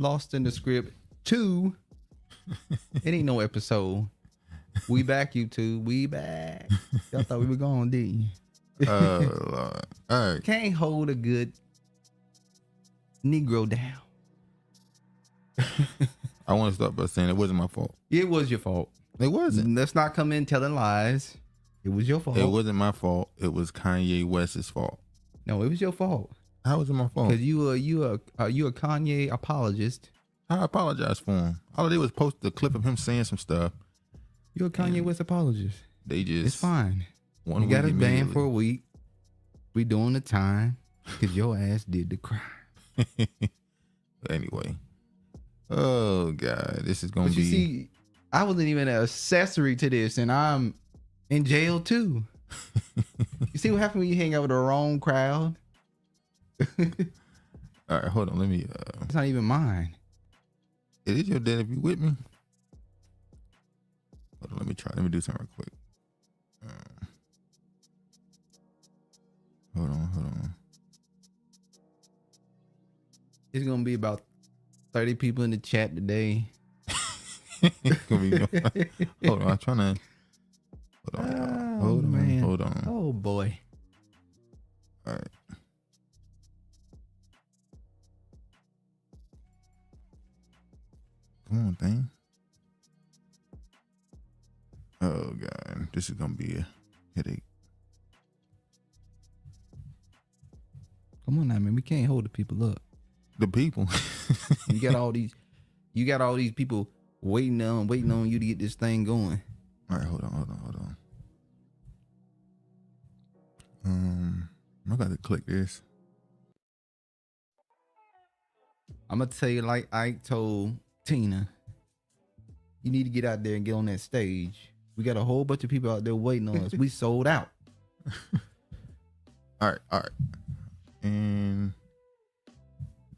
Lost in the Script 2. It ain't no episode. We back, YouTube. We back. Y'all thought we were gone, didn't you? Oh, Lord. All right. Can't hold a good Negro down. I want to start by saying it wasn't my fault. It was your fault. It wasn't. Let's not come in telling lies. It was your fault. It wasn't my fault. It was Kanye West's fault. No, it was your fault. How was it my fault? Because you a Kanye apologist. I apologize for him. All I did was post the clip of him saying some stuff. You're a Kanye West apologist. They just... It's fine. You got us banned for a week. We doing the time because your ass did the crime. Anyway. Oh, God. This is going to be... You see, I wasn't even an accessory to this, and I'm in jail, too. You see what happened when you hang out with the wrong crowd? All right, hold on. Let me... It's not even mine. It is your dad if you with me. Hold on, let me try. Let me do something real quick. Hold on. It's going to be about 30 people in the chat today. It's gonna be hold on, I'm trying to... Hold on. Oh, boy. All right. Come on, thing. Oh, God. This is going to be a headache. Come on now, man. We can't hold the people up. The people. You got all these people waiting on you to get this thing going. All right, hold on. I got to click this. I'm gonna tell you like Ike told Tina, you need to get out there and get on that stage. We got a whole bunch of people out there waiting on us. We sold out. All right. And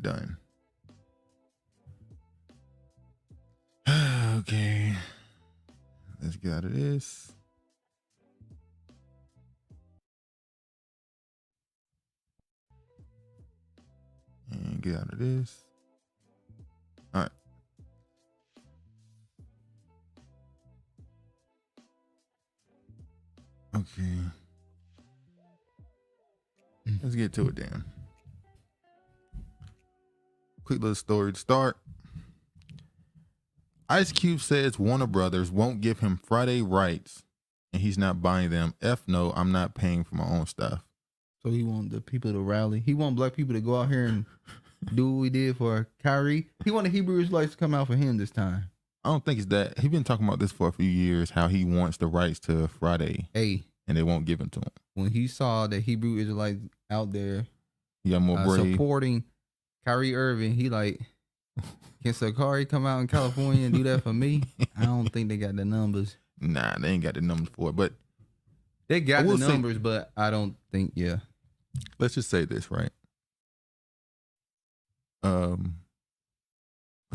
done. Okay. Let's get out of this. And get out of this. All right. Okay. Let's get to it then. Quick little story to start. Ice Cube says Warner Brothers won't give him Friday rights and he's not buying them. F no, I'm not paying for my own stuff. So he want the people to rally. He want black people to go out here and do what we did for Kyrie. He wanted Hebrew Israelites to come out for him this time. I don't think it's that. He's been talking about this for a few years, how he wants the rights to Friday. Hey. And they won't give them to him. When he saw the Hebrew Israelites out there he got more brave. Supporting Kyrie Irving, he like, can Sakari come out in California and do that for me? I don't think they got the numbers. Nah, they ain't got the numbers for it. But they got the numbers, but I don't think, yeah. Let's just say this, right? What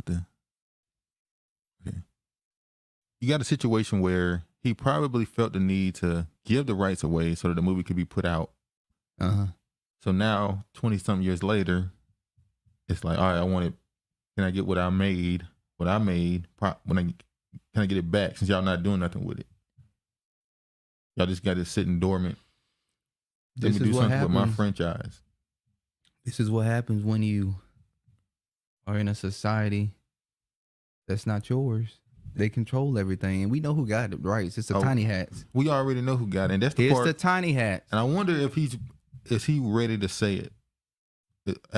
the? Okay. You got a situation where he probably felt the need to give the rights away so that the movie could be put out. Uh-huh. So now, 20-something years later, it's like, all right, can I get what I made? Can I get it back since y'all not doing nothing with it? Y'all just got it sitting dormant. Let me do something with my franchise. This is what happens when you are in a society that's not yours. They control everything, and we know who got the rights. It's the tiny hats. We already know who got it, and that's the part. It's the tiny hats. And I wonder if is he ready to say it?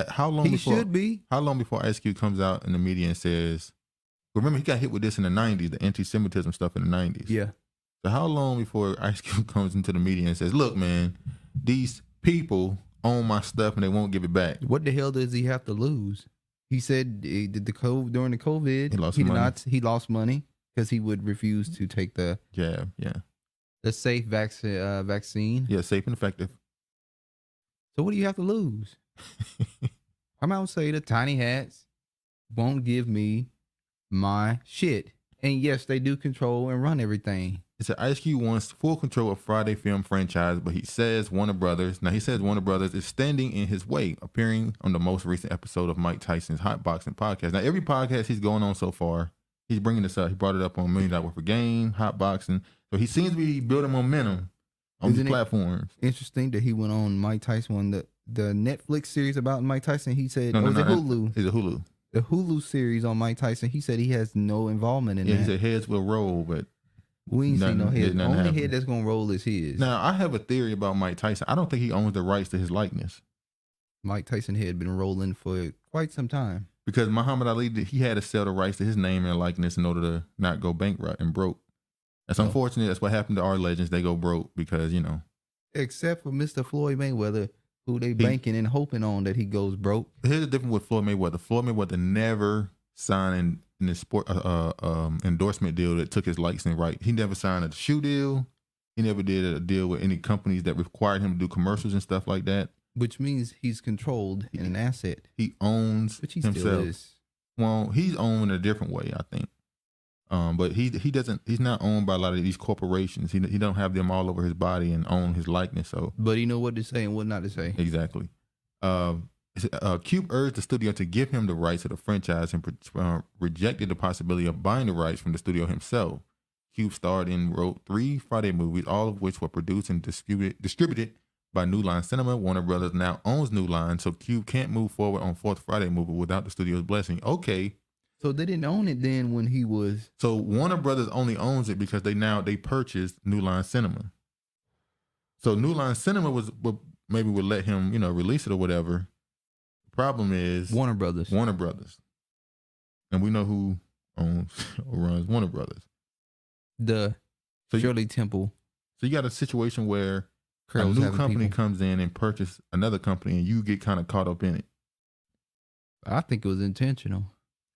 How long? He should be. How long before Ice Cube comes out in the media and says, remember he got hit with this in the 90s, the anti-Semitism stuff in the 90s. Yeah. So how long before Ice Cube comes into the media and says, look, man, these people own my stuff and they won't give it back? What the hell does he have to lose? He said during the COVID, he lost money because he would refuse to take the jab. Yeah. The safe vaccine. Yeah, safe and effective. So what do you have to lose? I'm out and say the tiny hats won't give me my shit. And yes, they do control and run everything. It said Ice Cube wants full control of Friday film franchise, but he says Warner Brothers is standing in his way, appearing on the most recent episode of Mike Tyson's Hot Boxing podcast. Now, every podcast he's going on so far, he's bringing this up. He brought it up on $1 Million Worth of Game, Hot Boxing. So he seems to be building momentum on these platforms. Interesting that he went on Mike Tyson, the Netflix series about Mike Tyson. He said, Hulu. It's a Hulu. The Hulu series on Mike Tyson. He said he has no involvement in that. He said heads will roll, but we ain't seen no head. The only head that's gonna roll is his. Now, I have a theory about Mike Tyson. I don't think he owns the rights to his likeness. Mike Tyson had been rolling for quite some time. Because Muhammad Ali, he had to sell the rights to his name and likeness in order to not go bankrupt and broke. That's unfortunate. That's what happened to our legends. They go broke because, you know. Except for Mr. Floyd Mayweather, who they banking and hoping on that he goes broke. Here's the difference with Floyd Mayweather. Floyd Mayweather never signed in the sport endorsement deal that took his likes and right. He never signed a shoe deal. He never did a deal with any companies that required him to do commercials and stuff like that. Which means he's controlled in an asset. He owns himself. Still is. Well, he's owned in a different way, I think. But he's not owned by a lot of these corporations. He don't have them all over his body and own his likeness. So, but he know what to say and what not to say. Exactly. Cube urged the studio to give him the rights to the franchise and rejected the possibility of buying the rights from the studio himself. Cube starred and wrote 3 Friday movies, all of which were produced and distributed by New Line Cinema. Warner Brothers now owns New Line, so Cube can't move forward on 4th Friday movie without the studio's blessing. Okay. So they didn't own it then when he was... So Warner Brothers only owns it because they purchased New Line Cinema. So New Line Cinema would let him, release it or whatever. The problem is... Warner Brothers. And we know who owns or runs Warner Brothers. Shirley Temple. So you got a situation where a new company comes in and purchases another company and you get kind of caught up in it. I think it was intentional.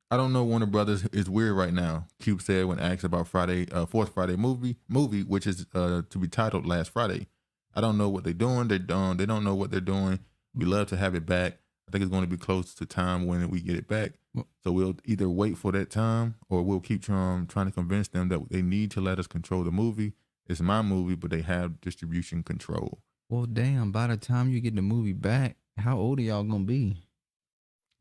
I don't know. Warner Brothers is weird right now. Cube said when asked about 4th Friday movie, which is to be titled Last Friday. I don't know what they're doing. They don't know what they're doing. We love to have it back. I think it's going to be close to time when we get it back. So we'll either wait for that time or we'll keep trying to convince them that they need to let us control the movie. It's my movie, but they have distribution control. Well, damn, by the time you get the movie back, how old are y'all going to be?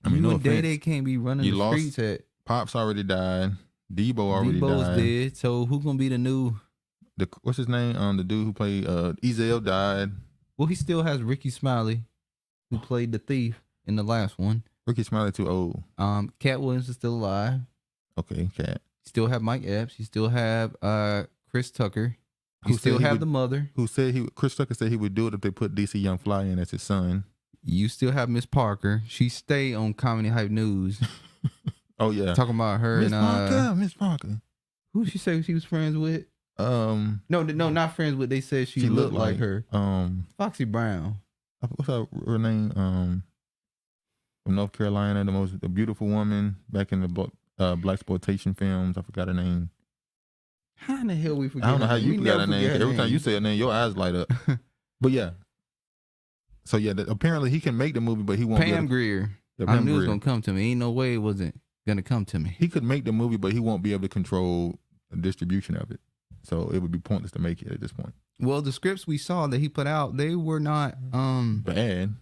I mean, no offense. They can't be running the streets at... Pops already died. Debo already died. Debo's dead. So who going to be the new... What's his name? The dude who played... Ezell died. Well, he still has Ricky Smiley, who played the thief in the last one. Ricky Smiley too old. Cat Williams is still alive. Okay, Cat. Still have Mike Epps. You still have Chris Tucker. You still have the mother. Chris Tucker said he would do it if they put DC Young Fly in as his son. You still have Miss Parker. She stay on Comedy Hype News. Oh yeah, talking about her Miss Parker. Who she say she was friends with? No, not friends with. They said she looked like her. Foxy Brown. What's her name? From North Carolina, the beautiful woman back in the black exploitation films. I forgot her name. How in the hell we forget? I don't know how you forgot her name. Every time you say her name, your eyes light up. But yeah. So yeah, apparently he can make the movie, but he won't. Pam Grier. I knew it was gonna come to me. Ain't no way it wasn't gonna come to me. He could make the movie, but he won't be able to control the distribution of it. So it would be pointless to make it at this point. Well, the scripts we saw that he put out, they were not bad.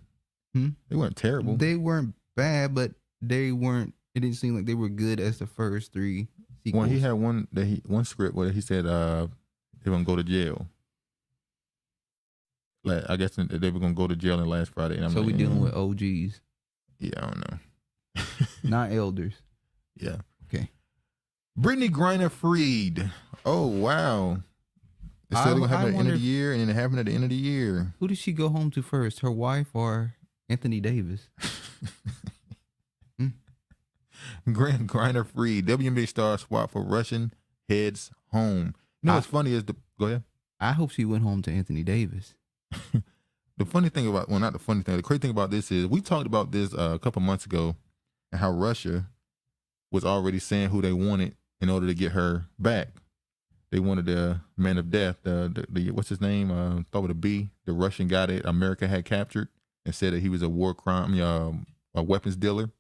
They weren't terrible. They weren't bad, but they weren't. It didn't seem like they were good as the first 3 sequels. Well, he had one script where he said they're gonna go to jail. I guess they were gonna go to jail in Last Friday. And so we dealing with OGs. Yeah, I don't know. Not elders. Yeah. Okay. Brittany Griner Freed. Oh wow. It said it gonna happen at the end of the year, and then it happened at the end of the year. Who did she go home to first? Her wife or Anthony Davis? Griner Freed. WNBA star swap for Russian heads home. You know what's funny is go ahead. I hope she went home to Anthony Davis. The funny thing about, well, not the funny thing, the crazy thing about this is we talked about this a couple months ago and how Russia was already saying who they wanted in order to get her back. They wanted the man of death, the what's his name? Thought with a B, the Russian guy that America had captured and said that he was a war crime, a weapons dealer.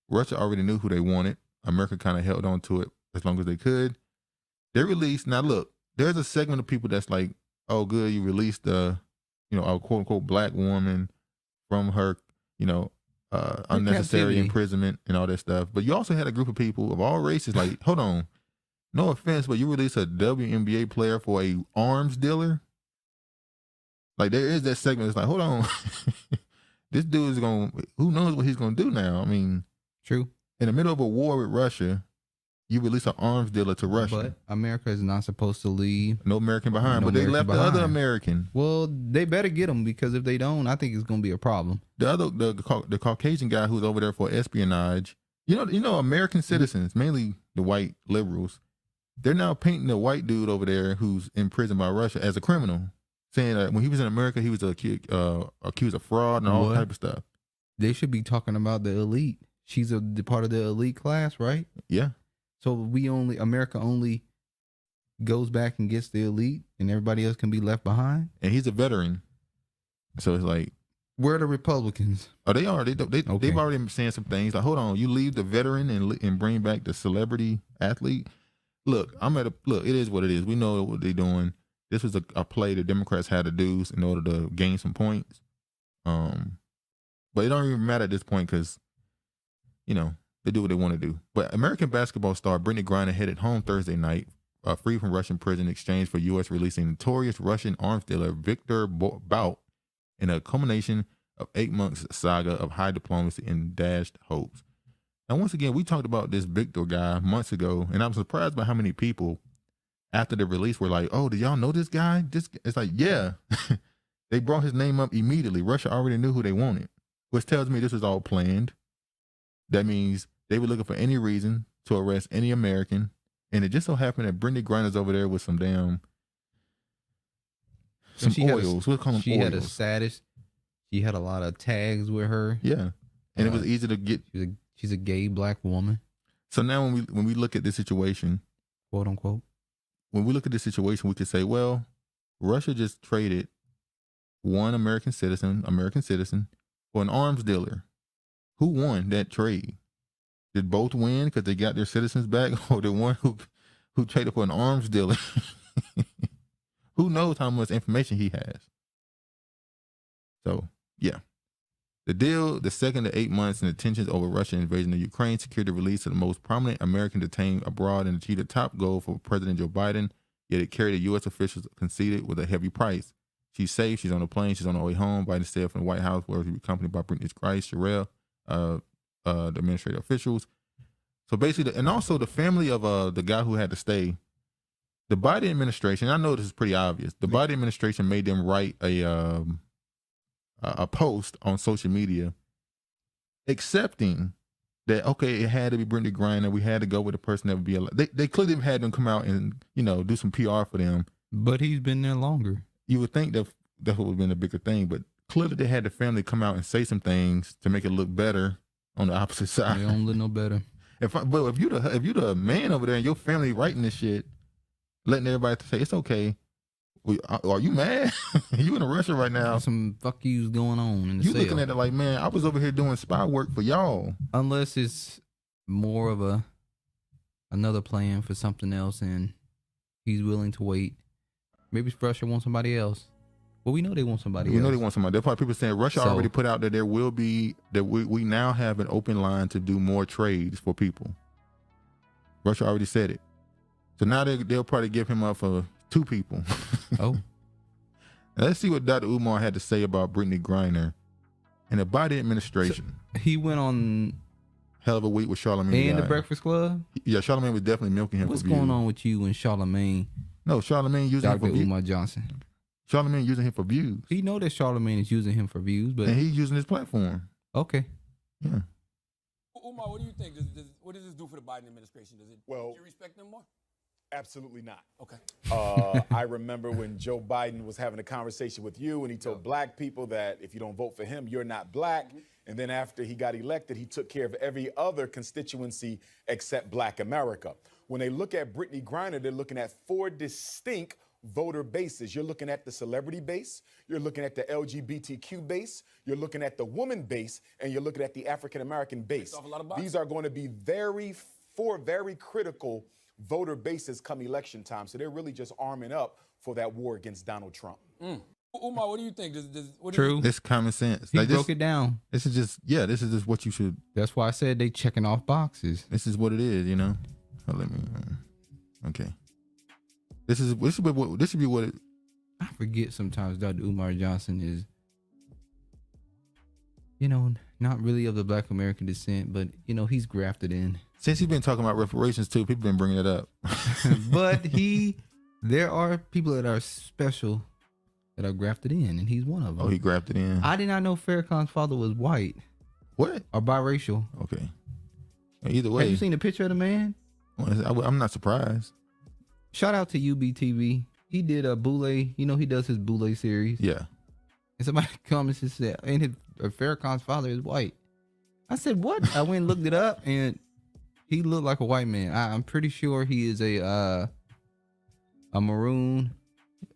Russia already knew who they wanted. America kind of held on to it as long as they could. They released, now look, there's a segment of people that's like, oh, good, you released a quote unquote black woman from her, unnecessary imprisonment and all that stuff. But you also had a group of people of all races like, hold on, no offense, but you release a WNBA player for a arms dealer. Like there is that segment. It's like, hold on, this dude is who knows what he's gonna do now? I mean, true. In the middle of a war with Russia, you release an arms dealer to Russia. But America is not supposed to leave. No American behind, but they left the other American. Well, they better get them, because if they don't, I think it's going to be a problem. The Caucasian guy who's over there for espionage, American citizens, mainly the white liberals, they're now painting the white dude over there who's in prison by Russia as a criminal, saying that when he was in America, he was accused of fraud and all type of stuff. They should be talking about the elite. She's a part of the elite class, right? Yeah. So America only goes back and gets the elite, and everybody else can be left behind. And he's a veteran, so it's like, where are the Republicans? Oh, they are. They've already been saying some things like, hold on, you leave the veteran and bring back the celebrity athlete. Look, it is what it is. We know what they're doing. This was a play the Democrats had to do in order to gain some points. But it don't even matter at this point because, they do what they want to do. But American basketball star Brittany Griner headed home Thursday night, free from Russian prison in exchange for U.S. releasing notorious Russian arms dealer Viktor Bout in a culmination of 8 months saga of high diplomacy and dashed hopes. And once again, we talked about this Viktor guy months ago, and I was surprised by how many people after the release were like, oh, do y'all know this guy? It's like, yeah. They brought his name up immediately. Russia already knew who they wanted, which tells me this was all planned. That means they were looking for any reason to arrest any American, and it just so happened that Brittany Griner's over there with some oils. We'll call them she oils. had a status. She had a lot of tags with her. Yeah, and it was easy to get. She's a gay black woman. So now when we look at this situation, quote unquote, when we look at this situation, we could say, well, Russia just traded one American citizen for an arms dealer. Who won that trade? Did both win because they got their citizens back, or the one who traded for an arms dealer? Who knows how much information he has? So, yeah. The deal, the second to 8 months and the tensions over Russian invasion of Ukraine secured the release of the most prominent American detained abroad and achieved a top goal for President Joe Biden, yet it carried a U.S. officials conceded with a heavy price. She's safe. She's on a plane. She's on her way home. Biden said from the White House, where she'll be accompanied by Brittany Griner, the administrative officials. So basically, and also the family of the guy who had to stay. The Biden administration, I know this is pretty obvious. The Biden administration made them write a post on social media accepting that, okay, it had to be Brittany Griner. We had to go with the person that would be allowed. They clearly had them come out and, do some PR for them. But he's been there longer. You would think that what would have been a bigger thing, but clearly they had the family come out and say some things to make it look better on the opposite side. They don't look no better. But if you the man over there and your family writing this shit, letting everybody say it's okay. Are you mad? You in Russia right now? There's some fuck yous going on in the You cell. looking at it like, man, I was over here doing spy work for y'all. Unless it's more of another plan for something else, and he's willing to wait. Maybe Russia wants somebody else. Well, we know they want somebody else. We know they want somebody. There's probably people saying Russia already put out that there will be, that we now have an open line to do more trades for people. Russia already said it. So now they'll probably give him up for 2 people. Oh. Now let's see what Dr. Umar had to say about Brittany Griner and the Biden administration. So he went on hell of a week with Charlamagne. And the Breakfast Club? Yeah, Charlamagne was definitely milking him. What's going on with you and Charlamagne? No, Charlamagne using him for views. Umar Johnson. Charlamagne using him for views. He know that Charlamagne is using him for views, but and he's using his platform. Okay. Yeah. Umar, what do you think? What does this do for the Biden administration? Does it do you respect them more? Absolutely not. Okay. I remember when Joe Biden was having a conversation with you and he told black people that if you don't vote for him, you're not black. Mm-hmm. And then after he got elected, he took care of every other constituency except Black America. When they look at Brittany Griner, they're looking at 4 distinct voter bases. You're looking at the celebrity base, you're looking at the LGBTQ base, you're looking at the woman base, and you're looking at the African American base. These are going to be 4 very critical voter bases come election time. So they're really just arming up for that war against Donald Trump. Umar, what do you think? True. It's common sense. He broke it down. This is just what you should. That's why I said they checking off boxes. This is what it is, you know. Oh, let me. Okay. This should be what it. I forget sometimes Dr. Umar Johnson is, you know, not really of the Black American descent, but you know he's grafted in. Since he's been talking about reparations too, people been bringing it up. But there are people that are special that are grafted in, and he's one of them. Oh, he grafted in. I did not know Farrakhan's father was white. What? Or biracial. Okay. Either way. Have you seen the picture of the man? I'm not surprised. Shout out to UBTV. He did a Boule. You know he does his Boule series. Yeah. And somebody comments and said, and Farrakhan's father is white. I said, what? I went and looked it up, and he looked like a white man. I'm pretty sure he is a maroon.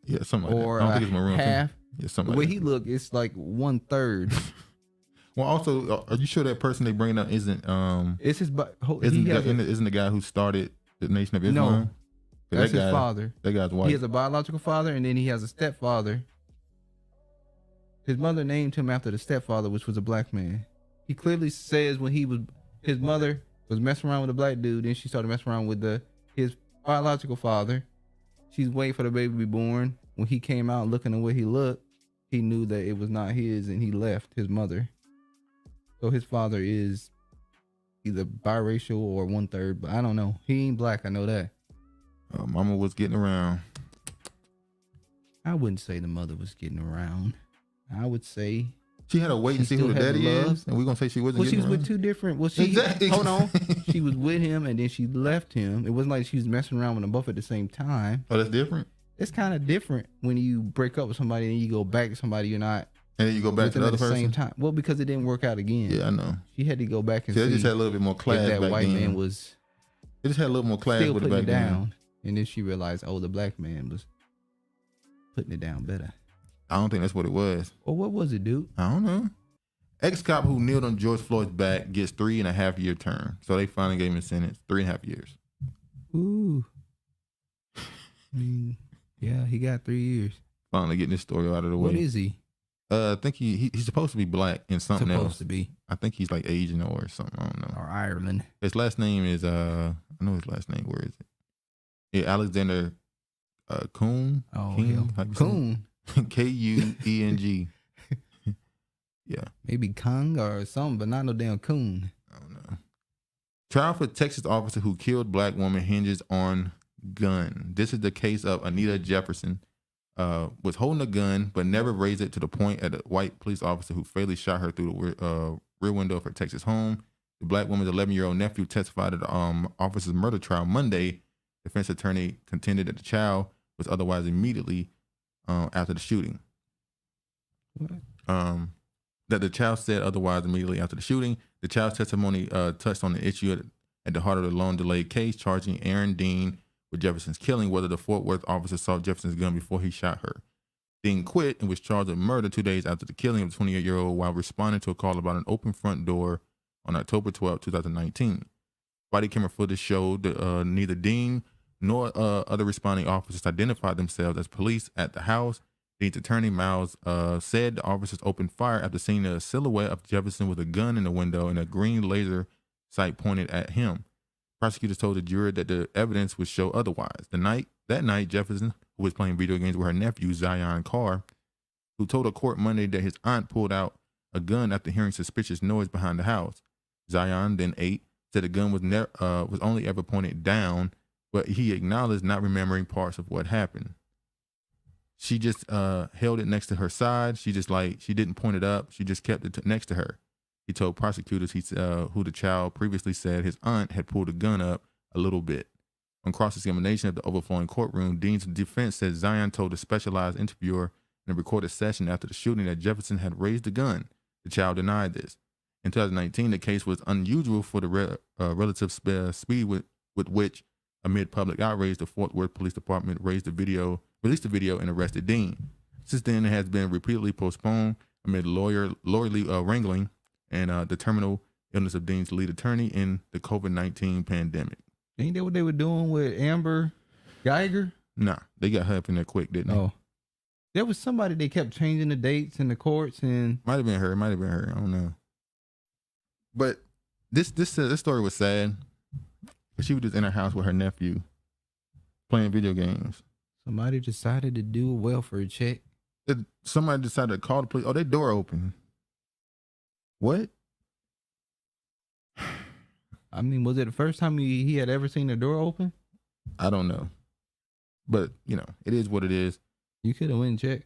Yeah, something like or that. I don't think it's maroon. Half. Yeah, something the way like he looked, it's like 1/3. Well, also, are you sure that person they bring up isn't It's his. Isn't the guy who started the Nation of Islam? No, that's his father. That guy's white. He has a biological father, and then he has a stepfather. His mother named him after the stepfather, which was a black man. He clearly says when his mother was messing around with a black dude, then she started messing around with his biological father. She's waiting for the baby to be born. When he came out looking the way he looked, he knew that it was not his, and he left his mother. So his father is either biracial or 1/3, but I don't know. He ain't black, I know that. Mama was getting around. I wouldn't say the mother was getting around. I would say she had to wait and see who the daddy is, and we're gonna say she wasn't. Well, she was around? with two different. Well, she exactly. Hold on. She was with him, and then she left him. It wasn't like she was messing around with them both at the same time. Oh, that's different. It's kind of different when you break up with somebody and you go back to somebody you're not. And then you go back to the other person at the same time. Well, because it didn't work out again. Yeah, I know. She had to go back and see. They just had a little bit more class if that back white then. man was. They just had a little more class still with it putting back it down, then. and then she realized, oh, the black man was putting it down better. I don't think that's what it was. Well, what was it, dude? I don't know. Ex-cop who kneeled on George Floyd's back gets 3.5-year term. So they finally gave him a sentence, 3.5 years. Ooh. I mean, yeah, he got 3 years. Finally getting this story out of the way. What is he? I think he's supposed to be black and something else. Supposed to be. I think he's like Asian or something. I don't know. Or Ireland. His last name is I know his last name. Where is it? Yeah, Alexander Kuhn. Oh, King? yeah. Kuhn. Kueng. Yeah. Maybe Kung or something, but not no damn Kuhn. I don't know. Trial for Texas officer who killed black woman hinges on gun. This is the case of Anita Jefferson. Was holding a gun but never raised it to the point at a white police officer who fatally shot her through the rear window of her Texas home. The black woman's 11-year-old nephew testified at the officer's murder trial Monday. Defense attorney contended that the child was otherwise immediately after the shooting. What? That the child said otherwise immediately after the shooting. The child's testimony touched on the issue at the heart of the long-delayed case, charging Aaron Dean with Jefferson's killing, whether the Fort Worth officer saw Jefferson's gun before he shot her. Dean quit and was charged with murder 2 days after the killing of the 28-year-old while responding to a call about an open front door on October 12, 2019. Body camera footage showed that neither Dean nor other responding officers identified themselves as police at the house. Dean's attorney, Miles, said the officers opened fire after seeing a silhouette of Jefferson with a gun in the window and a green laser sight pointed at him. Prosecutors told the jury that the evidence would show otherwise. That night, Jefferson, who was playing video games with her nephew, Zion Carr, who told a court Monday that his aunt pulled out a gun after hearing suspicious noise behind the house. Zion, then 8, said the gun was only ever pointed down, but he acknowledged not remembering parts of what happened. She just held it next to her side. She didn't point it up. She just kept it next to her. He told prosecutors who the child previously said his aunt had pulled the gun up a little bit. On cross-examination of the overflowing courtroom, Dean's defense said Zion told a specialized interviewer in a recorded session after the shooting that Jefferson had raised the gun. The child denied this. In 2019, the case was unusual for the relative speed with which, amid public outrage, the Fort Worth Police Department released the video and arrested Dean. Since then, it has been repeatedly postponed amid lawyerly wrangling and the terminal illness of Dean's lead attorney in the COVID-19 pandemic. Ain't that what they were doing with Amber Geiger? Nah, they got her up in there quick, didn't they? Oh, there was somebody they kept changing the dates in the courts, and Might have been her. I don't know. But this story was sad. She was just in her house with her nephew playing video games. somebody decided to do a welfare check. Somebody decided to call the police. Oh, their door open. What? I mean, was it the first time he had ever seen the door open? I don't know. But, it is what it is. You could have went and checked.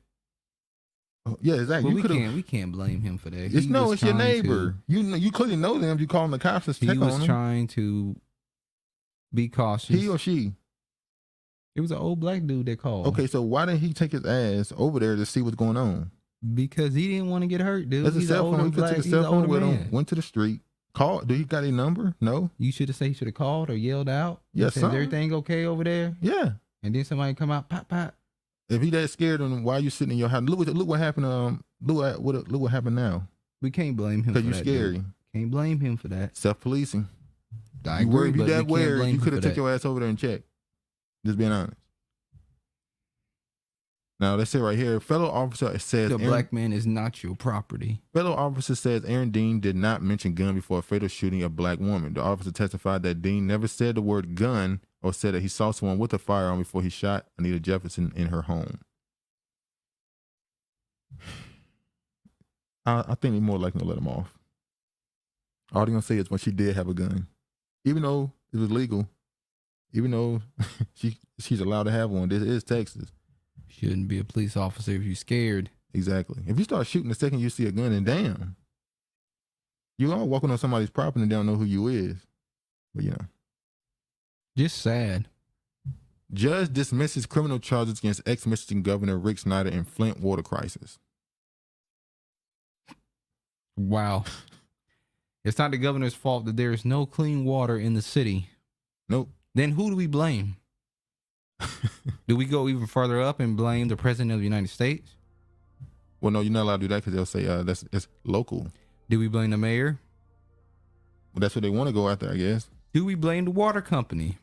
Oh, yeah, exactly. Well, we can't blame him for that. It's your neighbor. You clearly know them. You calling the cops to check on them. He was trying to be cautious. He or she? It was an old black dude that called. Okay, so why didn't he take his ass over there to see what's going on? Because he didn't want to get hurt, dude. There's a cell phone. He could take a cell phone with him. Went to the street. Called. Do you got a number? No. You should have called or yelled out. Yes, Is everything okay over there? Yeah. And then somebody come out, pop, pop. If he that scared, then why are you sitting in your house? Look what happened. Look what happened now. We can't blame him for that. Because you're scary. Dude. Can't blame him for that. Self-policing. I agree, if you that weird, you could have took that. your ass over there and checked. Just being honest. Now, let's say right here, fellow officer says... black man is not your property. Fellow officer says Aaron Dean did not mention gun before a fatal shooting of black woman. The officer testified that Dean never said the word gun or said that he saw someone with a firearm before he shot Anita Jefferson in her home. I think they're more likely to let him off. All they're going to say is when she did have a gun. Even though it was legal, even though she's allowed to have one, this is Texas. Shouldn't be a police officer if you're scared. Exactly. If you start shooting the second you see a gun, and damn, you all walking on somebody's property and don't know who you is. But just sad. Judge dismisses criminal charges against ex-Michigan Governor Rick Snyder in Flint water crisis. Wow. It's not the governor's fault that there is no clean water in the city. Nope. Then who do we blame? Do we go even further up and blame the president of the United States? Well, no, you're not allowed to do that because they'll say it's local. Do we blame the mayor? Well, that's what they want to go after, I guess. Do we blame the water company?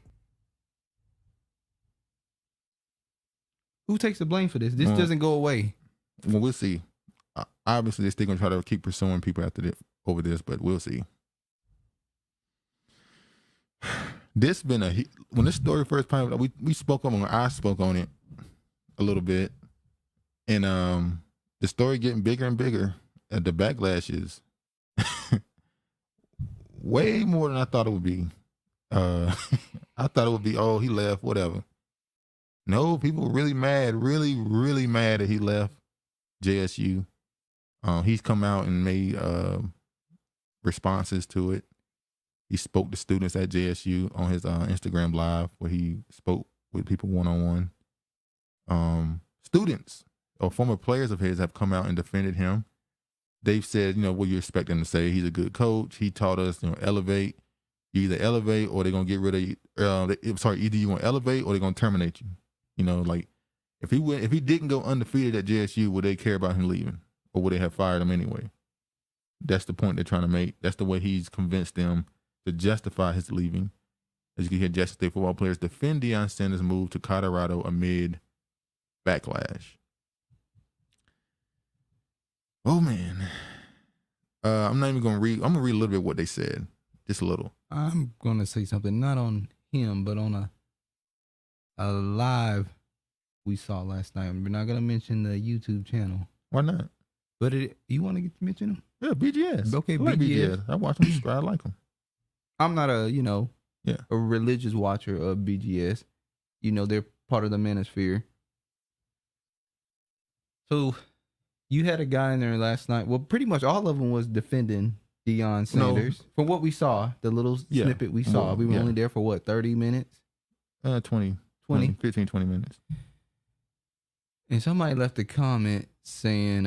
Who takes the blame for this? This doesn't go away. Well, we'll see. Obviously, they're still going to try to keep pursuing people over this, but we'll see. This been when this story first came up, we spoke on it. I spoke on it a little bit, and the story getting bigger and bigger. The backlash is way more than I thought it would be. I thought it would be, oh, he left, whatever. No, people were really mad, really, really mad that he left JSU. He's come out and made responses to it. He spoke to students at JSU on his Instagram Live where he spoke with people one-on-one. Students or former players of his have come out and defended him. They've said, what you expect them to say. He's a good coach. He taught us, elevate. You either elevate or they're going to get rid of you. Either you want to elevate or they're going to terminate you. Like if he didn't go undefeated at JSU, would they care about him leaving? Or would they have fired him anyway? That's the point they're trying to make. That's the way he's convinced them to justify his leaving. As you can hear, Jackson State football players defend Deion Sanders' move to Colorado amid backlash. Oh, man. I'm not even going to read. I'm going to read a little bit of what they said. Just a little. I'm going to say something, not on him, but on a live we saw last night. We're not going to mention the YouTube channel. Why not? But you want to get to mention them? Yeah, BGS. Okay, I like BGS. I watch them. I like them. I'm not a religious watcher of BGS. They're part of the manosphere. So you had a guy in there last night. Well, pretty much all of them was defending Deion Sanders. From what we saw, the little snippet we saw, we were only there for what, 30 minutes? 15, 20 minutes. And somebody left a comment saying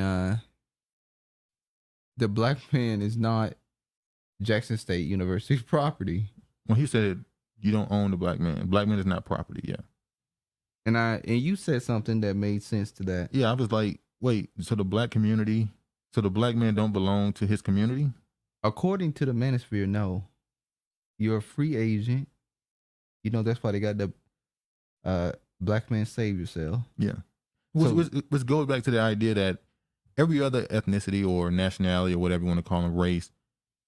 the black man is not Jackson State University's property. Well, he said you don't own the black man. Black man is not property, yeah. And you said something that made sense to that. Yeah, I was like, wait, so the black man don't belong to his community? According to the manosphere, no. You're a free agent. You know, that's why they got the black man save yourself. Yeah. So- Which goes back to the idea that every other ethnicity or nationality or whatever you want to call them, race,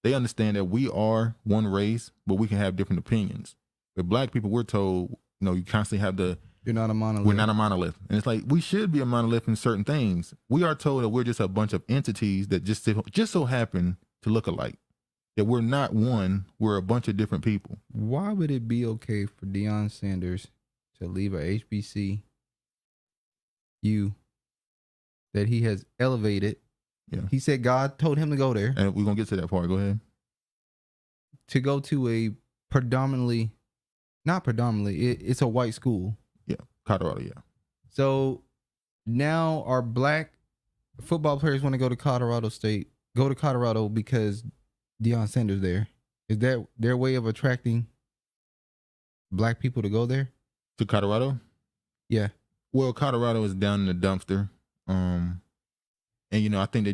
they understand that we are one race, but we can have different opinions. But black people, we're told, you know, you constantly have the, You're not a monolith. we're not a monolith. And it's like, we should be a monolith in certain things. We are told that we're just a bunch of entities that just so happen to look alike. That we're not one, we're a bunch of different people. Why would it be okay for Deion Sanders to leave a HBCU that he has elevated? Yeah. He said God told him to go there, And we're going to get to that part. Go ahead. to go to a it's a white school. Yeah. Colorado, yeah. So now our black football players want to go to Colorado State, go to Colorado because Deion Sanders there. Is that their way of attracting black people to go there? To Colorado? Yeah. Well, Colorado is down in the dumpster. And, you know, I think they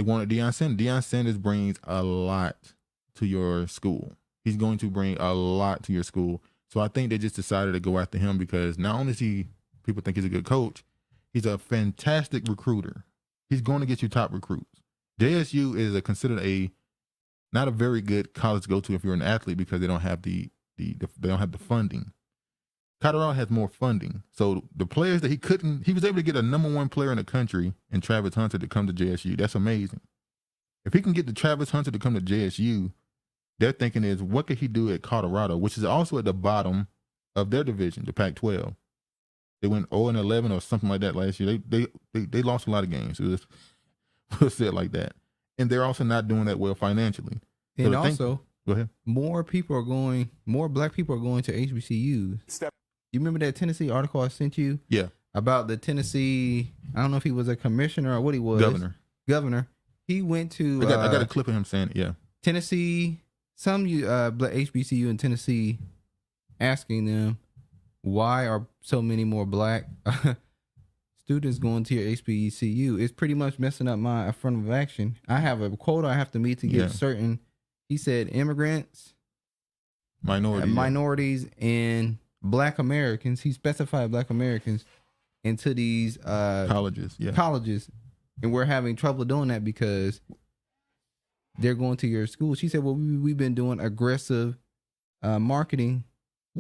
wanted Deion Sanders. Deion Sanders brings a lot to your school. He's going to bring a lot to your school. So I think they just decided to go after him because not only is people think he's a good coach, he's a fantastic recruiter. He's going to get you top recruits. JSU is considered not a very good college to go to if you're an athlete because they don't have the funding. Colorado has more funding. So the players that he was able to get a #1 player in the country in Travis Hunter to come to JSU. That's amazing. If he can get the Travis Hunter to come to JSU, their thinking is, what could he do at Colorado, which is also at the bottom of their division, the Pac-12. They went 0-11 or something like that last year. They lost a lot of games. We'll say it like that. And they're also not doing that well financially. And also, go ahead. more black people are going to HBCUs. You remember that Tennessee article I sent you? Yeah. About the Tennessee, I don't know if he was a commissioner or what he was. Governor. He went to I got a clip of him saying it, yeah. Tennessee, some HBCU in Tennessee, asking them, why are so many more black students going to your HBCU? It's pretty much messing up my affirmative action. I have a quota I have to meet to get certain. He said immigrants, minorities, and black Americans. He specified black Americans into these colleges. And we're having trouble doing that because they're going to your school. She said, well, we've been doing aggressive marketing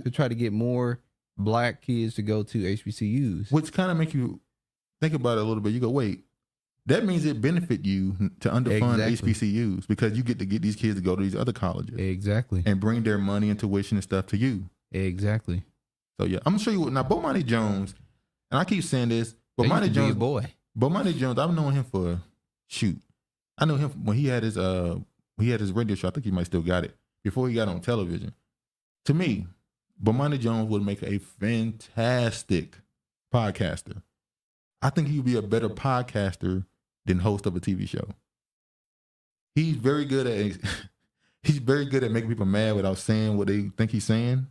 to try to get more black kids to go to HBCUs. Which kind of make you think about it a little bit. You go, wait, that means it benefit you to underfund HBCUs because you get to get these kids to go to these other colleges. Exactly. And bring their money and tuition and stuff to you. Exactly. So, yeah, I'm going to show you. Now, Bomani Jones, and I keep saying this, Bomani Jones, Bomani Jones, I've known him for, I know him when he had his radio show. I think he might still got it before he got on television. To me, Bomani Jones would make a fantastic podcaster. I think he would be a better podcaster than host of a TV show. He's very good at making people mad without saying what they think he's saying.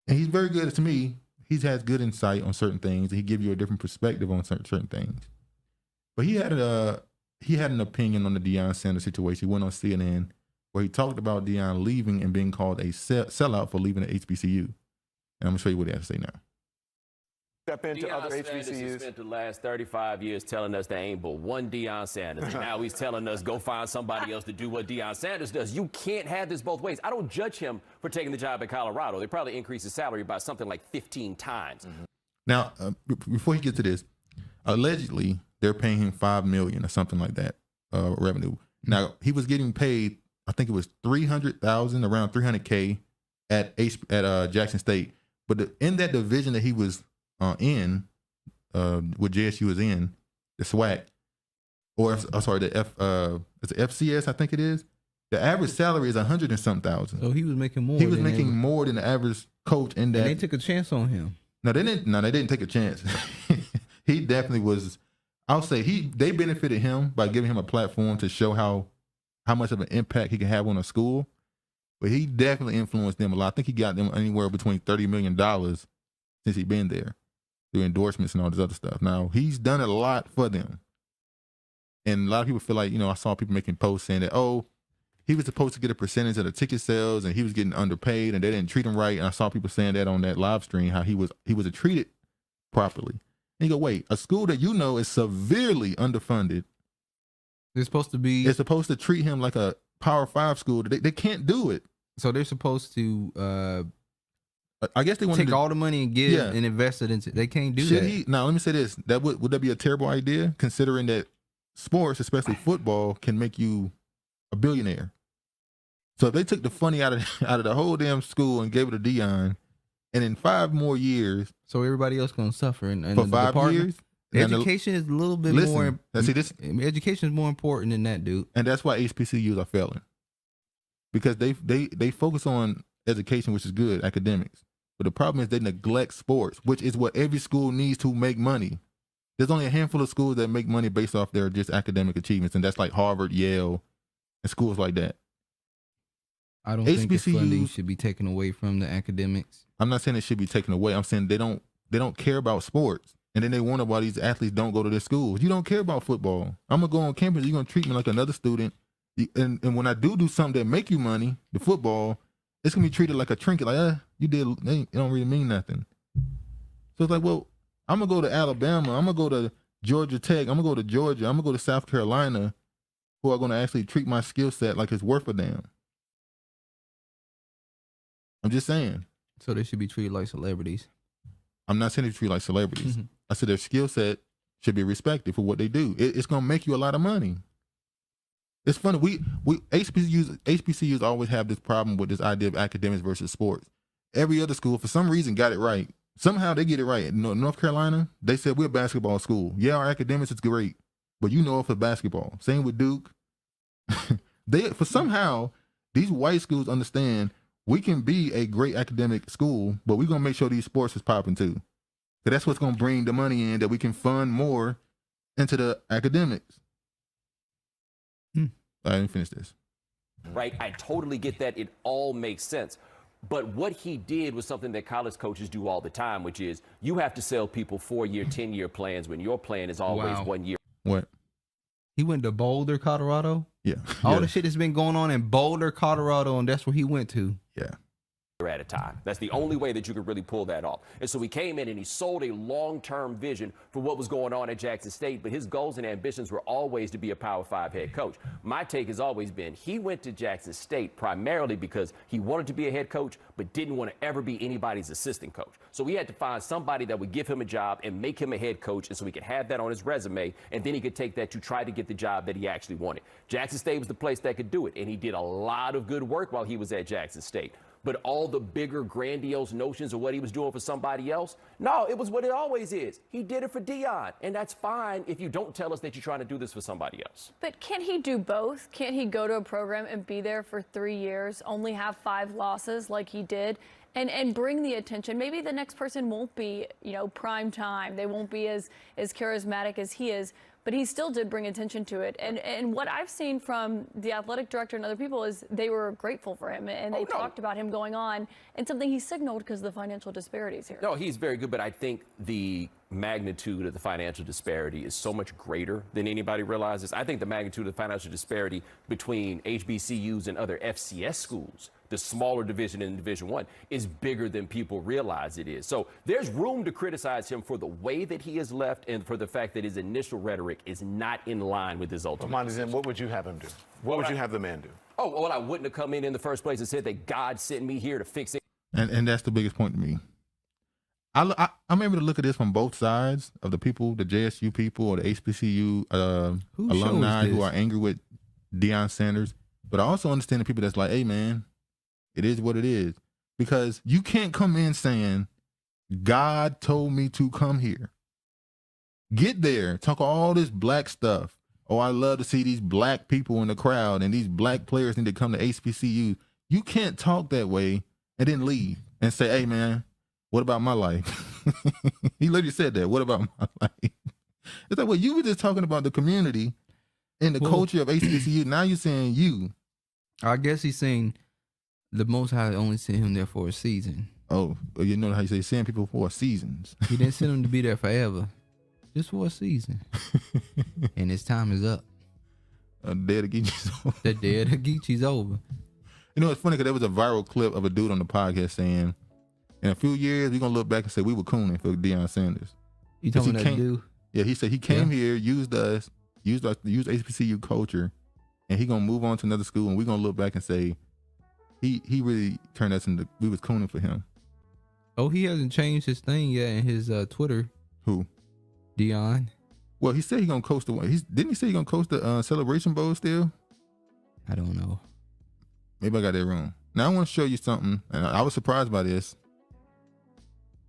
And he's very good, to me, he has good insight on certain things. He gives you a different perspective on certain things. But he had an opinion on the Deion Sanders situation. He went on CNN where he talked about Deion leaving and being called a sellout for leaving the HBCU. And I'm going to show you what he has to say now. Step into Deion other Sanders has HBCUs. spent the last 35 years telling us there ain't but one Deion Sanders. And now he's telling us go find somebody else to do what Deion Sanders does. You can't have this both ways. I don't judge him for taking the job at Colorado. They probably increased his salary by something like 15 times. Mm-hmm. Now, before he gets to this, allegedly they're paying him $5 million or something like that revenue. Now he was getting paid, I think it was $300,000, around $300K at Jackson State. But in that division that he was in, what JSU was in, the SWAC, or it's the FCS, I think it is. The average salary is $100 and something thousand. So he was making more. He was making more than the average coach in that. And they took a chance on him. No, they didn't take a chance. He definitely was. I'll say they benefited him by giving him a platform to show how much of an impact he can have on a school. But he definitely influenced them a lot. I think he got them anywhere between $30 million since he's been there through endorsements and all this other stuff. Now, he's done a lot for them. And a lot of people feel like, I saw people making posts saying that, he was supposed to get a percentage of the ticket sales, and he was getting underpaid, and they didn't treat him right. And I saw people saying that on that live stream, how he wasn't treated properly. And you go, wait, a school that you know is severely underfunded. They're supposed to be. It's supposed to treat him like a Power 5 school. They can't do it. So they're supposed to. I guess they want take to all the money and give and invest it into. They can't do that. Now let me say this: that would that be a terrible idea, considering that sports, especially football, can make you a billionaire. So if they took the funny out of the whole damn school and gave it to Deion, and in 5 more years, so everybody else gonna suffer. And for 5 years, education is a little bit more. See, this education is more important than that, dude. And that's why HBCUs are failing, because they focus on education, which is good, academics. But the problem is they neglect sports, which is what every school needs to make money. There's only a handful of schools that make money based off their just academic achievements, and that's like Harvard, Yale, and schools like that. I don't think the funding should be taken away from the academics. I'm not saying it should be taken away. I'm saying they don't care about sports, and then they wonder why these athletes don't go to their schools. You don't care about football. I'm gonna go on campus. You're gonna treat me like another student, and when I do something that make you money, the football, it's gonna be treated like a trinket. Like, you did. It don't really mean nothing. So it's like, well, I'm gonna go to Alabama. I'm gonna go to Georgia Tech. I'm gonna go to Georgia. I'm gonna go to South Carolina, who are gonna actually treat my skill set like it's worth a damn. I'm just saying. So they should be treated like celebrities. I'm not saying they treat like celebrities. I said their skill set should be respected for what they do. It's gonna make you a lot of money. It's funny. We HBCUs always have this problem with this idea of academics versus sports. Every other school, for some reason, got it right. Somehow they get it right. In North Carolina, they said we're a basketball school. Yeah, our academics is great, but you know it for basketball. Same with Duke. Somehow these white schools understand we can be a great academic school, but we're gonna make sure these sports is popping too. Because that's what's gonna bring the money in that we can fund more into the academics. I didn't finish this. Right, I totally get that. It all makes sense. But what he did was something that college coaches do all the time, which is you have to sell people 4-year, 10-year plans when your plan is always 1 year. What? He went to Boulder, Colorado? Yeah. All the shit that's been going on in Boulder, Colorado, and that's where he went to. Yeah. At a time. That's the only way that you could really pull that off. And so he came in and he sold a long-term vision for what was going on at Jackson State, but his goals and ambitions were always to be a Power 5 head coach. My take has always been he went to Jackson State primarily because he wanted to be a head coach, but didn't want to ever be anybody's assistant coach. So he had to find somebody that would give him a job and make him a head coach, and so he could have that on his resume, and then he could take that to try to get the job that he actually wanted. Jackson State was the place that could do it, and he did a lot of good work while he was at Jackson State. But all the bigger, grandiose notions of what he was doing for somebody else, no, it was what it always is. He did it for Deion, and that's fine if you don't tell us that you're trying to do this for somebody else. But can't he do both? Can't he go to a program and be there for 3 years, only have 5 losses like he did, and bring the attention? Maybe the next person won't be, prime time. They won't be as charismatic as he is. But he still did bring attention to it. And what I've seen from the athletic director and other people is they were grateful for him. And they talked about him going on, and something he signaled because of the financial disparities here. No, he's very good, but I think the magnitude of the financial disparity is so much greater than anybody realizes. I think the magnitude of the financial disparity between HBCUs and other FCS schools, the smaller division in Division I, is bigger than people realize it is. So there's room to criticize him for the way that he has left and for the fact that his initial rhetoric is not in line with his ultimate. Bomani, what would you have him do? What would you have the man do? Oh, well, I wouldn't have come in the first place and said that God sent me here to fix it. And that's the biggest point to me. I'm able to look at this from both sides of the people, the JSU people or the HBCU alumni who are angry with Deion Sanders. But I also understand the people that's like, hey, man, it is what it is. Because you can't come in saying, God told me to come here. Get there, talk all this black stuff. Oh, I love to see these black people in the crowd and these black players need to come to HBCU. You can't talk that way and then leave and say, hey, man, what about my life? He literally said that. What about my life? It's like, well, you were just talking about the community and the culture of HBCU. Now you're saying you. I guess he's saying the Most High only sent him there for a season. Oh, you know how you say send people for seasons. He didn't send him to be there forever. Just for a season. And his time is up. Dead Geechee's over. The dead Geechee's over. You know, it's funny because there was a viral clip of a dude on the podcast saying, in a few years, we're going to look back and say we were cooning for Deion Sanders. You talking about that dude? Yeah, he said he came here, used us, used HBCU culture, and he going to move on to another school, and we're going to look back and say he really turned us into, we was cooning for him. Oh, he hasn't changed his thing yet in his Twitter. Who? Deion. Well, he said he going to coast the one. Didn't he say he going to coast the Celebration Bowl still? I don't know. Maybe I got that wrong. Now, I want to show you something, and I was surprised by this.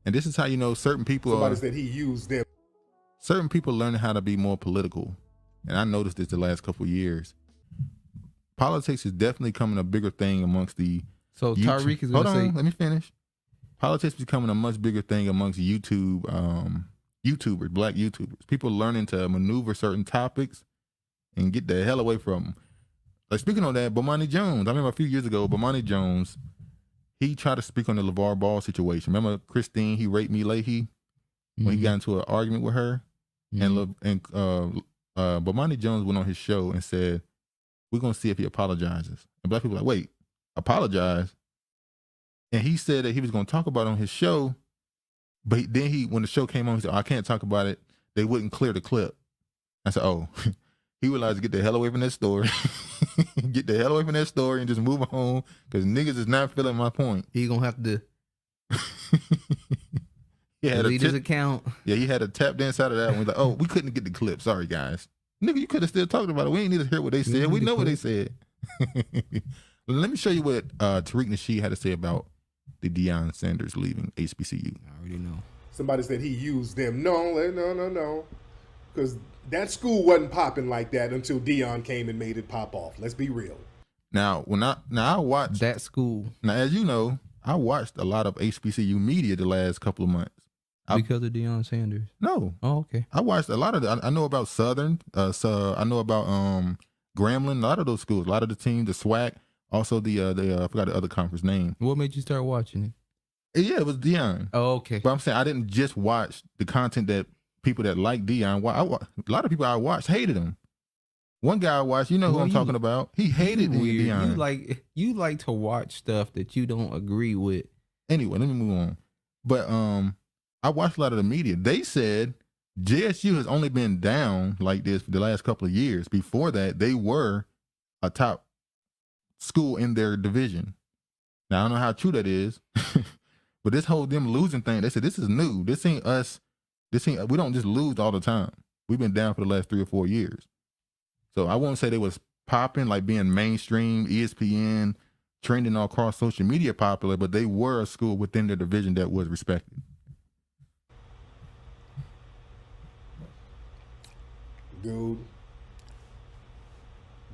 And this is how you know certain people Somebody said he used them. Certain people learning how to be more political. And I noticed this the last couple of years. Politics is definitely becoming a bigger thing amongst the So Tariq is going to say... let me finish. Politics is becoming a much bigger thing amongst YouTubers, black YouTubers. People learning to maneuver certain topics and get the hell away from them. Like, speaking of that, Bomani Jones. I remember a few years ago, Bomani Jones, he tried to speak on the LeVar Ball situation. Remember Christine, he raped me Leahy when he got into an argument with her? And Bomani Jones went on his show and said, we're going to see if he apologizes. And black people were like, wait, apologize? And he said that he was going to talk about it on his show, but then when the show came on, he said, I can't talk about it. They wouldn't clear the clip. I said, oh, he realized to get the hell away from that story. Get the hell away from that story and just move on, because niggas is not feeling my point. He going to have to delete his account. Yeah, he had to tap the inside of that one. He's like, oh, we couldn't get the clip. Sorry, guys. Nigga, you could have still talked about it. We ain't need to hear what they said. We know what they said. Let me show you what Tariq Nasheed had to say about the Deion Sanders leaving HBCU. I already know. Somebody said he used them. No. Because that school wasn't popping like that until Deion came and made it pop off. Let's be real. Now, I watched that school. Now, as you know, I watched a lot of HBCU media the last couple of months. Because of Deion Sanders? No. Oh, okay. I watched a lot of I know about Southern. I know about Grambling. A lot of those schools. A lot of the teams, the SWAC. Also I forgot the other conference name. What made you start watching it? Yeah, it was Deion. Oh, okay. But I'm saying I didn't just watch the content that people that like Deion. A lot of people I watched hated him. One guy I watched, you know who I'm talking about. He hated Deion. You like to watch stuff that you don't agree with. Anyway, let me move on. But I watched a lot of the media. They said JSU has only been down like this for the last couple of years. Before that, they were a top school in their division. Now, I don't know how true that is, but this whole them losing thing, they said this is new. This ain't us. We don't just lose all the time. We've been down for the last 3 or 4 years. So I won't say they was popping, like being mainstream, ESPN, trending all across social media popular, but they were a school within their division that was respected. Dude,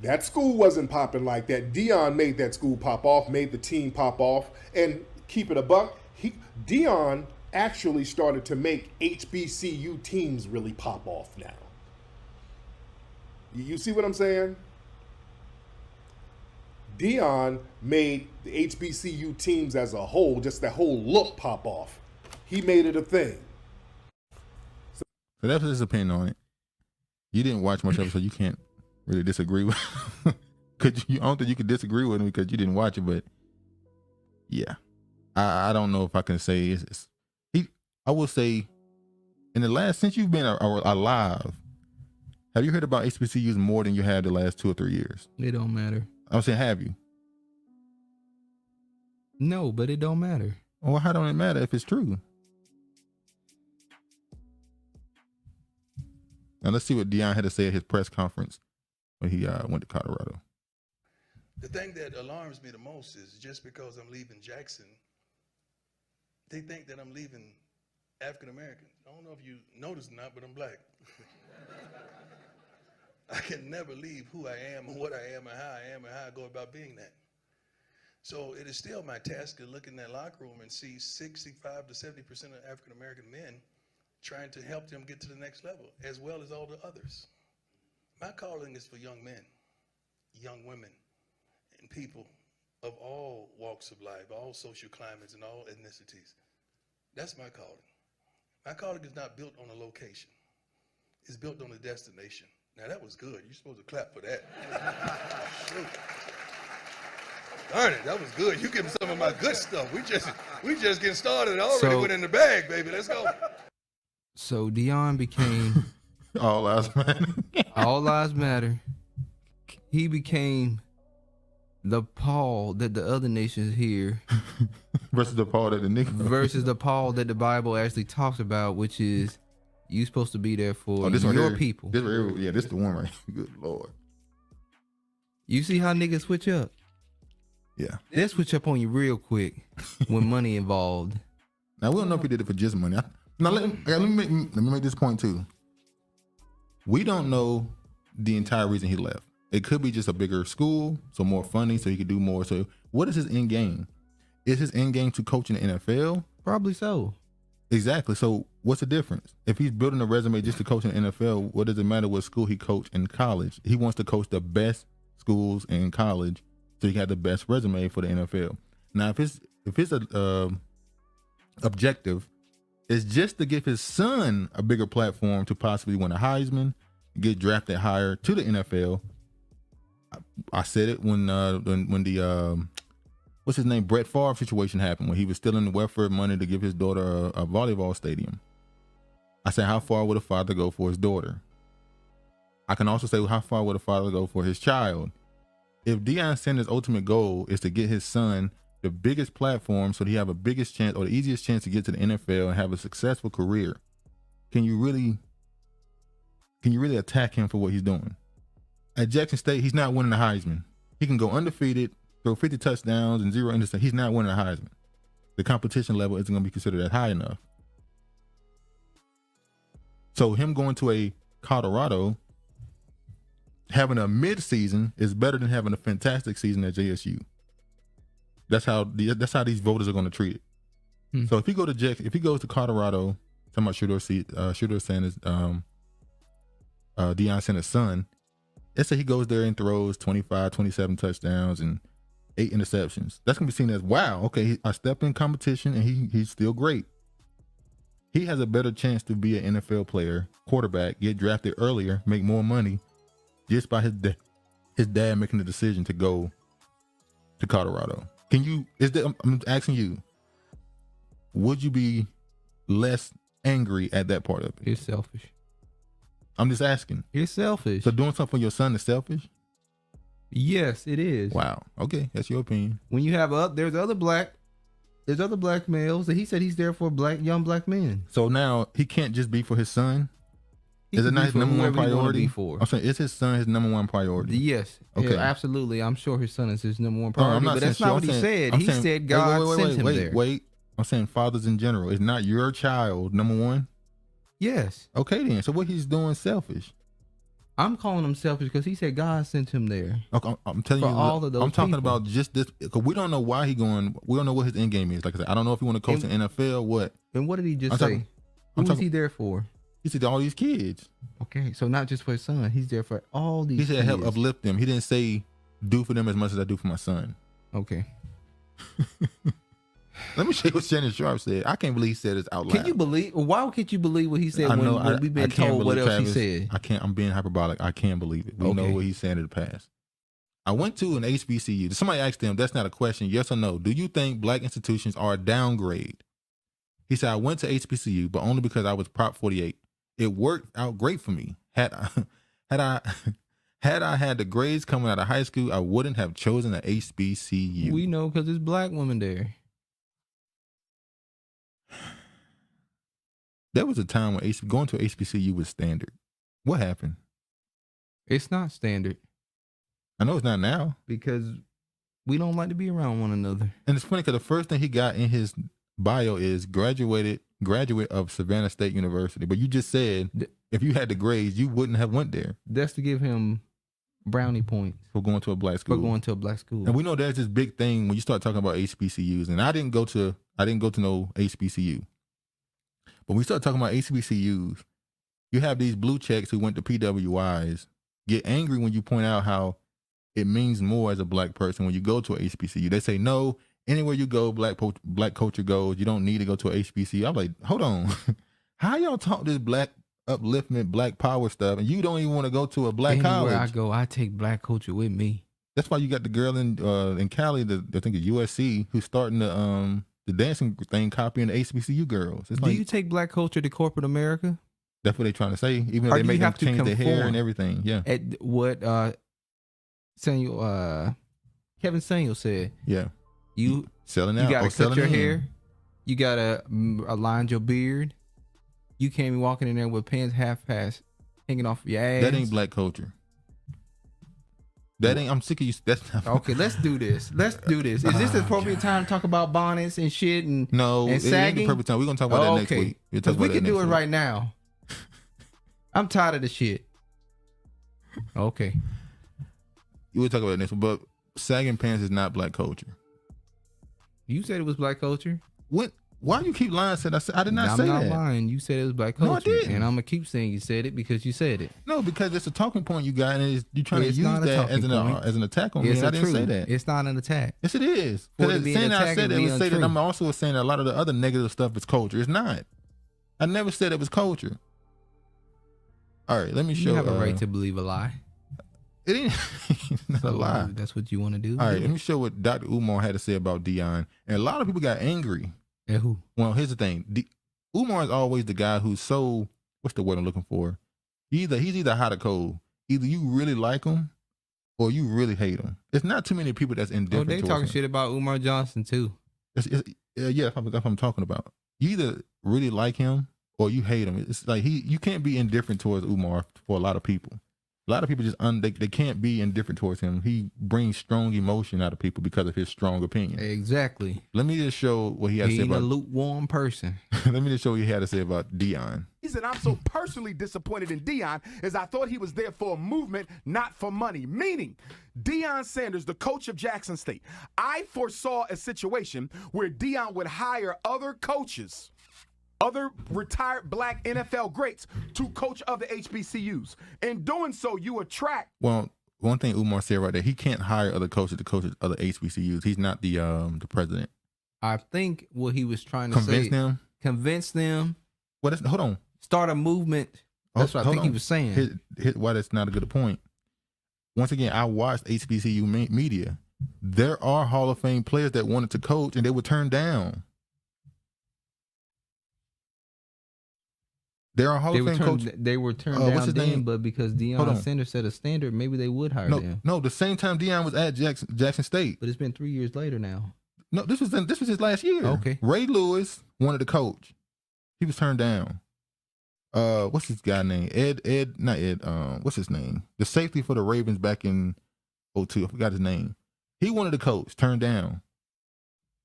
that school wasn't popping like that. Deion made that school pop off, made the team pop off, and keep it a buck. Deion actually started to make HBCU teams really pop off now. You see what I'm saying? Deion made the HBCU teams as a whole, just the whole look pop off. He made it a thing. So that's his opinion on it. You didn't watch much of it, so you can't really disagree with I don't think you could disagree with him because you didn't watch it, but yeah. I don't know if I can say I will say since you've been alive, have you heard about HBCUs more than you had the last 2 or 3 years? It don't matter. I'm saying, have you? No, but it don't matter. Well, how don't it matter if it's true? Now let's see what Deion had to say at his press conference when he went to Colorado. The thing that alarms me the most is just because I'm leaving Jackson, they think that I'm leaving African Americans. I don't know if you noticed or not, but I'm black. I can never leave who I am and what I am and how I am and how I go about being that. So it is still my task to look in that locker room and see 65 to 70% of African American men trying to help them get to the next level, as well as all the others. My calling is for young men, young women, and people of all walks of life, all social climates, and all ethnicities. That's my calling. My calling is not built on a location. It's built on a destination. Now that was good. You're supposed to clap for that. Shoot. Darn it, that was good. You give me some of my good stuff. We just getting started. I already went in the bag, baby. Let's go. So Deion became All lives matter. All Lives Matter. He became the Paul that the other nations hear Versus the Paul that the nigga. versus the Paul that the Bible actually talks about, which is you supposed to be there for this one your here, people. This right here, this the one right here. Good Lord. You see how niggas switch up? Yeah. They switch up on you real quick when money involved. Now, we don't know if he did it for just money. Now, let me make this point, too. We don't know the entire reason he left. It could be just a bigger school, so more funding, so he could do more. So what is his end game? Is his end game to coach in the NFL? Probably so. Exactly. So what's the difference? If he's building a resume just to coach in the NFL, what does it matter what school he coached in college? He wants to coach the best schools in college so he can have the best resume for the NFL. Now, if his objective is just to give his son a bigger platform to possibly win a Heisman, get drafted higher to the NFL, I said it when the what's his name, Brett Favre situation happened, when he was stealing the welfare money to give his daughter a volleyball stadium. I said, how far would a father go for his daughter? I can also say, how far would a father go for his child? If Deion Sanders' ultimate goal is to get his son the biggest platform so that he have a biggest chance or the easiest chance to get to the NFL and have a successful career, can you really attack him for what he's doing? At Jackson State, he's not winning the Heisman. He can go undefeated, throw 50 touchdowns and 0 interceptions. He's not winning the Heisman. The competition level isn't going to be considered that high enough. So him going to a Colorado, having a mid-season is better than having a fantastic season at JSU. That's how these voters are going to treat it. So if he goes to Colorado, talking about Shooter Sanders, Deion Sanders' son, let's say he goes there and throws 25, 27 touchdowns and 8 interceptions. That's going to be seen as, wow, okay, I stepped in competition and he's still great. He has a better chance to be an NFL player, quarterback, get drafted earlier, make more money, just by his dad making the decision to go to Colorado. I'm asking you, would you be less angry at that part of it? It's selfish. I'm just asking. It's selfish. So doing something for your son is selfish? Yes, it is. Wow. Okay, that's your opinion. When you have there's other black males that he said he's there for young black men. So now he can't just be for his son? Is it not his number one priority? I'm saying, is his son his number one priority? Yes. Okay. Yeah, absolutely. I'm sure his son is his number one priority. But that's not what he said. He said God sent him there. Wait. I'm saying fathers in general. Is not your child number one? Yes. Okay then. So what he's doing is selfish. I'm calling him selfish because he said God sent him there. Okay, I'm telling you. All of those I'm talking people. about just this because we don't know why he going. We don't know what his end game is. Like I said, I don't know if he want to coach in NFL. What? And what did he just say? Who is he there for? He said all these kids. Okay, so not just for his son. He's there for all these. He said kids. help uplift them. He didn't say do for them as much as I do for my son. Okay. Let me show you what Shannon Sharpe said. I can't believe he said this out loud. Can you believe? Why can't you believe what he said when we've been told what else Travis, he said? I can't. I'm being hyperbolic. I can't believe it. We know what he said in the past. I went to an HBCU. Somebody asked him, that's not a question, yes or no. Do you think black institutions are a downgrade? He said, I went to HBCU, but only because I was Prop 48. It worked out great for me. Had I had the grades coming out of high school, I wouldn't have chosen an HBCU. We know because there's black women there. There was a time when going to HBCU was standard. What happened? It's not standard. I know it's not now. Because we don't like to be around one another. And it's funny because the first thing he got in his bio is graduate of Savannah State University. But you just said if you had the grades, you wouldn't have went there. That's to give him brownie points. For going to a black school. And we know there's this big thing when you start talking about HBCUs. And I didn't go to no HBCU. But when we start talking about HBCUs, you have these blue checks who went to PWIs get angry when you point out how it means more as a black person when you go to a HBCU. They say, no, anywhere you go, black culture goes. You don't need to go to a HBCU. I'm like, hold on. How y'all taught this black upliftment, black power stuff, and you don't even want to go to a black college. Anywhere I go, I take black culture with me. That's why you got the girl in Cali, I think it's USC, who's starting the dancing thing, copying the HBCU girls. It's Do you take black culture to corporate America? That's what they're trying to say. Even though they make them change their hair and everything. Yeah. At what Kevin Samuel said. Yeah. You selling out. You gotta cut your hair. You gotta align your beard. You can't be walking in there with pants half-past hanging off your ass. That ain't black culture. That ain't. I'm sick of you. That's not, okay. Let's do this. Is this the appropriate time to talk about bonnets and shit and no? And sagging? It ain't the perfect time. We're gonna talk about that next week. Because we can do it right now. I'm tired of the shit. Okay. We'll talk about it next week. But sagging pants is not black culture. You said it was black culture. When? Why you keep lying? I did not say that. I'm not lying. You said it was black culture. No, I didn't. And I'm gonna keep saying you said it because you said it. No, because it's a talking point you got, and you're trying to use that as an attack on me. I didn't say that. It's not an attack. Yes, it is. Because saying I said it was say that I'm also saying that a lot of the other negative stuff is culture. It's not. I never said it was culture. All right, let me show. You have a right to believe a lie. It ain't not a lie. That's what you want to do. All right, let me show what Dr. Umar had to say about Deion. And a lot of people got angry. At who? Well, here's the thing. Umar is always the guy who's so, what's the word I'm looking for? He's either hot or cold. Either you really like him or you really hate him. It's not too many people that's indifferent. They talking shit about Umar Johnson too. Yeah, that's what I'm talking about. You either really like him or you hate him. It's like you can't be indifferent towards Umar for a lot of people. A lot of people just they can't be indifferent towards him. He brings strong emotion out of people because of his strong opinion. Exactly. Let me just show what he had to say about. He's a lukewarm person. Let me just show what he had to say about Deion. The reason I'm so personally disappointed in Deion is I thought he was there for a movement, not for money. Meaning, Deion Sanders, the coach of Jackson State, I foresaw a situation where Deion would hire other coaches, other retired black NFL greats to coach other HBCUs. In doing so, you attract. Well, one thing Umar said right there, he can't hire other coaches to coach other HBCUs. He's not the president. I think what he was trying to say. Convince them. Well, hold on. Start a movement. That's what I think he was saying. Why that's not a good point. Once again, I watched HBCU media. There are Hall of Fame players that wanted to coach and they were turned down. There are Hall of Fame coaches. They were turned down then, but because Deion Sanders set a standard, maybe they would hire them. No, the same time Deion was at Jackson State. But it's been 3 years later now. No, this was his last year. Okay. Ray Lewis wanted to coach. He was turned down. What's his guy name? What's his name? The safety for the Ravens back in 2002. I forgot his name. He wanted to coach, turned down.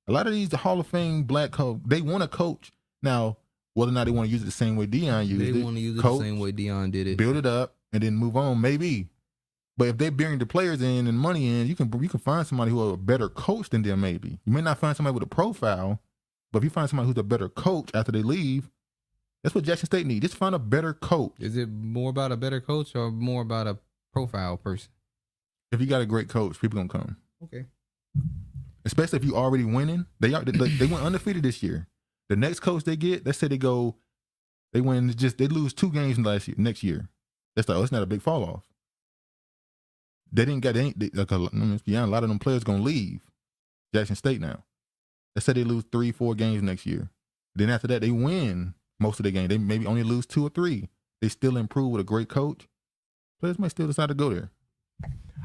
A lot of these Hall of Fame black coach, they want to coach. Now, whether or not they want to use it the same way Deion used it. They want to use it the same way Deion did it. Build it up and then move on, maybe. But if they bring the players in and money in, you can find somebody who is a better coach than them, maybe. You may not find somebody with a profile, but if you find somebody who's a better coach after they leave, that's what Jackson State needs. Just find a better coach. Is it more about a better coach or more about a profile person? If you got a great coach, people gonna come. Okay. Especially if you already winning. They went undefeated this year. The next coach they get, let's say they lose 2 games next year. That's like, it's not a big fall off. Let's be honest, a lot of them players gonna leave Jackson State now. Let's say they lose 3-4 games next year. Then after that, they win most of the game. They maybe only lose 2 or 3. They still improve with a great coach. Players might still decide to go there.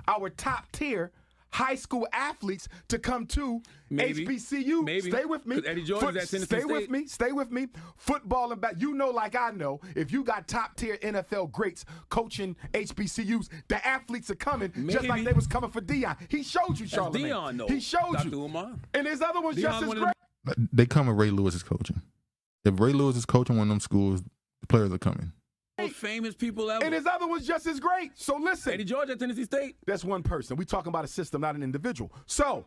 Our top tier high school athletes to come to HBCU. Maybe. Stay with me. Eddie George is at Tennessee State. Stay with me. Football and you know, like I know, if you got top tier NFL greats coaching HBCUs, the athletes are coming just like they was coming for Deion. He showed you, Charlamagne. Deion, though. He showed Dr. you. Umar. And his other ones just as great. They come with Ray Lewis is coaching. If Ray Lewis is coaching one of them schools, the players are coming. Most famous people ever. And his other one's just as great. So listen. Eddie George at Tennessee State. That's one person. We talking about a system, not an individual. So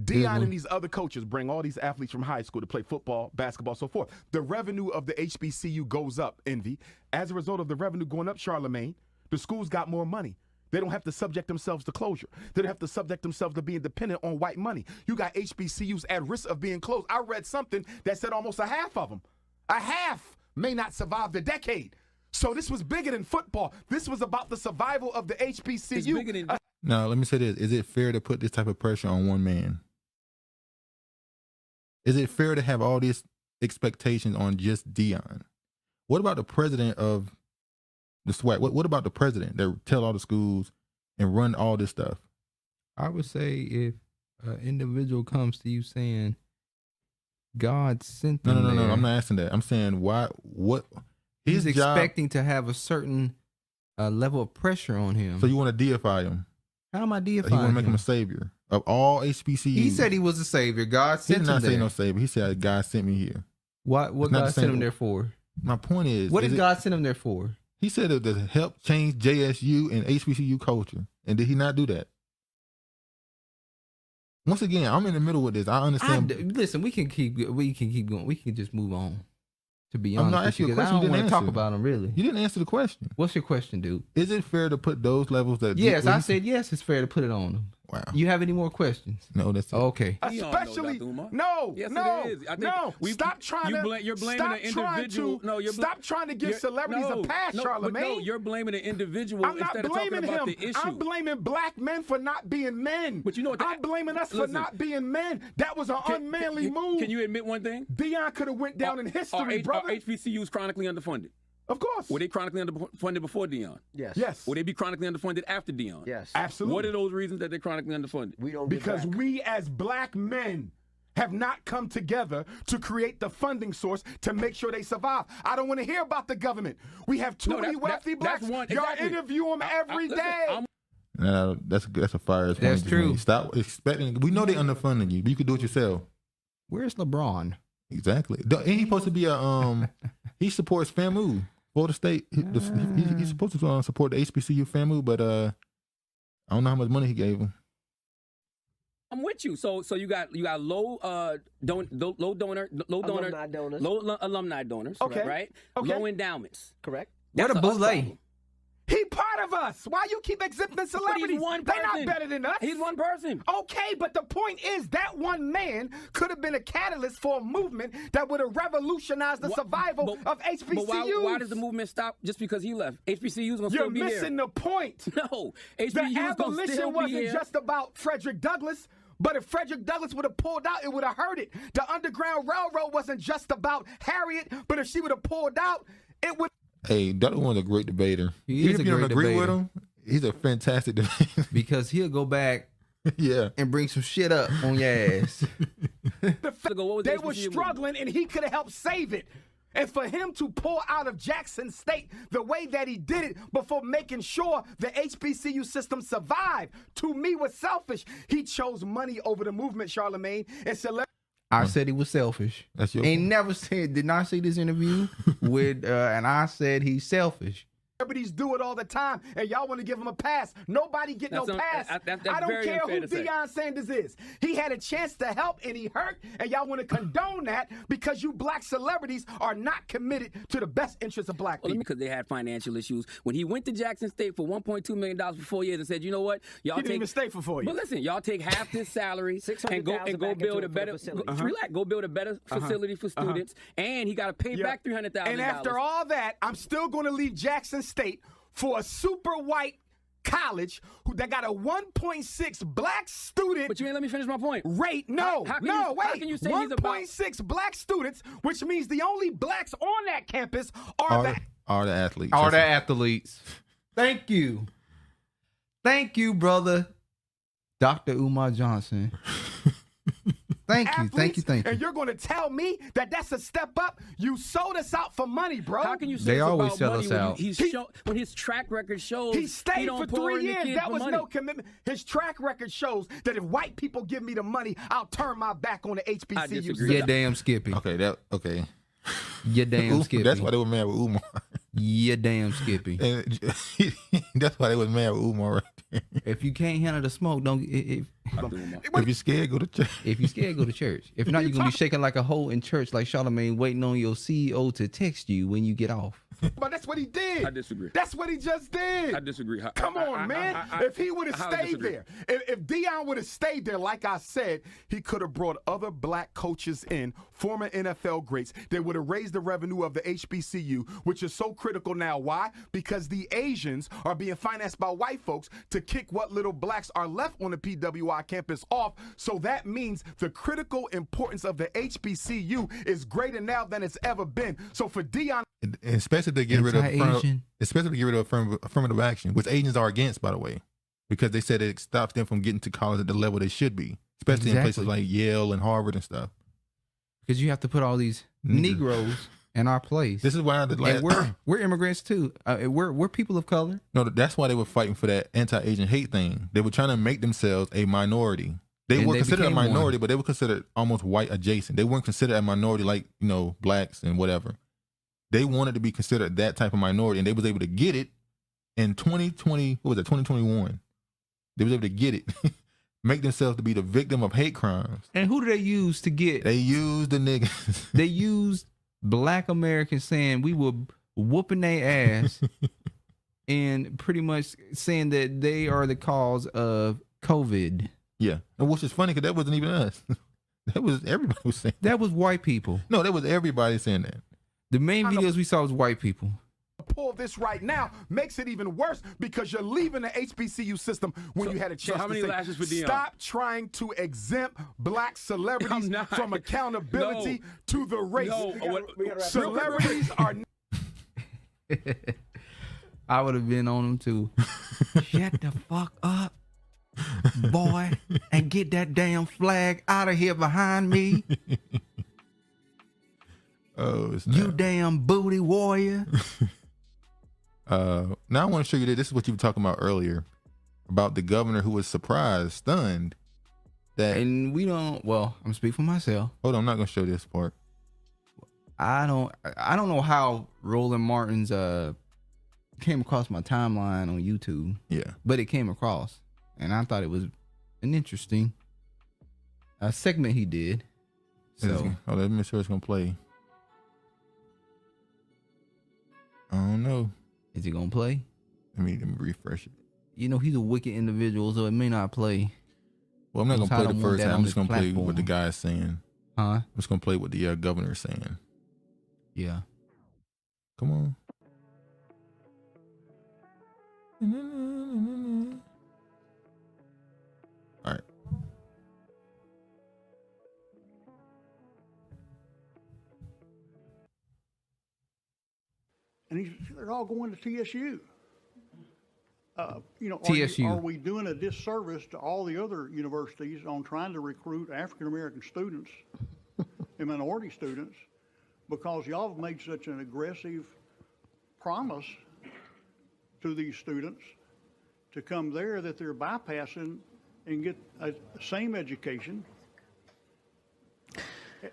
Deion and these other coaches bring all these athletes from high school to play football, basketball, so forth. The revenue of the HBCU goes up, Envy. As a result of the revenue going up, Charlamagne, the schools got more money. They don't have to subject themselves to closure. They don't have to subject themselves to being dependent on white money. You got HBCUs at risk of being closed. I read something that said almost a half of them. A half may not survive the decade. So this was bigger than football. This was about the survival of the HBCU. It's bigger than Now, let me say this. Is it fair to put this type of pressure on one man? Is it fair to have all these expectations on just Deion? What about the president of the SWAC? What about the president that tell all the schools and run all this stuff? I would say if an individual comes to you saying God sent them No. there, I'm not asking that. I'm saying why? What? he's His job- expecting to have a certain level of pressure on him. So you want to deify him? How am I You deifying want to make him him? a savior of all HBCUs? He said he was a savior. God He sent did him not say there. no savior. He said God sent me here. What It's not God the sent same- him there for? My point is, What is did it- God send him there for? He said it to help change JSU and HBCU culture, and did he not do that? Once again, I'm in the middle with this. I understand. Listen, we can keep going. We can just move on. To be I'm honest, not with asking you a because question I you don't want didn't to talk answer. about him really. You didn't answer the question. What's your question, dude? Is it fair to put those levels that? Yes, I said yes. It's fair to put it on him. Wow. You have any more questions? No, that's it. Okay. Deion know, Especially Dr. Umar. no, Yes, no, it is. I think no. we- Stop trying you to. bla- you're blaming stop an trying individual. to- No, you're stop trying to give you're- celebrities a pass, but Charlamagne. no, you're blaming an individual I'm not instead of talking blaming about him. the issue. I'm blaming black men for not being men. But you know what? I'm blaming us for Listen. not being men. That was an unmanly move. Can you admit one thing? Deion could have went down in history, Are brother. HBCUs chronically underfunded? Of course. Were they chronically underfunded before Deion? Yes. Yes. Will they be chronically underfunded after Deion? Yes. Absolutely. What are those reasons that they're chronically underfunded? We don't get Because back. we as black men have not come together to create the funding source to make sure they survive. I don't want to hear about the government. We have too No, many that- wealthy that- blacks. that's one- Y'all exactly. interview them every Listen, day. I'm- No, that's a fire. That's true. Stop expecting. We know they underfunding you, but you could do it yourself. Where's LeBron? Exactly. Ain't he supposed to be a He supports FAMU, Florida State. He's supposed to support the HBCU FAMU, but I don't know how much money he gave him. I'm with you. So you got low donors, low alumni donors, Okay. right? Okay. Low endowments. Correct. What a That's us boule. problem. He part of us. Why you keep exhibiting celebrities? one They're not person. better than us. He's one person. Okay, but the point is that one man could have been a catalyst for a movement that would have revolutionized the survival of HBCUs. But why does the movement stop just because he left? HBCUs gonna You're still be missing there. the point. No, The HBCUs gonna abolition still be wasn't here. just about Frederick Douglass. But if Frederick Douglass would have pulled out, it would have hurt it. The Underground Railroad wasn't just about Harriet, but if she would have pulled out, it would. Hey, that one's a great debater. He Even is if a you don't great agree with debater. him, he's a fantastic debater. Because he'll go back Yeah. and bring some shit up on your ass. What was They the were HBCU struggling, and he could have helped save it. And for him to pull out of Jackson State the way that he did it before making sure the HBCU system survived, to me was selfish. He chose money over the movement, Charlamagne, and celebrity. I said he was selfish. That's your Ain't point. never said, did not see this interview with, and I said he's selfish. Celebrities do it all the time, and y'all want to give him a pass. Nobody get no pass. That's I don't very care unfair who to say. Deion Sanders is. He had a chance to help, and he hurt, and y'all want to condone that because you black celebrities are not committed to the best interests of black people. Because they had financial issues. When he went to Jackson State for $1.2 million for 4 years and said, you know what, y'all He didn't take even stay for 4 years. But listen, y'all take half this salary and go $600,000 build back into a it for better the facility. relax, go build a better facility for students, and he got to pay back $300,000. And after all that, I'm still going to leave Jackson State for a super white college that got a 1.6 black student. But you ain't let me finish my point. Rate. No, How can no, you- wait. how can you say he's about- 1.6 black students, which means the only blacks on that campus are the. Are the athletes. Are the athletes. Thank you. Thank you, brother. Dr. Umar Johnson. Thank you. Thank you. Thank And you. you're going to tell me that that's a step up? You sold us out for money, bro. How can you say They it's always about sell money us when out. when his track record shows He stayed don't for pour 3 in the years. kids That for was money. no commitment. His track record shows that if white people give me the money, I'll turn my back on the HBCU disagree. system. You damn Skippy. Okay. You damn Skippy. That's why they were mad with Umar. You damn Skippy. And that's why they was mad with Umar right there. If you can't handle the smoke, don't. If If you're scared, go to church. If you scared, go to church. If not, you're gonna be shaking like a hoe in church, like Charlamagne, waiting on your CEO to text you when you get off. But that's what he did. I disagree. That's what he just did. I disagree. Come on, man. If he would have stayed there, if Deion would have stayed there, like I said, he could have brought other black coaches in, former NFL greats. They would have raised the revenue of the HBCU, which is so critical now. Why? Because the Asians are being financed by white folks to kick what little blacks are left on the PWI campus off. So that means the critical importance of the HBCU is greater now than it's ever been. So for Deion, especially to get rid of affirmative action, which Asians are against, by the way, because they said it stops them from getting to college at the level they should be, especially in places like Yale and Harvard and stuff. Because you have to put all these Negroes in our place. This is why we're immigrants too. We're people of color. No, that's why they were fighting for that anti-Asian hate thing. They were trying to make themselves a minority. They were considered a minority, but they were considered almost white adjacent. They weren't considered a minority like, blacks and whatever. They wanted to be considered that type of minority, and they was able to get it in 2020. What was it? 2021. They was able to get it, make themselves to be the victim of hate crimes. And who do they use to get? They used the niggas. They used black Americans saying we were whooping their ass, and pretty much saying that they are the cause of COVID. Yeah, and which is funny because that wasn't even us. That was everybody was saying. That was white people. No, that was everybody saying that. The main videos we saw was white people. Pull this right now makes it even worse because you're leaving the HBCU system when you had a chance how many to lashes for Deion? Stop trying to exempt black celebrities from accountability to the race. Celebrities are. I would have been on them too. Shut the fuck up, boy, and get that damn flag out of here behind me. Oh, it's you damn booty warrior. Now I want to show you this is what you were talking about earlier about the governor who was surprised, stunned that. And we don't. Well, I'm speaking for myself. Hold on, I'm not gonna show this part. I don't know how Roland Martin's came across my timeline on YouTube. Yeah, but it came across, and I thought it was an interesting segment he did. So let me make sure it's gonna play. I don't know. Is he gonna play? Let me refresh it. He's a wicked individual, so it may not play. Well, I'm not gonna play the first half. I'm just gonna play what the guy's saying. Huh? I'm just gonna play what the governor's saying. Yeah. Come on. All right. And they're all going to TSU. TSU. Are we doing a disservice to all the other universities on trying to recruit African American students and minority students because y'all have made such an aggressive promise to these students to come there that they're bypassing and get a same education?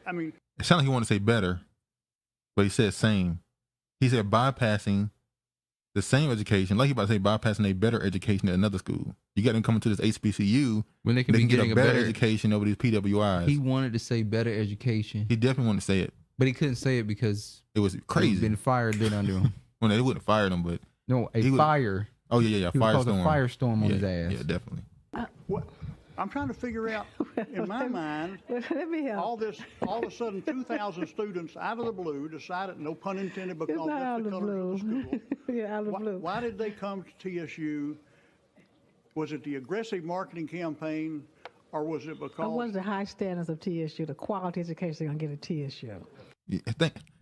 I mean, it sounded like he wanted to say better, but he said same. He said bypassing the same education, like he about to say bypassing a better education at another school. You got them coming to this HBCU when they can, get a better education over these PWIs. He wanted to say better education. He definitely wanted to say it, but he couldn't say it because it was crazy. He'd been fired then under him. Well, they wouldn't fire him, but no, fire. Oh yeah, he firestorm. A firestorm on his ass. Yeah, definitely. I'm trying to figure out, in my mind, all of a sudden 2,000 students out of the blue decided, no pun intended, because that's the colors of the school. Yeah, out of the blue. Why did they come to TSU? Was it the aggressive marketing campaign, or was it because? It was the high standards of TSU, the quality education they're going to get at TSU. Yeah,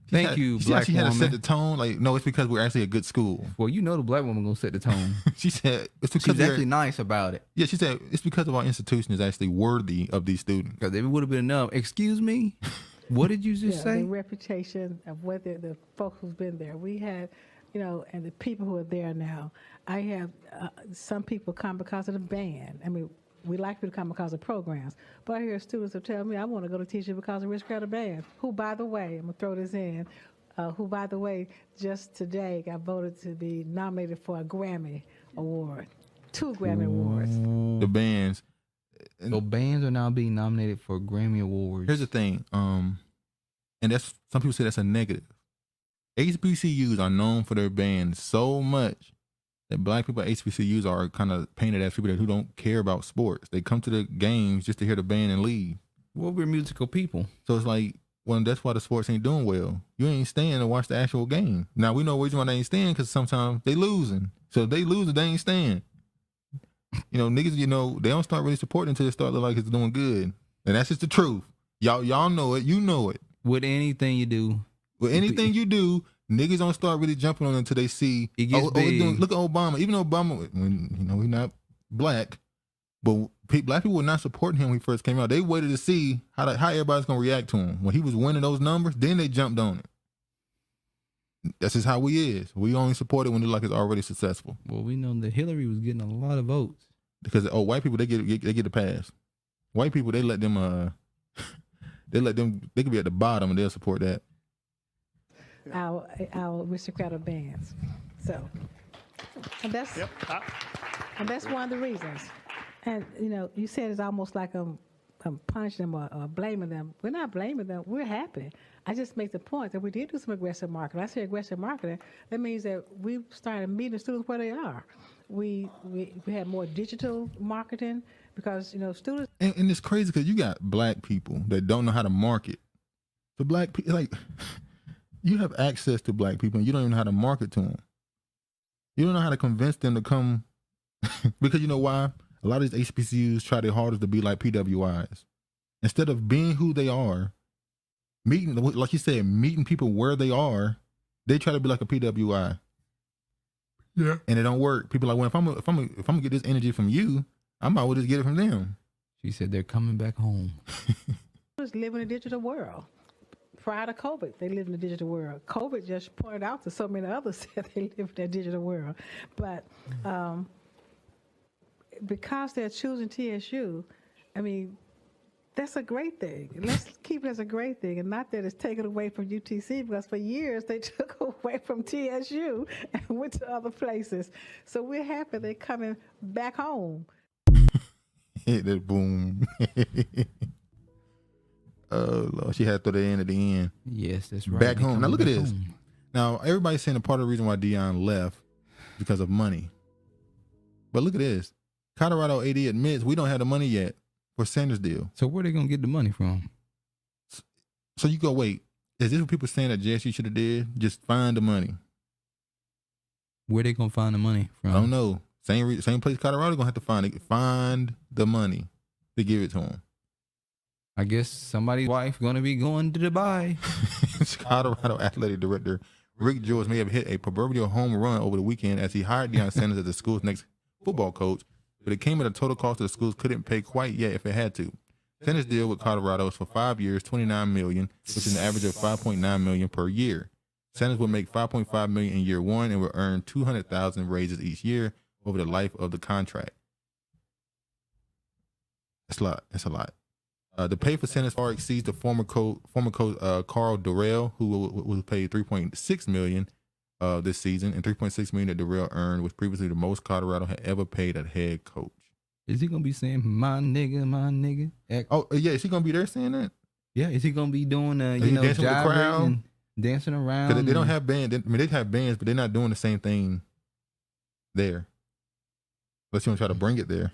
Thank you, black she woman. Had to set the tone. Like, no, it's because we're actually a good school. Well, the black woman gonna set the tone. She said it's because she's actually nice about it. Yeah, she said it's because of our institution is actually worthy of these students. Because if it would have been enough. Excuse me, what did you just say? The reputation of whether the folks who's been there. We had, and the people who are there now. I have some people come because of the band. I mean, we like people to come because of programs. But I hear students who tell me, I want to go to TSU because of Rich Credit Band, who, by the way, I'm going to throw this in, who, by the way, just today got voted to be nominated for a Grammy Award, 2 Grammy Awards. The bands. So bands are now being nominated for Grammy Awards. Here's the thing, and that's some people say that's a negative. HBCUs are known for their bands so much that black people at HBCUs are kind of painted as people who don't care about sports. They come to the games just to hear the band and leave. Well, we're musical people. So it's like, well, that's why the sports ain't doing well. You ain't staying to watch the actual game. Now, we know the reason why they ain't staying because sometimes they losing. So if they losing, they ain't staying. You know, niggas, you know, they don't start really supporting until they start looking like it's doing good. And that's just the truth. Y'all know it. You know it. With anything you do. With anything you do, niggas don't start really jumping on it until they see. It gets big. Look at Obama. Even though Obama, when, you know, he's not black, but black people were not supporting him when he first came out. They waited to see how everybody's going to react to him. When he was winning those numbers, then they jumped on it. That's just how we is. We only support it when it's like it's already successful. Well, we know that Hillary was getting a lot of votes. Because white people, they get a pass. White people, they let them they could be at the bottom and they'll support that. Our aristocratic bands. So, and that's one of the reasons. And you know, you said it's almost like I'm punishing them or blaming them. We're not blaming them. We're happy. I just make the point that we did do some aggressive marketing. I say aggressive marketing. That means that we started meeting the students where they are. We had more digital marketing because, you know, students. And it's crazy because you got black people that don't know how to market. The black people, like, you have access to black people and you don't even know how to market to them. You don't know how to convince them to come because you know why? A lot of these HBCUs try their hardest to be like PWIs. Instead of being who they are, meeting, like you said, meeting people where they are, they try to be like a PWI. Yeah. And it don't work. People are like, well, if I'm gonna get this energy from you, I might as well just get it from them. She said they're coming back home. Just live in a digital world. Prior to COVID, they live in a digital world. COVID just pointed out to so many others that they live in that digital world. But because they're choosing TSU, I mean, that's a great thing. Let's keep it as a great thing, and not that it's taken away from UTC, because for years they took away from TSU and went to other places. So we're happy they're coming back home. Hit that boom. Oh, Lord, she had to throw that in at the end. Yes, that's right. Back home. Now look at this. Home. Now everybody's saying a part of the reason why Deion left because of money. But look at this. Colorado AD admits we don't have the money yet for Sanders deal. So where they gonna get the money from? So you go, wait, is this what people saying that JSU should have did? Just find the money. Where they gonna find the money from? I don't know. Same place Colorado gonna have to find it. Find the money to give it to him. I guess somebody's wife gonna be going to Dubai. Colorado athletic director Rick George may have hit a proverbial home run over the weekend as he hired Deion Sanders as the school's next football coach, but it came at a total cost that the schools couldn't pay quite yet if it had to. Sanders' deal with Colorado is for 5 years, $29 million, which is an average of $5.9 million per year. Sanders will make $5.5 million in year one and will earn $200,000 raises each year over the life of the contract. That's a lot. That's a lot. The pay for Sanders far exceeds the former coach Carl Durrell, who was paid $3.6 million this season, and $3.6 million that Durrell earned was previously the most Colorado had ever paid a head coach. Is he gonna be saying "my nigga, my nigga"? Oh yeah, is he gonna be there saying that? Yeah, is he gonna be doing dancing with the crowd, and dancing around? Because they don't have bands. I mean, they have bands, but they're not doing the same thing there. Unless you want to try to bring it there.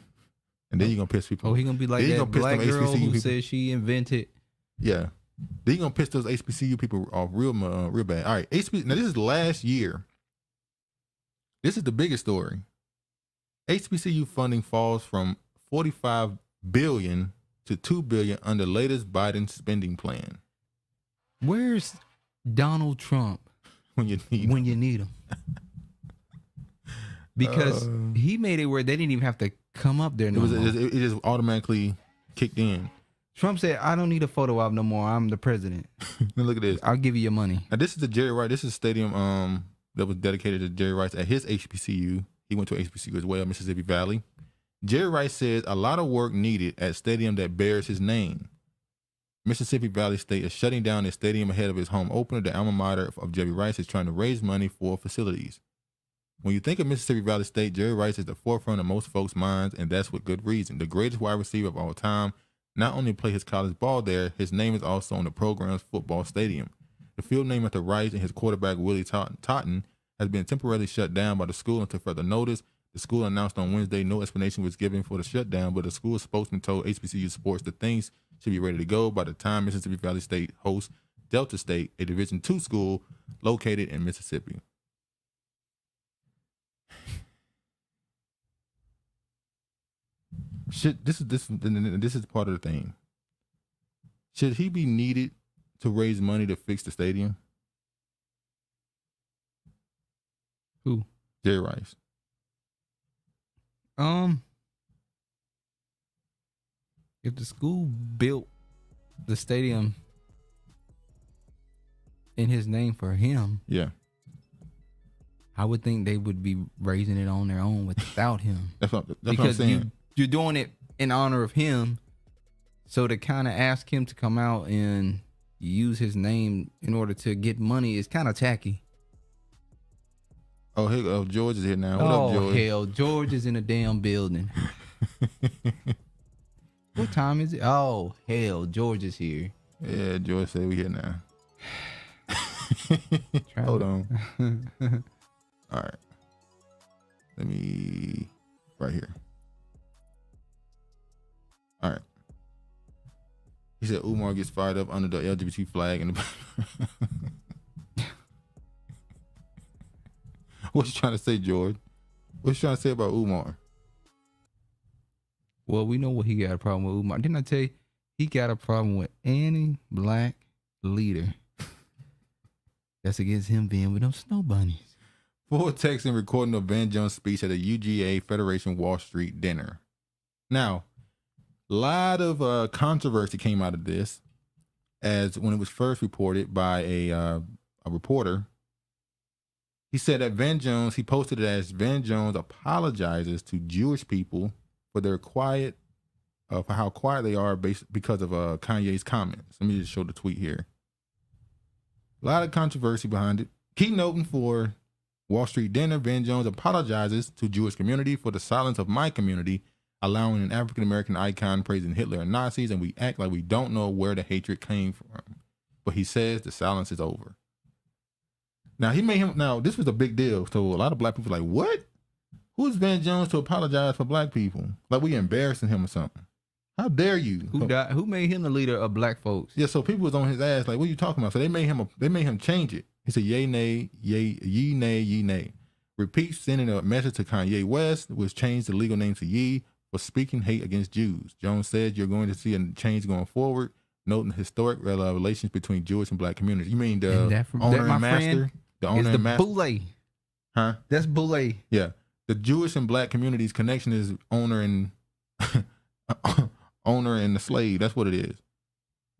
And then you're going to piss people. Oh, he going to be like that black girl who says she invented. Yeah. Then you're going to piss those HBCU people off real bad. All right. Now, this is last year. This is the biggest story. HBCU funding falls from $45 billion to $2 billion under latest Biden spending plan. Where's Donald Trump when you need him? Because he made it where they didn't even have to come up there no more. It just automatically kicked in. Trump said, I don't need a photo op no more. I'm the president. Now look at this. I'll give you your money. Now this is the Jerry Rice. This is a stadium that was dedicated to Jerry Rice at his HBCU. He went to HBCU as well, Mississippi Valley. Jerry Rice says a lot of work needed at stadium that bears his name. Mississippi Valley State is shutting down its stadium ahead of his home opener. The alma mater of Jerry Rice is trying to raise money for facilities. When you think of Mississippi Valley State, Jerry Rice is the forefront of most folks' minds, and that's with good reason. The greatest wide receiver of all time not only played his college ball there, his name is also on the program's football stadium. The field named after Rice and his quarterback Willie Totten has been temporarily shut down by the school until further notice. The school announced on Wednesday no explanation was given for the shutdown, but the school spokesman told HBCU Sports that things should be ready to go by the time Mississippi Valley State hosts Delta State, a Division II school located in Mississippi. This is part of the thing. Should he be needed to raise money to fix the stadium? Who? Jerry Rice. If the school built the stadium in his name for him, yeah, I would think they would be raising it on their own without him. That's what I'm saying. You're doing it in honor of him, so to kind of ask him to come out and use his name in order to get money is kind of tacky. Oh, George is here now. What up, George? Hell, George is in a damn building. What time is it? Oh, hell, George is here. Yeah, George said we here now. Hold on. All right. Let me, right here. All right. He said Umar gets fired up under the LGBT flag in the What you trying to say, George? What you trying to say about Umar? Well, we know what he got a problem with Umar. Didn't I tell you? He got a problem with any black leader that's against him being with them snow bunnies. Full text and recording of Van Jones' speech at a UJA-Federation Wall Street Dinner. Now, a lot of controversy came out of this, as when it was first reported by a reporter. He said that Van Jones, he posted it as Van Jones apologizes to Jewish people for their for how quiet they are because of Kanye's comments. Let me just show the tweet here. A lot of controversy behind it. Keynoting for Wall Street Dinner, Van Jones apologizes to Jewish community for the silence of my community, allowing an African-American icon praising Hitler and Nazis, and we act like we don't know where the hatred came from. But he says the silence is over. Now, this was a big deal. So a lot of black people are like, what? Who's Van Jones to apologize for black people? Like we embarrassing him or something. How dare you? Who made him the leader of black folks? Yeah, so people was on his ass like, what are you talking about? So they made him change it. He said, yay, nay, yay, ye, nay, ye, nay. Repeat sending a message to Kanye West, which changed the legal name to Ye, for speaking hate against Jews. Jones said you're going to see a change going forward, noting historic relations between Jewish and black communities. You mean the owner and master? The owner and master? Boule. Huh? That's Boule. Yeah. The Jewish and black communities connection is owner and the slave. That's what it is.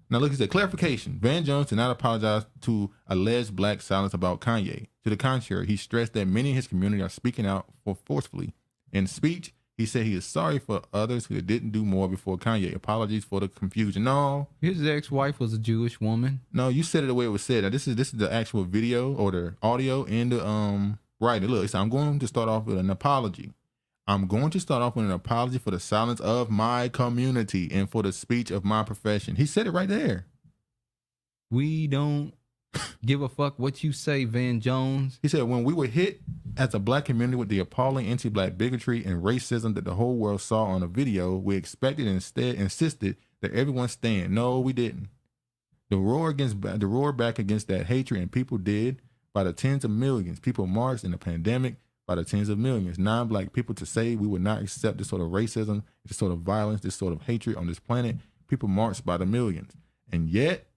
Now look, he said, clarification. Van Jones did not apologize to alleged black silence about Kanye. To the contrary, he stressed that many in his community are speaking out forcefully. In speech, he said he is sorry for others who didn't do more before Kanye. Apologies for the confusion. No. His ex-wife was a Jewish woman. No, you said it the way it was said. Now, this is the actual video or the audio and the writing. Look, he said, I'm going to start off with an apology. I'm going to start off with an apology for the silence of my community and for the speech of my profession. He said it right there. We don't give a fuck what you say, Van Jones. He said, when we were hit as a black community with the appalling anti-black bigotry and racism that the whole world saw on a video, we expected and instead insisted that everyone stand. No, we didn't. The roar back against that hatred, and people did by the tens of millions. People marched in the pandemic by the tens of millions. Non-black people to say we would not accept this sort of racism, this sort of violence, this sort of hatred on this planet. People marched by the millions. And yet,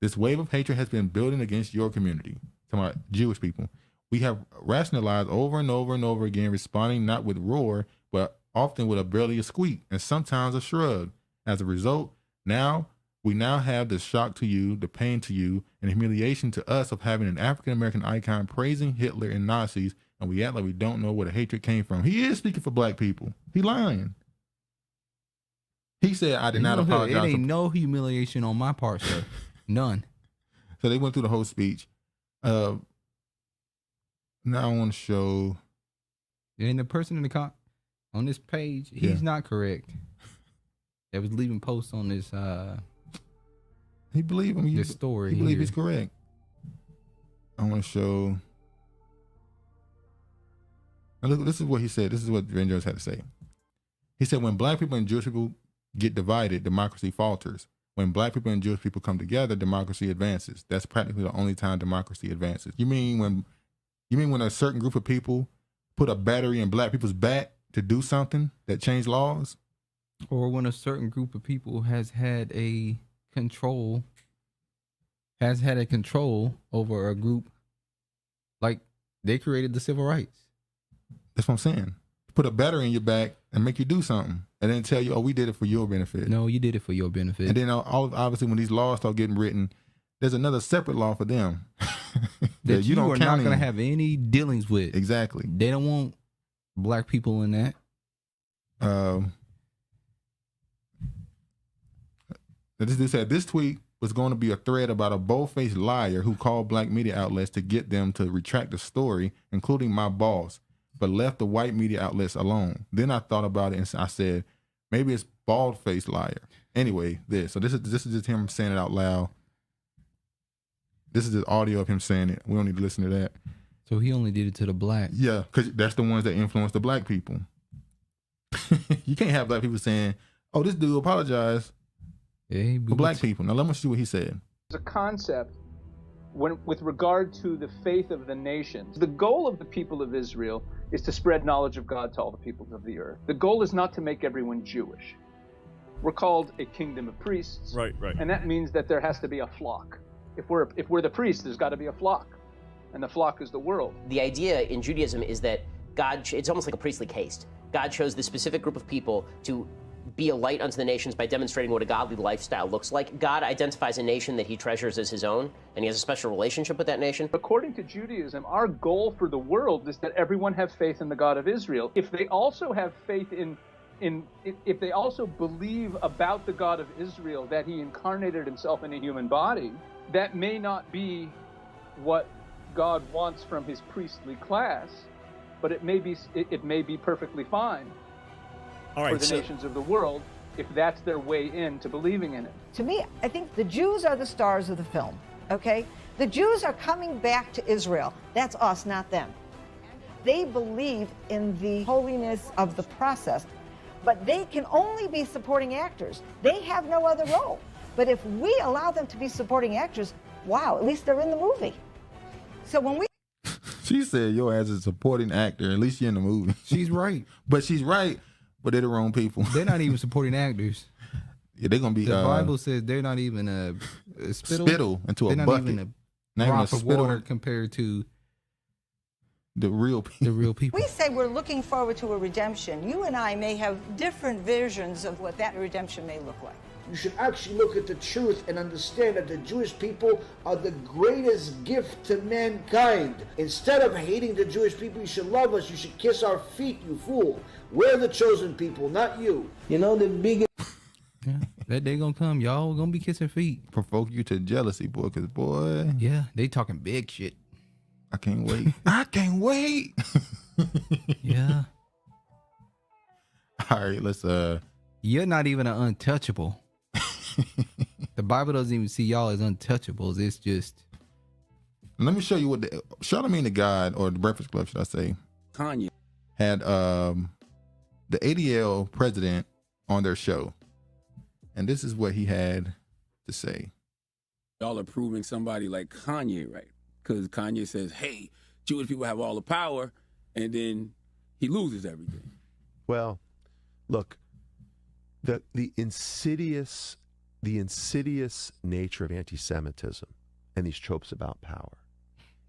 this wave of hatred has been building against your community. Talking about Jewish people. We have rationalized over and over and over again, responding not with roar, but often with barely a squeak and sometimes a shrug. As a result, we now have the shock to you, the pain to you, and humiliation to us of having an African-American icon praising Hitler and Nazis, and we act like we don't know where the hatred came from. He is speaking for black people. He lying. He said, I did not apologize. It ain't no humiliation on my part, sir. None. So they went through the whole speech. Now I want to show. And the person in the on this page, he's not correct. That was leaving posts on this. He believe him. This story. He believe he's correct. I want to show. Now look, this is what he said. This is what Deion Jones had to say. He said, when black people and Jewish people get divided, democracy falters. When black people and Jewish people come together, democracy advances. That's practically the only time democracy advances. You mean when a certain group of people put a battery in black people's back to do something that changed laws? Or when a certain group of people has had a control over a group, like they created the civil rights. That's what I'm saying. Put a battery in your back and make you do something, and then tell you, "Oh, we did it for your benefit." No, you did it for your benefit. And then obviously, when these laws start getting written, there's another separate law for them that you are not going to have any dealings with. Exactly. They don't want black people in that. This dude said this tweet was going to be a thread about a bold-faced liar who called black media outlets to get them to retract the story, including my boss, but left the white media outlets alone. Then I thought about it and I said, maybe it's bald-faced liar. Anyway, so this is just him saying it out loud. This is the audio of him saying it. We don't need to listen to that. So he only did it to the black. Yeah, because that's the ones that influence the black people. You can't have black people saying, "Oh, this dude apologized for black people." Now let me see what he said. It's a concept with regard to the faith of the nations. The goal of the people of Israel is to spread knowledge of God to all the peoples of the earth. The goal is not to make everyone Jewish. We're called a kingdom of priests. Right. And that means that there has to be a flock. If we're the priests, there's got to be a flock. And the flock is the world. The idea in Judaism is that it's almost like a priestly caste. God chose this specific group of people to be a light unto the nations by demonstrating what a godly lifestyle looks like. God identifies a nation that he treasures as his own, and he has a special relationship with that nation. According to Judaism, our goal for the world is that everyone have faith in the God of Israel. If they also have faith if they also believe about the God of Israel, that he incarnated himself in a human body, that may not be what God wants from his priestly class, but it may be perfectly fine for the nations of the world if that's their way into believing in it. To me, I think the Jews are the stars of the film, okay? The Jews are coming back to Israel. That's us, not them. They believe in the holiness of the process, but they can only be supporting actors. They have no other role. But if we allow them to be supporting actors, wow, at least they're in the movie. So when we... She said, your ass is a supporting actor. At least you're in the movie. She's right. But she's right. But they're the wrong people. They're not even supporting actors. Yeah, they're going to be... The Bible says they're not even a spittle into a bucket. They're not even a drop of water compared to the real people. The real people. We say we're looking forward to a redemption. You and I may have different visions of what that redemption may look like. You should actually look at the truth and understand that the Jewish people are the greatest gift to mankind. Instead of hating the Jewish people, you should love us. You should kiss our feet, you fool. We're the chosen people, not you. You know, the biggest... Yeah, that day gonna come. Y'all gonna be kissing feet. Provoke you to jealousy, boy, because, boy... Yeah, they talking big shit. I can't wait. I can't wait. Yeah. All right, let's... You're not even an untouchable. The Bible doesn't even see y'all as untouchables. It's just... Let me show you what Charlamagne the God, or the Breakfast Club, should I say, Kanye had the ADL president on their show. And this is what he had to say. Y'all are proving somebody like Kanye right. Because Kanye says, hey, Jewish people have all the power, and then he loses everything. Well, look, the insidious nature of anti-Semitism and these tropes about power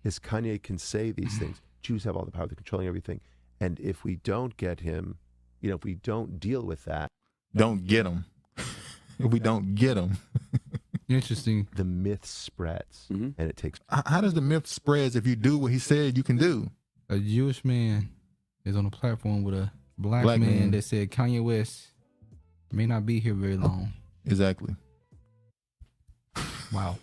is Kanye can say these things. Jews have all the power, they're controlling everything. And if we don't get him, if we don't deal with that. Don't get him. If we don't get him. Interesting. The myth spreads, and it takes... How does the myth spread if you do what he said you can do? A Jewish man is on a platform with a black man that said Kanye West may not be here very long. Exactly. Wow.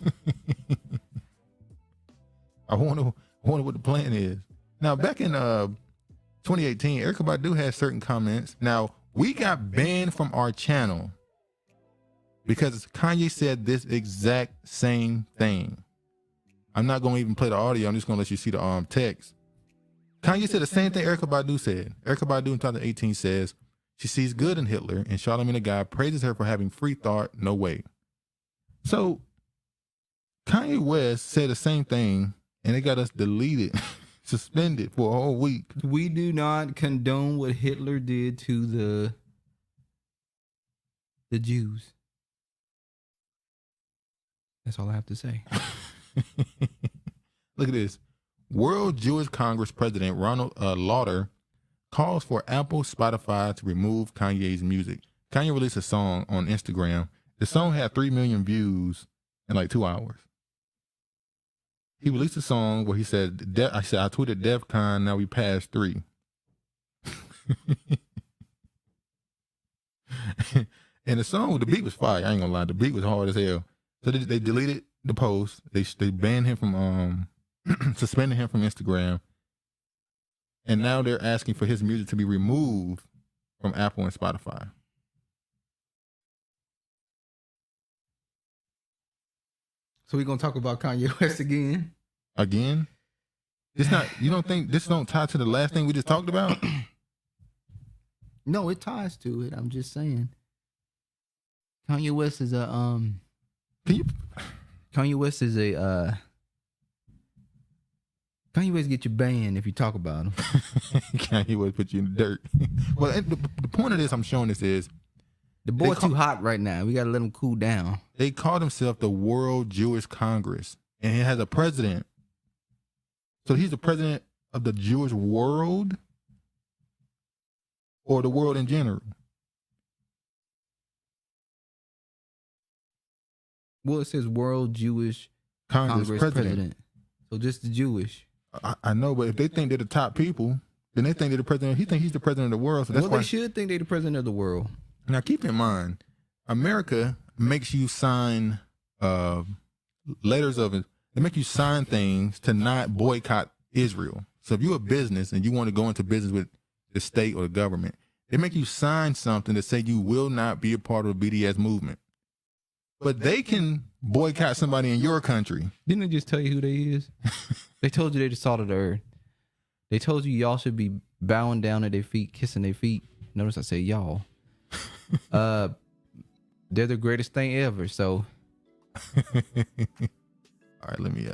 I wonder what the plan is. Now, back in 2018, Erykah Badu had certain comments. Now, we got banned from our channel because Kanye said this exact same thing. I'm not going to even play the audio. I'm just going to let you see the text. Kanye said the same thing Erykah Badu said. Erykah Badu in 2018 says she sees good in Hitler, and Charlamagne the God praises her for having free thought. No way. So Kanye West said the same thing, and they got us deleted, suspended for a whole week. We do not condone what Hitler did to the Jews. That's all I have to say. Look at this. World Jewish Congress President Ronald Lauder calls for Apple, Spotify to remove Kanye's music. Kanye released a song on Instagram. The song had 3 million views in like 2 hours. He released a song where he said, I tweeted DEF CON, now we passed 3. And the song, the beat was fire. I ain't gonna lie, the beat was hard as hell. So they deleted the post. They banned him from, suspended him from Instagram. And now they're asking for his music to be removed from Apple and Spotify. So we're gonna talk about Kanye West again? Again? It's not. You don't think this don't tie to the last thing we just talked about? No, it ties to it. I'm just saying. Kanye West is a Kanye West is a Kanye West get you banned if you talk about him. Kanye West put you in the dirt. Well, the point of this I'm showing this is the boy's too hot right now. We gotta let him cool down. They called himself the World Jewish Congress, and he has a president. So he's the president of the Jewish world, or the world in general. Well, it says World Jewish Congress president. So just the Jewish. I know, but if they think they're the top people, then they think they're the president. He thinks he's the president of the world. So that's why they should think they're the president of the world. Now, keep in mind, America makes you sign letters of it. They make you sign things to not boycott Israel. So if you're a business and you want to go into business with the state or the government, they make you sign something to say you will not be a part of the BDS movement. But they can boycott somebody in your country. Didn't they just tell you who they is? They told you they're the salt of the earth. They told you y'all should be bowing down at their feet, kissing their feet. Notice I say y'all. They're the greatest thing ever. So, all right, let me.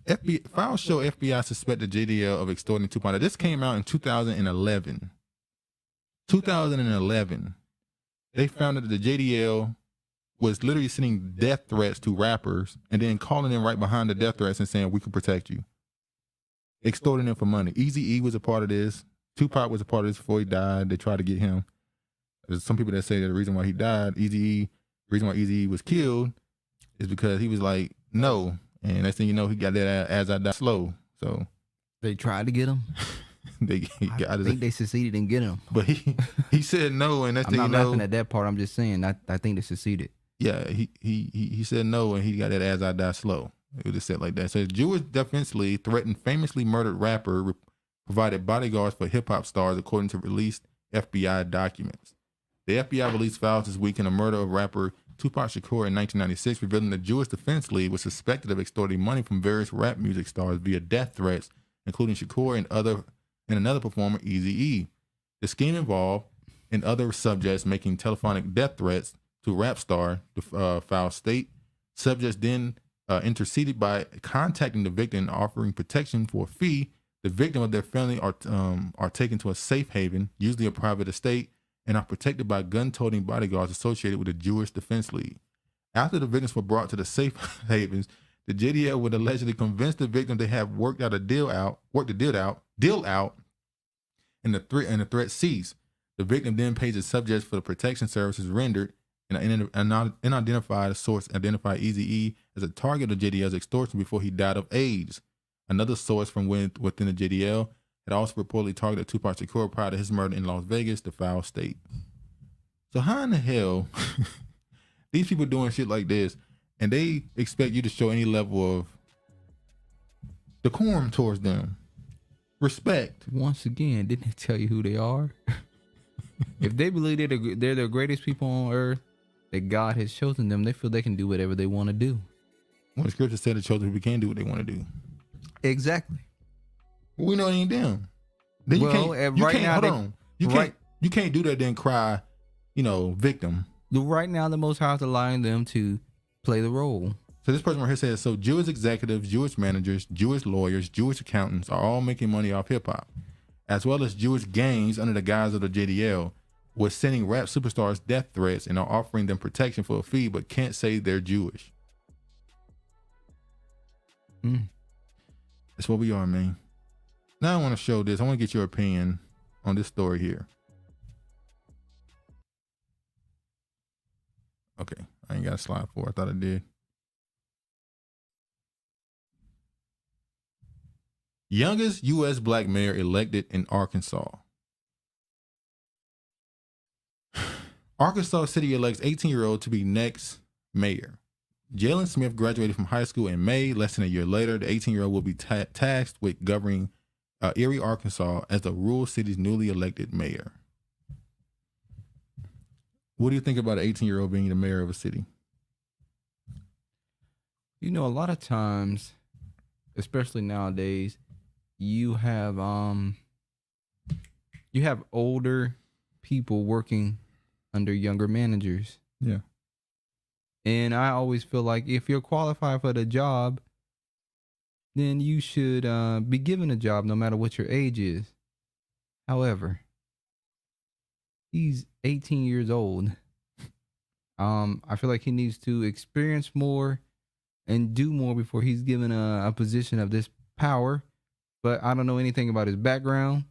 FBI files show FBI suspect the JDL of extorting Tupac. Now, this came out in 2011. 2011. They found that the JDL was literally sending death threats to rappers and then calling them right behind the death threats and saying, we can protect you. Extorting them for money. Eazy-E was a part of this. Tupac was a part of this before he died. They tried to get him. There's some people that say that the reason why he died, Eazy-E, the reason why Eazy-E was killed is because he was like, no. And next thing you know, he got that as I die slow. So they tried to get him. I think they succeeded in getting him. But he said no, and that's I'm not laughing at that part. I'm just saying I think they succeeded. Yeah, he said no, and he got that as I die slow. It was just said like that. So the Jewish Defense League threatened famously murdered rapper, provided bodyguards for hip hop stars, according to released FBI documents. The FBI released files this week in the murder of rapper Tupac Shakur in 1996, revealing the Jewish Defense League was suspected of extorting money from various rap music stars via death threats, including Shakur and another performer, Eazy-E. The scheme involved in other subjects making telephonic death threats to rap star, the file state. Subjects then interceded by contacting the victim and offering protection for a fee. The victim of their family are taken to a safe haven, usually a private estate, and are protected by gun-toting bodyguards associated with the Jewish Defense League. After the victims were brought to the safe havens, the JDL would allegedly convince the victim they have worked the deal out, and the threat ceased. The victim then pays the subjects for the protection services rendered, and an unidentified source identified Eazy-E as a target of JDL's extortion before he died of AIDS. Another source from within the JDL had also reportedly targeted Tupac Shakur prior to his murder in Las Vegas, the file state. So how in the hell these people doing shit like this, and they expect you to show any level of decorum towards them? Respect. Once again, didn't they tell you who they are? If they believe they're the greatest people on earth, that God has chosen them, they feel they can do whatever they want to do. When the scripture said the chosen people can do what they want to do. Exactly. Well, we know it ain't them. Then you Well, can't. You right can't. now Hold they- on. You right- can't. You can't do that. Then cry. Victim. Right now, the Most High is allowing them to play the role. So this person right here says, so Jewish executives, Jewish managers, Jewish lawyers, Jewish accountants are all making money off hip hop, as well as Jewish gangs under the guise of the JDL, was sending rap superstars death threats and are offering them protection for a fee, but can't say they're Jewish. That's what we are, man. Now I want to show this. I want to get your opinion on this story here. Okay, I ain't got a slide for it. I thought I did. Youngest U.S. black mayor elected in Arkansas. Arkansas City elects 18-year-old to be next mayor. Jalen Smith graduated from high school in May. Less than a year later, the 18-year-old will be tasked with governing Erie, Arkansas as the rural city's newly elected mayor. What do you think about an 18-year-old being the mayor of a city? A lot of times, especially nowadays, you have older people working under younger managers. Yeah. And I always feel like if you're qualified for the job, then you should be given a job no matter what your age is. However, he's 18 years old. I feel like he needs to experience more and do more before he's given a position of this power. But I don't know anything about his background,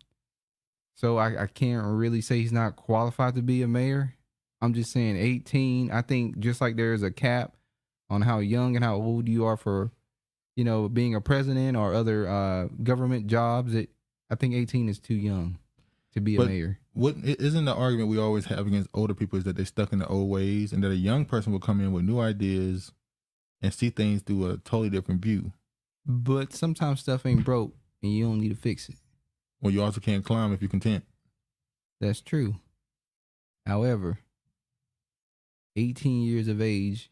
so I can't really say he's not qualified to be a mayor. I'm just saying 18. I think just like there's a cap on how young and how old you are for, being a president or other government jobs, I think 18 is too young to be a mayor. What isn't the argument we always have against older people is that they're stuck in the old ways, and that a young person will come in with new ideas and see things through a totally different view. But sometimes stuff ain't broke and you don't need to fix it. Well, you also can't climb if you're content. That's true. However, 18 years of age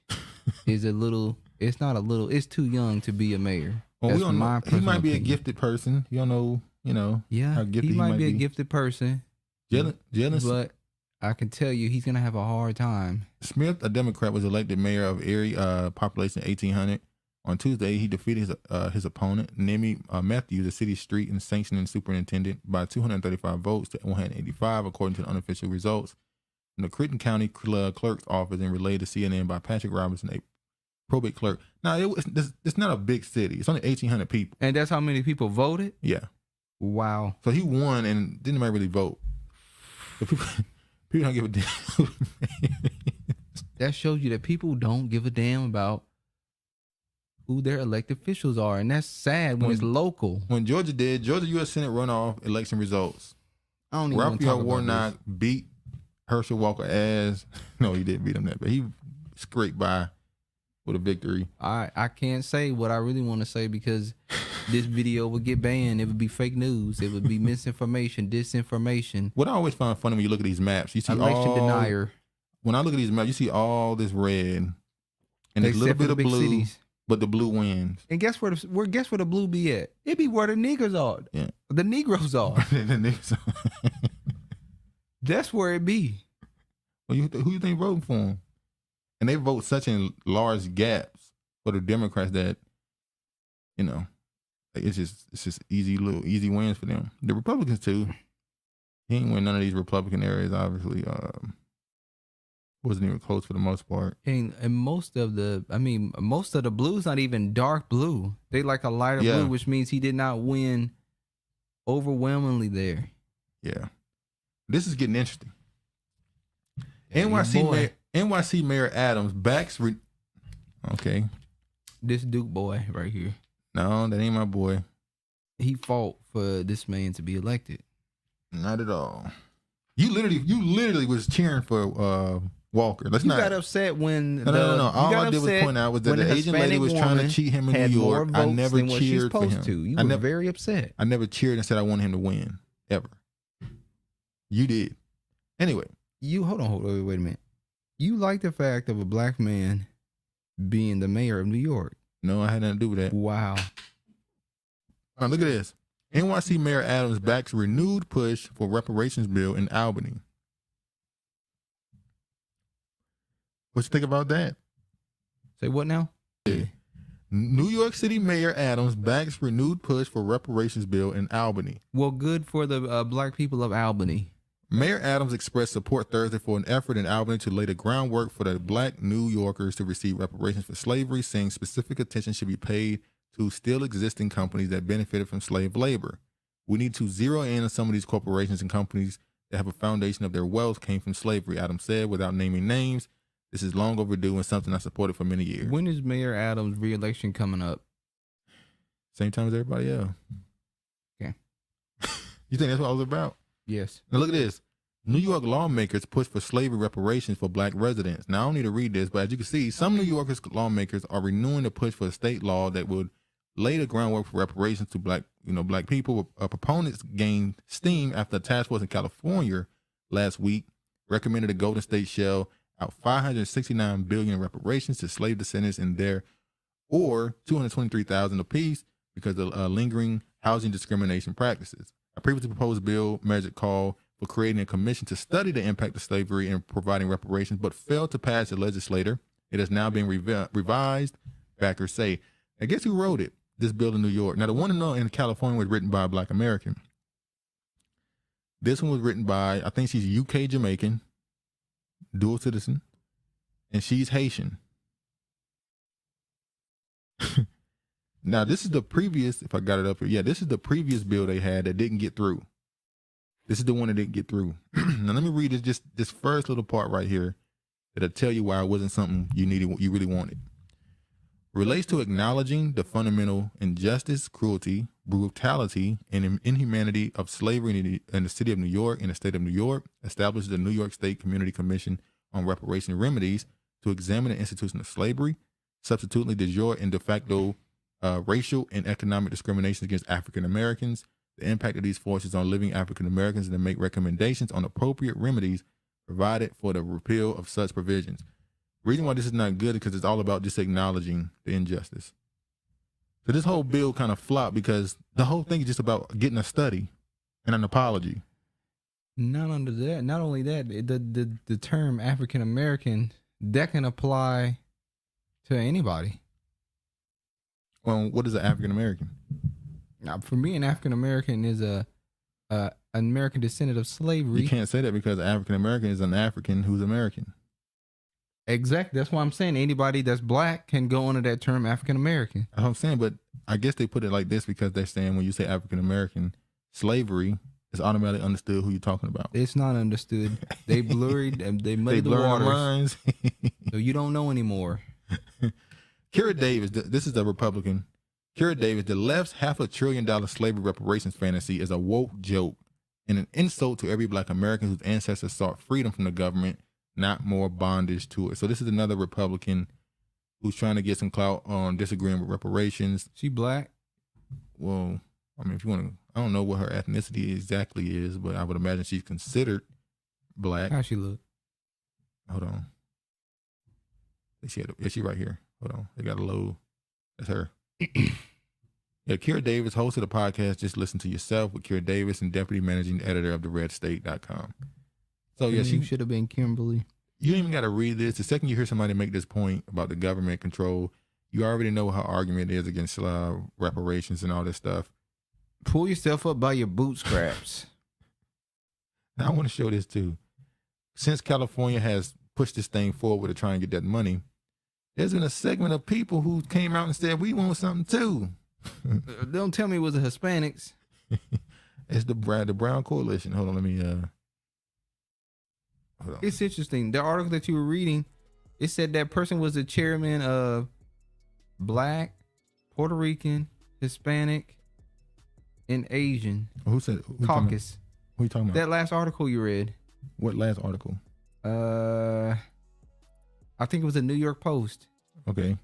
is it's too young to be a mayor. Well, That's we don't my know. He might be opinion. a gifted person. You don't know, Yeah, how gifted he might be a gifted person. Jalen But I can tell you he's going to have a hard time. Smith, a Democrat, was elected mayor of Erie, population 1,800. On Tuesday, he defeated his opponent, Nemi Matthews, the city's street and sanctioning superintendent, by 235 votes to 185, according to the unofficial results. In the Creighton County Clerk's office and relayed to CNN by Patrick Robinson, a probate clerk. Now, it's not a big city. It's only 1,800 people. And that's how many people voted? Yeah. Wow. So he won and didn't really vote. But people don't give a damn. That shows you that people don't give a damn about who their elected officials are. And that's sad when it's local. When Georgia U.S. Senate runoff election results. I don't even want to talk Raphael about Warnock this. beat Herschel Walker ass. No, he didn't beat him that, but he scraped by with a victory. I can't say what I really want to say because this video would get banned. It would be fake news. It would be misinformation, disinformation. What I always find funny when you look at these maps, you see election denier. When I look at these maps, you see all this red and a little Except for bit the of big blue, cities. but the blue wins. And guess where the blue be at? It be where the niggers are. Yeah. The Negroes are. That's where it be. Well, who you think voting for them? And they vote such in large gaps for the Democrats that, it's just easy wins for them. The Republicans too. He ain't win none of these Republican areas. Obviously, wasn't even close for the most part. And most of the blue's not even dark blue. They like a lighter blue, which means he did not win overwhelmingly there. Yeah, this is getting interesting. Yeah, NYC Mayor Adams backs. Okay, this Duke boy right here. No, that ain't my boy. He fought for this man to be elected. Not at all. You literally was cheering for Walker. You got upset when no. All I did was point out was that the Asian lady was trying to cheat him in New York. I never cheered for him. You were very upset. I never cheered and said I wanted him to win ever. You did. Anyway, hold on, wait a minute. You like the fact of a black man being the mayor of New York? No, I had nothing to do with that. Wow. Now, look at this. NYC Mayor Adams backs renewed push for reparations bill in Albany. What you think about that? Say what now? New York City Mayor Adams backs renewed push for reparations bill in Albany. Well, good for the black people of Albany. Mayor Adams expressed support Thursday for an effort in Albany to lay the groundwork for the black New Yorkers to receive reparations for slavery, saying specific attention should be paid to still existing companies that benefited from slave labor. We need to zero in on some of these corporations and companies that have a foundation of their wealth came from slavery, Adams said, without naming names. This is long overdue and something I supported for many years. When is Mayor Adams' re-election coming up? Same time as everybody else. Okay. You think that's what I was about? Yes. Now look at this. New York lawmakers push for slavery reparations for black residents. Now I don't need to read this, but as you can see, some New Yorkers lawmakers are renewing the push for a state law that would lay the groundwork for reparations to black people. Proponents gained steam after a task force in California last week recommended the Golden State shell out $569 billion in reparations to slave descendants in there, or $223,000 apiece because of lingering housing discrimination practices. A previously proposed bill measured call for creating a commission to study the impact of slavery and providing reparations, but failed to pass the legislature. It has now been revised, backers say. I guess who wrote it? This bill in New York. Now, the one in California was written by a black American. This one was written by, I think she's UK Jamaican, dual citizen, and she's Haitian. Now, this is the previous, if I got it up here, yeah, this is the previous bill they had that didn't get through. This is the one that didn't get through. Now, let me read this first little part right here that'll tell you why it wasn't something you really wanted. Relates to acknowledging the fundamental injustice, cruelty, brutality, and inhumanity of slavery in the city of New York and the state of New York, establishes the New York State Community Commission on Reparation Remedies to examine the institution of slavery, subsequently de jure and de facto racial and economic discrimination against African Americans, the impact of these forces on living African Americans, and to make recommendations on appropriate remedies provided for the repeal of such provisions. The reason why this is not good is because it's all about just acknowledging the injustice. So this whole bill kind of flopped because the whole thing is just about getting a study and an apology. Not only that, the term African American, that can apply to anybody. Well, what is an African American? Now, for me, an African American is an American descendant of slavery. You can't say that because African American is an African who's American. Exactly. That's why I'm saying anybody that's black can go under that term African American. That's what I'm saying, but I guess they put it like this because they're saying when you say African American, slavery is automatically understood who you're talking about. It's not understood. They blurred, they muddied the waters. Lines. So you don't know anymore. Kira Davis, this is a Republican. Kira Davis, the left's $500 billion slavery reparations fantasy is a woke joke and an insult to every black American whose ancestors sought freedom from the government, not more bondage to it. So this is another Republican who's trying to get some clout on disagreeing with reparations. She black? Well, I mean, if you want to, I don't know what her ethnicity exactly is, but I would imagine she's considered black. How she look? Hold on. Is she right here? Hold on. They got a load. That's her. Yeah, Kira Davis hosted a podcast, Just Listen to Yourself, with Kira Davis and deputy managing editor of TheRedState.com. So yeah, she should have been Kimberly. You don't even got to read this. The second you hear somebody make this point about the government control, you already know how argument is against reparations and all this stuff. Pull yourself up by your bootstraps. Now I want to show this too. Since California has pushed this thing forward to try and get that money, there's been a segment of people who came out and said, we want something too. Don't tell me it was the Hispanics. It's the Brown Coalition. Hold on, let me hold on. It's interesting. The article that you were reading, it said that person was the chairman of Black, Puerto Rican, Hispanic, and Asian. Who said caucus? Who you talking about? That last article you read. What last article? I think it was a New York Post. Okay.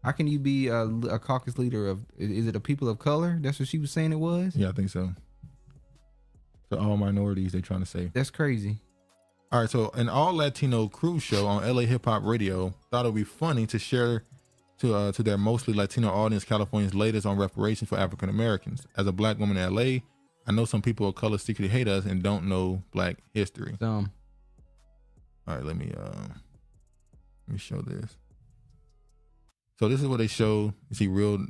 How can you be a caucus leader of, is it a people of color? That's what she was saying it was? Yeah, I think so. So all minorities, they're trying to say. That's crazy. All right, so an all Latino cruise show on LA Hip Hop Radio thought it would be funny to share to their mostly Latino audience California's latest on reparations for African Americans. As a black woman in LA, I know some people of color secretly hate us and don't know black history. All right, let me show this. So this is what they show. You see,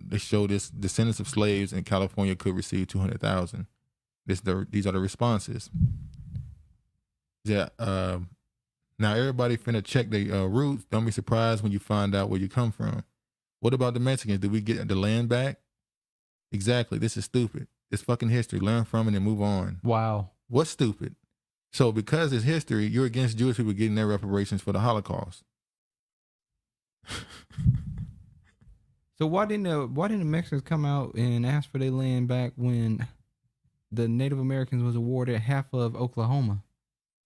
they show this: descendants of slaves in California could receive $200,000. These are the responses. Yeah. Now everybody finna check their roots. Don't be surprised when you find out where you come from. What about the Mexicans? Did we get the land back? Exactly. This is stupid. It's fucking history. Learn from it and move on. Wow. What's stupid? So because it's history, you're against Jewish people getting their reparations for the Holocaust. So why didn't the Mexicans come out and ask for their land back when the Native Americans was awarded half of Oklahoma?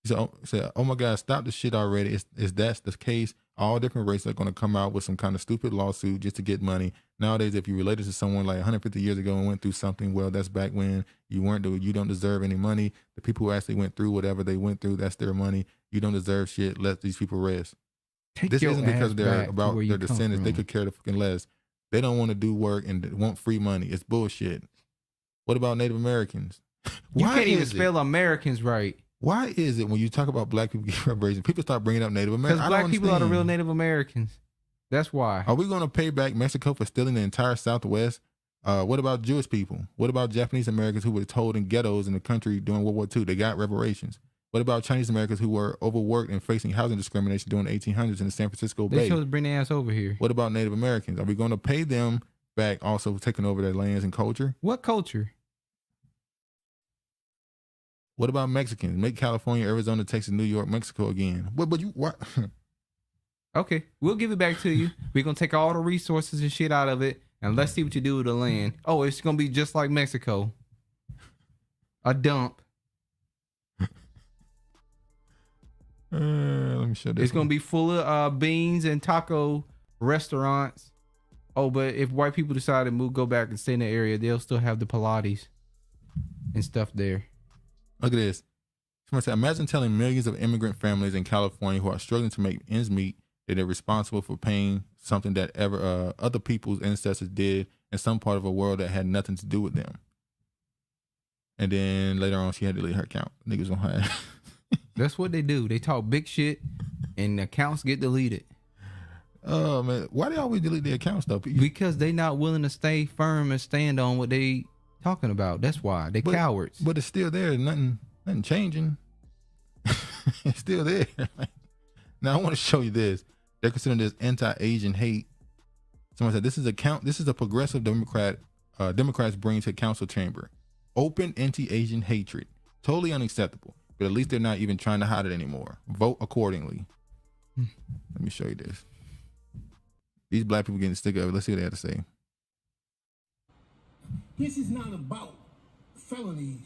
So say, oh my God, stop the shit already. Is that's the case? All different races are going to come out with some kind of stupid lawsuit just to get money. Nowadays, if you related to someone like 150 years ago and went through something, well, that's back when you don't deserve any money. The people who actually went through whatever they went through, that's their money. You don't deserve shit. Let these people rest. This isn't because they're about their descendants. They could care the fucking less. They don't want to do work and want free money. It's bullshit. What about Native Americans? You can't even spell Americans right. Why is it when you talk about black people getting reparations, people start bringing up Native Americans? Because black people are the real Native Americans. That's why. Are we going to pay back Mexico for stealing the entire Southwest? What about Jewish people? What about Japanese Americans who were told in ghettos in the country during World War II? They got reparations. What about Chinese Americans who were overworked and facing housing discrimination during the 1800s in the San Francisco Bay? They chose to bring their ass over here. What about Native Americans? Are we going to pay them back also for taking over their lands and culture? What culture? What about Mexicans? Make California, Arizona, Texas, New York, Mexico again. But you what? Okay, we'll give it back to you. We're gonna take all the resources and shit out of it, and let's see what you do with the land. Oh, it's gonna be just like Mexico. A dump. Let me show this. It's gonna be full of beans and taco restaurants. Oh, but if white people decide to go back and stay in the area, they'll still have the Pilates and stuff there. Look at this. Someone said, imagine telling millions of immigrant families in California who are struggling to make ends meet that they're responsible for paying something that other people's ancestors did in some part of a world that had nothing to do with them. And then later on, she had to delete her account. Niggas don't have. That's what they do. They talk big shit, and accounts get deleted. Oh man, why do they always delete their accounts though? Because they not willing to stay firm and stand on what they talking about. That's why they cowards. But it's still there. Nothing changing. It's still there. Now I want to show you this. They're considering this anti-Asian hate. Someone said this is a progressive Democrats bring to council chamber. Open anti-Asian hatred. Totally unacceptable. But at least they're not even trying to hide it anymore. Vote accordingly. Let me show you this. These black people getting sick of it. Let's see what they have to say. This is not about felonies.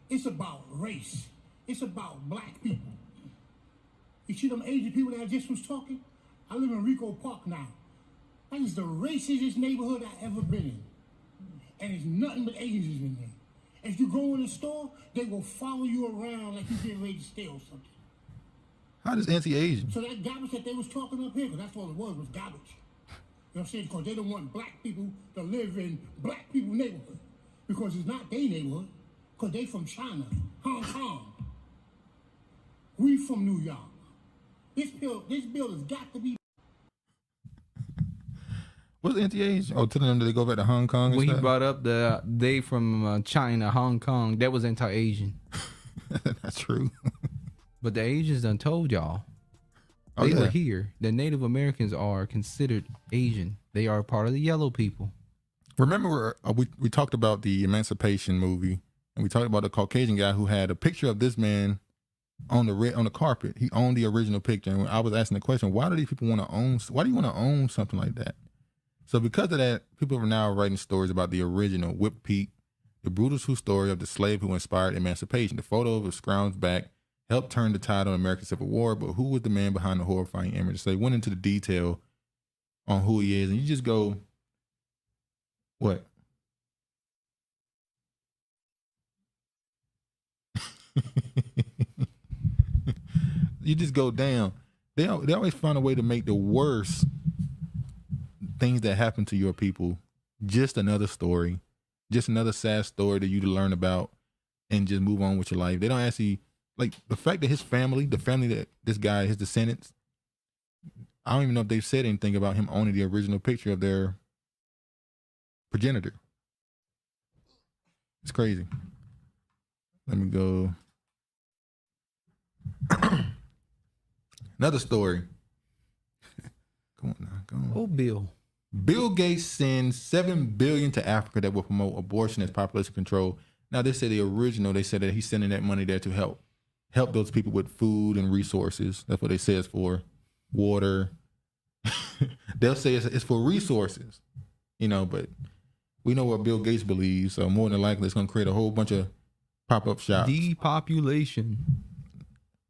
It's about race. It's about black people. You see them Asian people that I just was talking? I live in Rico Park now. That is the racistest neighborhood I've ever been in. And it's nothing but Asians in there. If you go in the store, they will follow you around like you're getting ready to steal something. How does anti-Asian? So that garbage that they was talking up here, because that's all it was garbage. You know what I'm saying? Because they don't want black people to live in black people's neighborhood. Because it's not their neighborhood. Because they from China, Hong Kong. We from New York. This bill has got to be. What's anti-Asian? Oh, telling them that they go back to Hong Kong and When stuff? he brought up they from China, Hong Kong, that was anti-Asian. That's true. But the Asians done told y'all. Oh, They yeah. were here. The Native Americans are considered Asian. They are part of the yellow people. Remember, we talked about the Emancipation movie, and we talked about the Caucasian guy who had a picture of this man on the carpet. He owned the original picture, and I was asking the question: why do these people want to own? Why do you want to own something like that? So because of that, people are now writing stories about the original Whip Pete, the brutal true story of the slave who inspired emancipation. The photo of his scrounged back helped turn the tide on the American Civil War, but who was the man behind the horrifying image? So they went into the detail on who he is, and you just go, what? you just go down. They always find a way to make the worst things that happen to your people just another story, just another sad story that you to learn about and just move on with your life. They don't actually, like, the fact that his family, the family that this guy, his descendants, I don't even know if they've said anything about him owning the original picture of their progenitor. It's crazy. Let me go. Another story. Come on now, go on. Oh, Bill. Bill Gates sends $7 billion to Africa that will promote abortion as population control. Now, they said they said that he's sending that money there to help those people with food and resources. That's what they say it's for. Water. They'll say it's for resources, but we know what Bill Gates believes, so more than likely it's going to create a whole bunch of pop-up shops. Depopulation.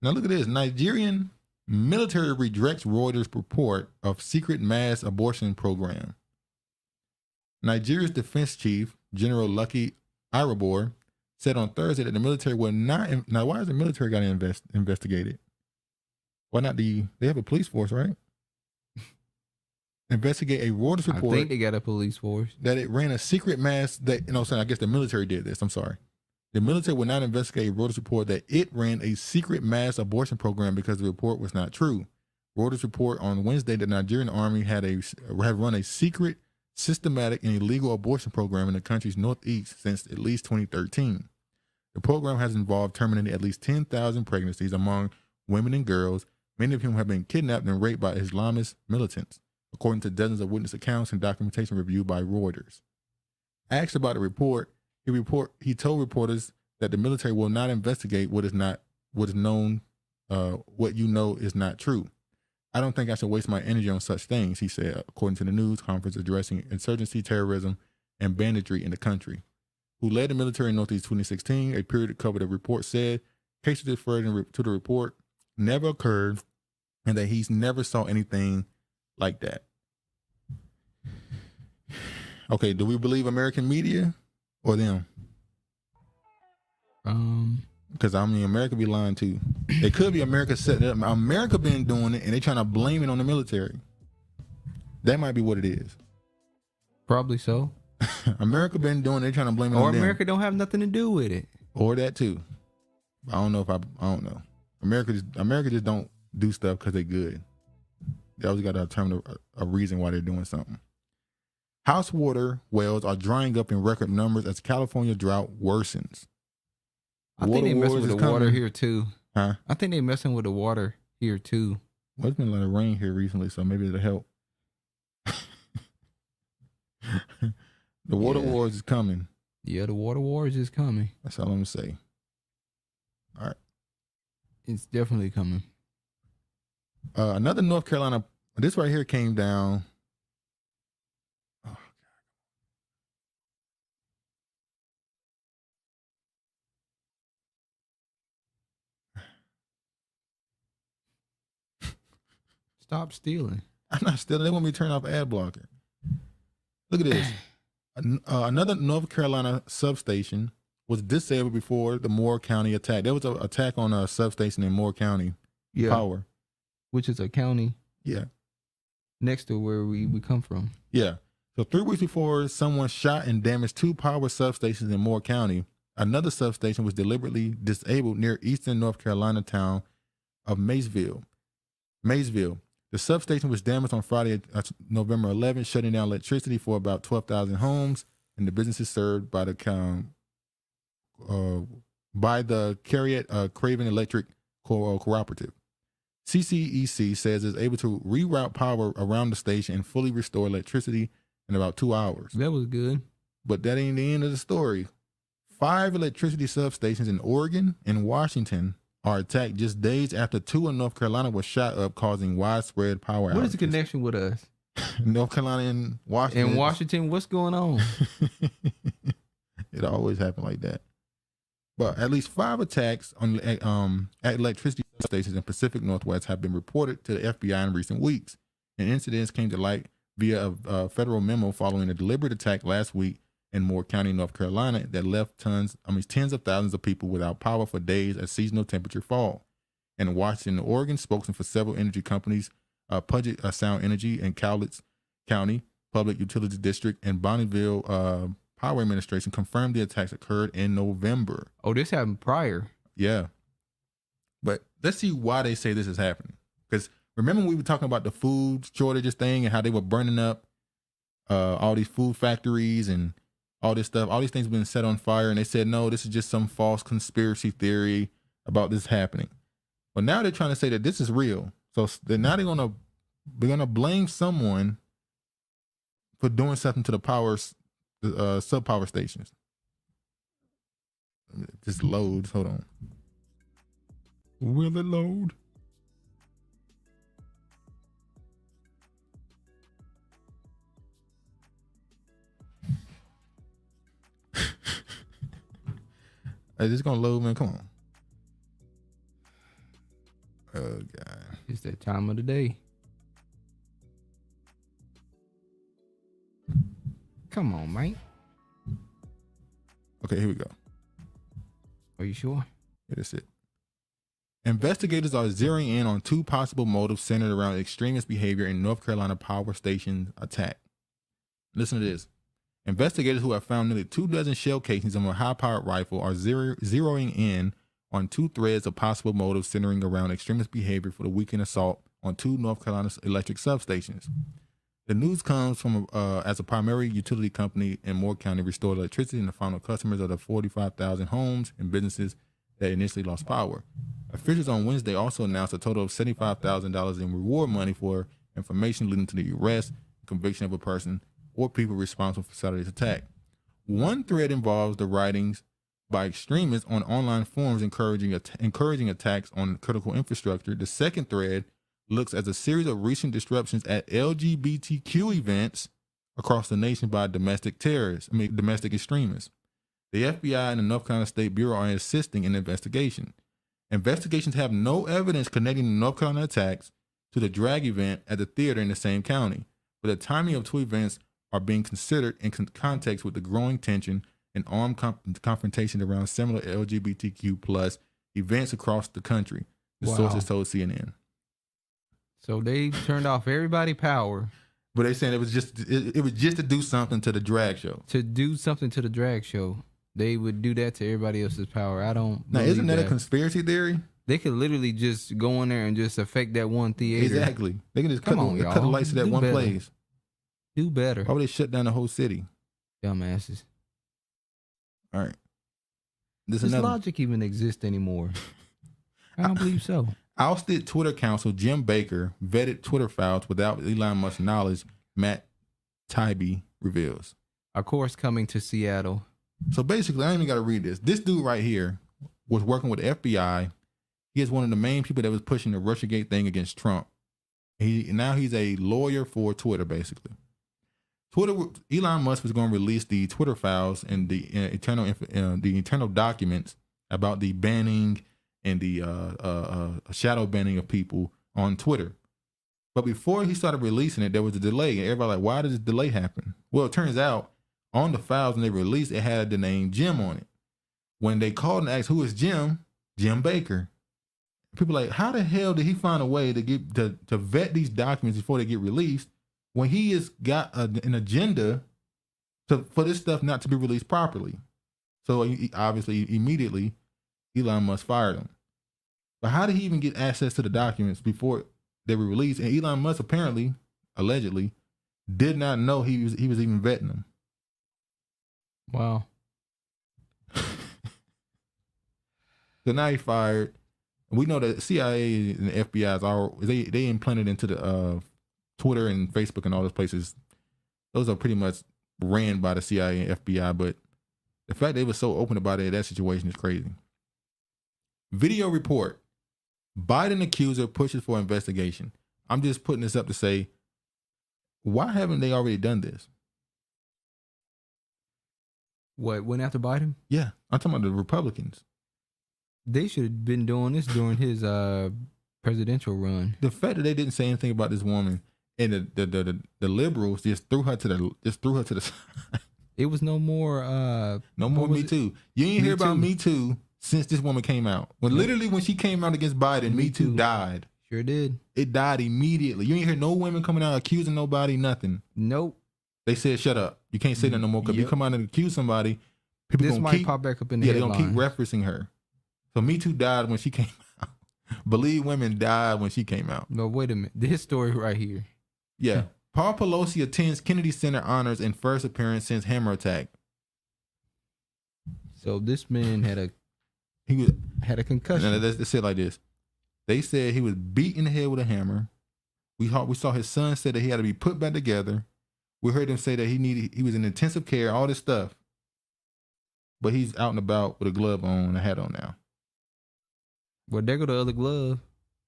Now look at this. Nigerian military rejects Reuters report of secret mass abortion program. Nigeria's defense chief, General Lucky Irabor, said on Thursday that the military will not. Now, why is the military got to investigate it? Why not they have a police force, right? Investigate a Reuters report. I think they got a police force. That it ran a secret mass I guess the military did this. I'm sorry. The military will not investigate a Reuters report that it ran a secret mass abortion program because the report was not true. Reuters report on Wednesday that the Nigerian army had run a secret, systematic, and illegal abortion program in the country's northeast since at least 2013. The program has involved terminating at least 10,000 pregnancies among women and girls, many of whom have been kidnapped and raped by Islamist militants, according to dozens of witness accounts and documentation reviewed by Reuters. Asked about the report, he told reporters that the military will not investigate what is known, what you know is not true. I don't think I should waste my energy on such things, he said, according to the news conference addressing insurgency, terrorism, and banditry in the country. Who led the military in Northeast 2016, a period that covered the report said cases referred to the report never occurred and that he's never saw anything like that. Okay, do we believe American media or them? Because America be lying too. It could be America setting it up. America been doing it and they trying to blame it on the military. That might be what it is. Probably so. America been doing it, they trying to blame it on them. Or America don't have nothing to do with it. Or that too. I don't know. America just don't do stuff because they're good. They always got to determine a reason why they're doing something. House water wells are drying up in record numbers as California drought worsens. I think they messing with the water here too. Huh? I think they messing with the water here too. Well, it's been a lot of rain here recently, so maybe it'll help. The water wars is coming. Yeah, the water wars is coming. That's all I'm gonna say. All right. It's definitely coming. Another North Carolina, this right here came down. Oh, God. Stop stealing. I'm not stealing. They want me to turn off ad blocker. Look at this. Another North Carolina substation was disabled before the Moore County attack. There was an attack on a substation in Moore County Power. Which is a county next to where we come from. Yeah. So 3 weeks before someone shot and damaged 2 power substations in Moore County, another substation was deliberately disabled near eastern North Carolina town of Maysville. The substation was damaged on Friday, November 11th, shutting down electricity for about 12,000 homes and the businesses served by the Craven Electric Cooperative. CCEC says it's able to reroute power around the station and fully restore electricity in about 2 hours. That was good. But that ain't the end of the story. 5 electricity substations in Oregon and Washington are attacked just days after 2 in North Carolina were shot up, causing widespread power outages. What is the connection with us? North Carolina and Washington. In Washington, what's going on? It always happens like that. But at least 5 attacks on at electricity stations in Pacific Northwest have been reported to the FBI in recent weeks. And incidents came to light via a federal memo following a deliberate attack last week in Moore County, North Carolina, that left tens of thousands of people without power for days as seasonal temperature fall. and Washington, Oregon. Spokesman for several energy companies, Puget Sound Energy and Cowlitz County Public Utilities District and Bonneville Power Administration confirmed the attacks occurred in November. Oh, this happened prior. Yeah. But let's see why they say this is happening. Because remember we were talking about the food shortages thing and how they were burning up all these food factories and all this stuff. All these things have been set on fire, and they said, no, this is just some false conspiracy theory about this happening. But now they're trying to say that this is real. So now they're gonna blame someone for doing something to the sub-power stations. Just loads. Hold on. Will it load? Is this gonna load, man? Come on. Oh God. It's that time of the day. Come on, Mike. Okay, here we go. Are you sure? Yeah, that's it. Investigators are zeroing in on two possible motives centered around extremist behavior in North Carolina power station attack. Listen to this. Investigators who have found nearly 24 shell casings of a high-powered rifle are zeroing in on two threads of possible motives centering around extremist behavior for the weekend assault on two North Carolina electric substations. The news comes from as a primary utility company in Moore County restored electricity and the final customers of the 45,000 homes and businesses that initially lost power. Officials on Wednesday also announced a total of $75,000 in reward money for information leading to the arrest and conviction of a person or people responsible for Saturday's attack. One thread involves the writings by extremists on online forums encouraging attacks on critical infrastructure. The second thread looks at a series of recent disruptions at LGBTQ events across the nation by domestic extremists. The FBI and the North Carolina State Bureau are assisting in the investigation. Investigations have no evidence connecting the North Carolina attacks to the drag event at the theater in the same county, but the timing of two events are being considered in context with the growing tension and armed confrontation around similar LGBTQ plus events across the country, the sources told CNN. So they turned off everybody power. But they saying it was just to do something to the drag show. To do something to the drag show. They would do that to everybody else's power. I don't Now, isn't that a conspiracy theory? They could literally just go in there and just affect that one theater. Exactly. They can just cut the lights to that one place. Do better. Why would they shut down the whole city? Dumbasses. All right. Does logic even exist anymore? I don't believe so. Ousted Twitter counsel Jim Baker vetted Twitter files without Elon Musk's knowledge, Matt Taibbi reveals. Of course, coming to Seattle. So basically, I ain't even got to read this. This dude right here was working with the FBI. He is one of the main people that was pushing the Russiagate thing against Trump. Now he's a lawyer for Twitter, basically. Elon Musk was going to release the Twitter files and the internal documents about the banning and the shadow banning of people on Twitter. But before he started releasing it, there was a delay. And everybody like, why did this delay happen? Well, it turns out on the files when they released, it had the name Jim on it. When they called and asked who is Jim, Jim Baker. People like, how the hell did he find a way to get to vet these documents before they get released when he has got an agenda for this stuff not to be released properly? So he, obviously, immediately, Elon Musk fired him. But how did he even get access to the documents before they were released? And Elon Musk apparently, allegedly, did not know he was even vetting them. Wow. So now he's fired. We know that CIA and the FBI they implanted into the Twitter and Facebook and all those places. Those are pretty much ran by the CIA and FBI. But the fact they were so open about it, that situation is crazy. Video report. Biden accuser pushes for investigation. I'm just putting this up to say, why haven't they already done this? What, went after Biden? Yeah, I'm talking about the Republicans. They should have been doing this during his presidential run. The fact that they didn't say anything about this woman and the liberals just threw her to the side. It was no more Me Too. You ain't hear about Me Too since this woman came out. When literally when she came out against Biden, Me Too died. Sure did. It died immediately. You ain't hear no women coming out accusing nobody, nothing. Nope. They said, shut up. You can't say that no more. Because if you come out and accuse somebody, people This gonna might keep, pop back up in the they're going to keep headlines. referencing her. So Me Too died when she came out. Believe women died when she came out. No, wait a minute. This story right here. Yeah. Paul Pelosi attends Kennedy Center honors in first appearance since hammer attack. So this man had a concussion. No, let's say it like this. They said he was beat in the head with a hammer. We saw his son say that he had to be put back together. We heard him say that he was in intensive care, all this stuff. But he's out and about with a glove on and a hat on now. Well, there go the other glove.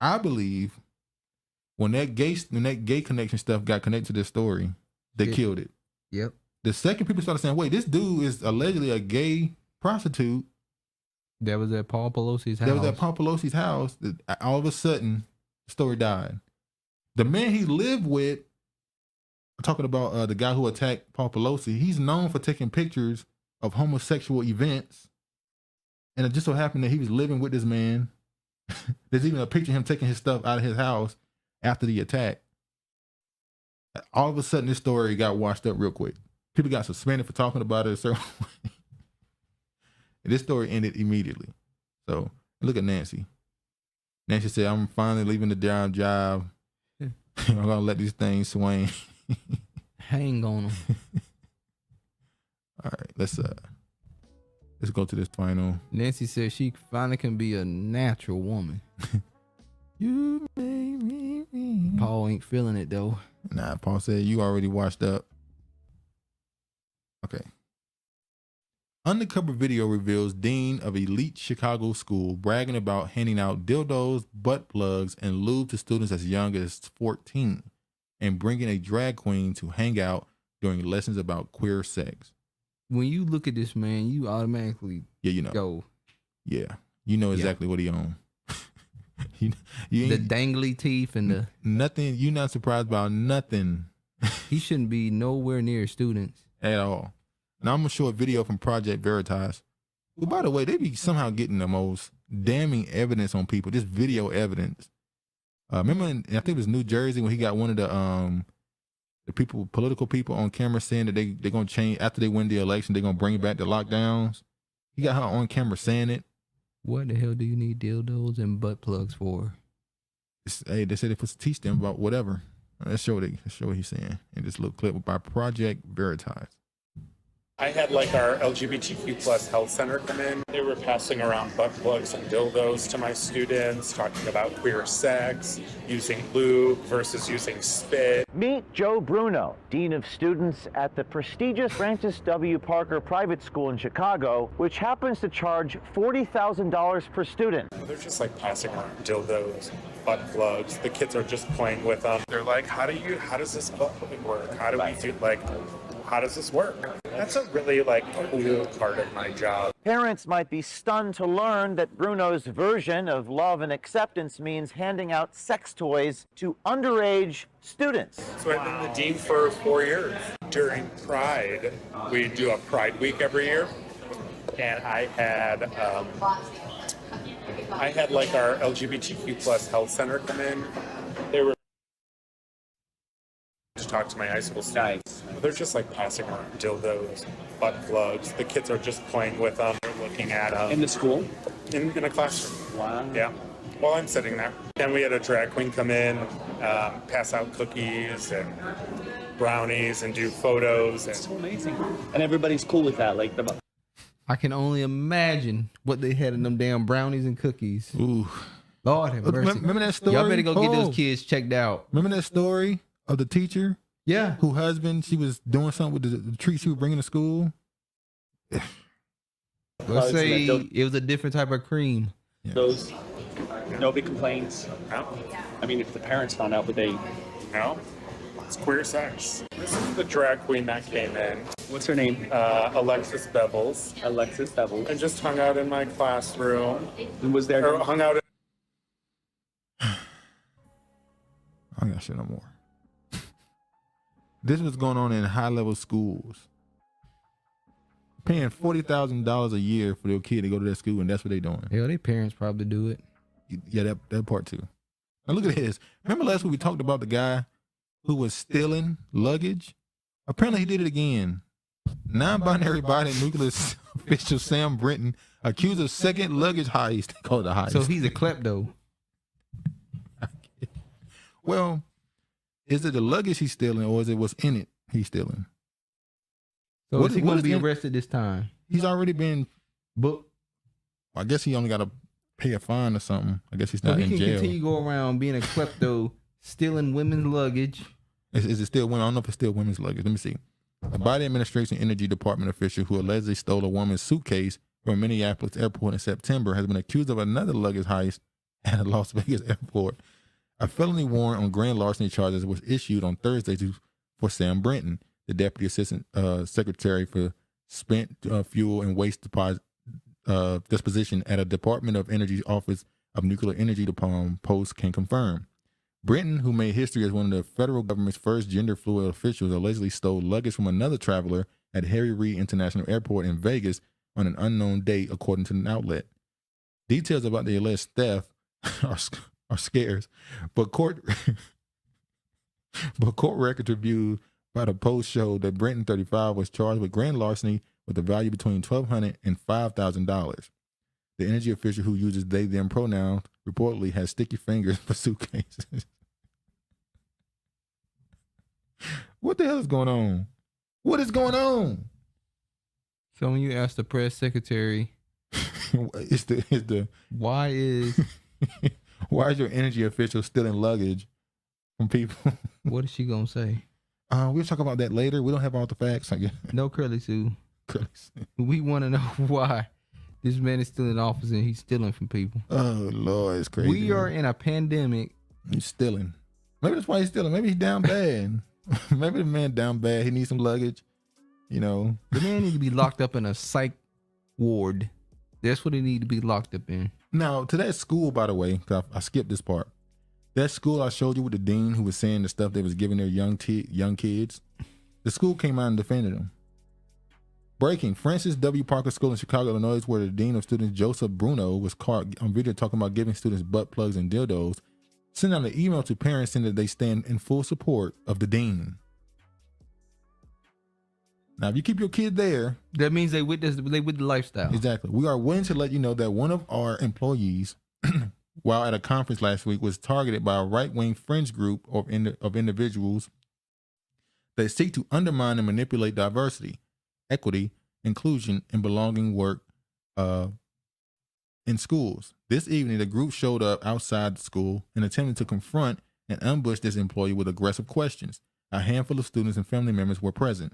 I believe when that gay connection stuff got connected to this story, they killed it. Yep. The second people started saying, wait, this dude is allegedly a gay prostitute. That was at Paul Pelosi's house. All of a sudden, the story died. The man he lived with, talking about the guy who attacked Paul Pelosi, he's known for taking pictures of homosexual events. And it just so happened that he was living with this man. There's even a picture of him taking his stuff out of his house after the attack. All of a sudden, this story got washed up real quick. People got suspended for talking about it a certain way. And this story ended immediately. So look at Nancy. Nancy said, I'm finally leaving the job. I'm going to let these things swing. Hang on them. All right, let's go to this final. Nancy said she finally can be a natural woman. You made me. Paul ain't feeling it though. Nah, Paul said you already washed up. Okay. Undercover video reveals dean of elite Chicago school bragging about handing out dildos, butt plugs, and lube to students as young as 14 and bringing a drag queen to hang out during lessons about queer sex. When you look at this man, you automatically go. Yeah, you know exactly what he on. you the dangly teeth and the nothing. You're not surprised about nothing. He shouldn't be nowhere near students at all. Now I'm gonna show a video from Project Veritas. Well, by the way, they be somehow getting the most damning evidence on people. This video evidence. Remember, I think it was New Jersey when he got one of the people, political people on camera saying that they're gonna change after they win the election. They're gonna bring back the lockdowns. He got her on camera saying it. What the hell do you need dildos and butt plugs for? Hey, they said it was to teach them about whatever. Let's show what he's saying in this little clip by Project Veritas. I had like our LGBTQ plus health center come in. They were passing around butt plugs and dildos to my students, talking about queer sex, using lube versus using spit. Meet Joe Bruno, Dean of Students at the prestigious Francis W. Parker Private School in Chicago, which happens to charge $40,000 per student. They're just like passing around dildos, butt plugs. The kids are just playing with them. They're like, how does this butt plug work? How does this work? That's a really cool part of my job. Parents might be stunned to learn that Bruno's version of love and acceptance means handing out sex toys to underage students. So I've been the dean for 4 years. During Pride, we do a Pride Week every year, and I had our LGBTQ plus health center come in. They were to talk to my high school students. They're just passing around dildos, butt plugs. The kids are just playing with them. They're looking at them. In the school? In a classroom. Wow. Yeah. While I'm sitting there. And we had a drag queen come in, pass out cookies and brownies and do photos. That's so amazing. And everybody's cool with that. I can only imagine what they had in them damn brownies and cookies. Ooh. Lord have mercy. Remember that story? Y'all better go get those kids checked out. Remember that story of the teacher? Yeah. Who husband, she was doing something with the treats she was bringing to school? Let's say it was a different type of cream. Yeah. Those, nobody complains. No. I mean, if the parents found out, would they? No. It's queer sex. This is the drag queen that came in. What's her name? Alexis Bevels. Alexis Bevels. And just hung out in my classroom. And was there? Or hung out in... I ain't got shit no more. This was going on in high-level schools. paying $40,000 a year for their kid to go to that school, and that's what they're doing. Hell, their parents probably do it. Yeah, that part too. Now look at this. Remember last week we talked about the guy who was stealing luggage? Apparently he did it again. Non-binary body nuclear official Sam Brinton accused of second luggage heist. They call it a heist. So he's a klepto. Well, is it the luggage he's stealing, or is it what's in it he's stealing? So is he going to be arrested this time? He's already been booked. I guess he only got to pay a fine or something. I guess he's not So he in can jail. continue to go around being a klepto, stealing women's luggage. Is it still women? I don't know if it's still women's luggage. Let me see. A Biden administration energy department official who allegedly stole a woman's suitcase from Minneapolis airport in September has been accused of another luggage heist at a Las Vegas airport. A felony warrant on grand larceny charges was issued on Thursday for Sam Brinton, the deputy assistant secretary for spent fuel and waste disposition at a Department of Energy Office of Nuclear Energy Post can confirm. Brinton, who made history as one of the federal government's first gender-fluid officials, allegedly stole luggage from another traveler at Harry Reid International Airport in Vegas on an unknown date, according to an outlet. Details about the alleged theft are scarce, but court records reviewed by the Post showed that Brinton, 35, was charged with grand larceny with a value between $1,200 and $5,000. The energy official, who uses they/them pronouns, reportedly has sticky fingers for suitcases. What the hell is going on? What is going on? So when you ask the press secretary, why is your energy official stealing luggage from people? What is she gonna say? We'll talk about that later. We don't have all the facts, I guess. No, Curly Sue. We want to know why this man is still in office and he's stealing from people. Oh Lord, it's crazy. We are in a pandemic. He's stealing. Maybe that's why he's stealing. Maybe he's down bad. Maybe the man down bad. He needs some luggage. You know, the man need to be locked up in a psych ward. That's what he need to be locked up in. Now, to that school, by the way, 'cause I skipped this part. That school I showed you with the dean who was saying the stuff they was giving their young kids. The school came out and defended them. Breaking: Francis W. Parker School in Chicago, Illinois, where the dean of students, Joseph Bruno, was caught on video talking about giving students butt plugs and dildos, sent out an email to parents saying that they stand in full support of the dean. Now, if you keep your kid there, that means they with the lifestyle. Exactly. We are willing to let you know that one of our employees, while at a conference last week, was targeted by a right-wing fringe group of individuals that seek to undermine and manipulate diversity, equity, inclusion, and belonging work in schools. This evening, the group showed up outside the school and attempted to confront and ambush this employee with aggressive questions. A handful of students and family members were present.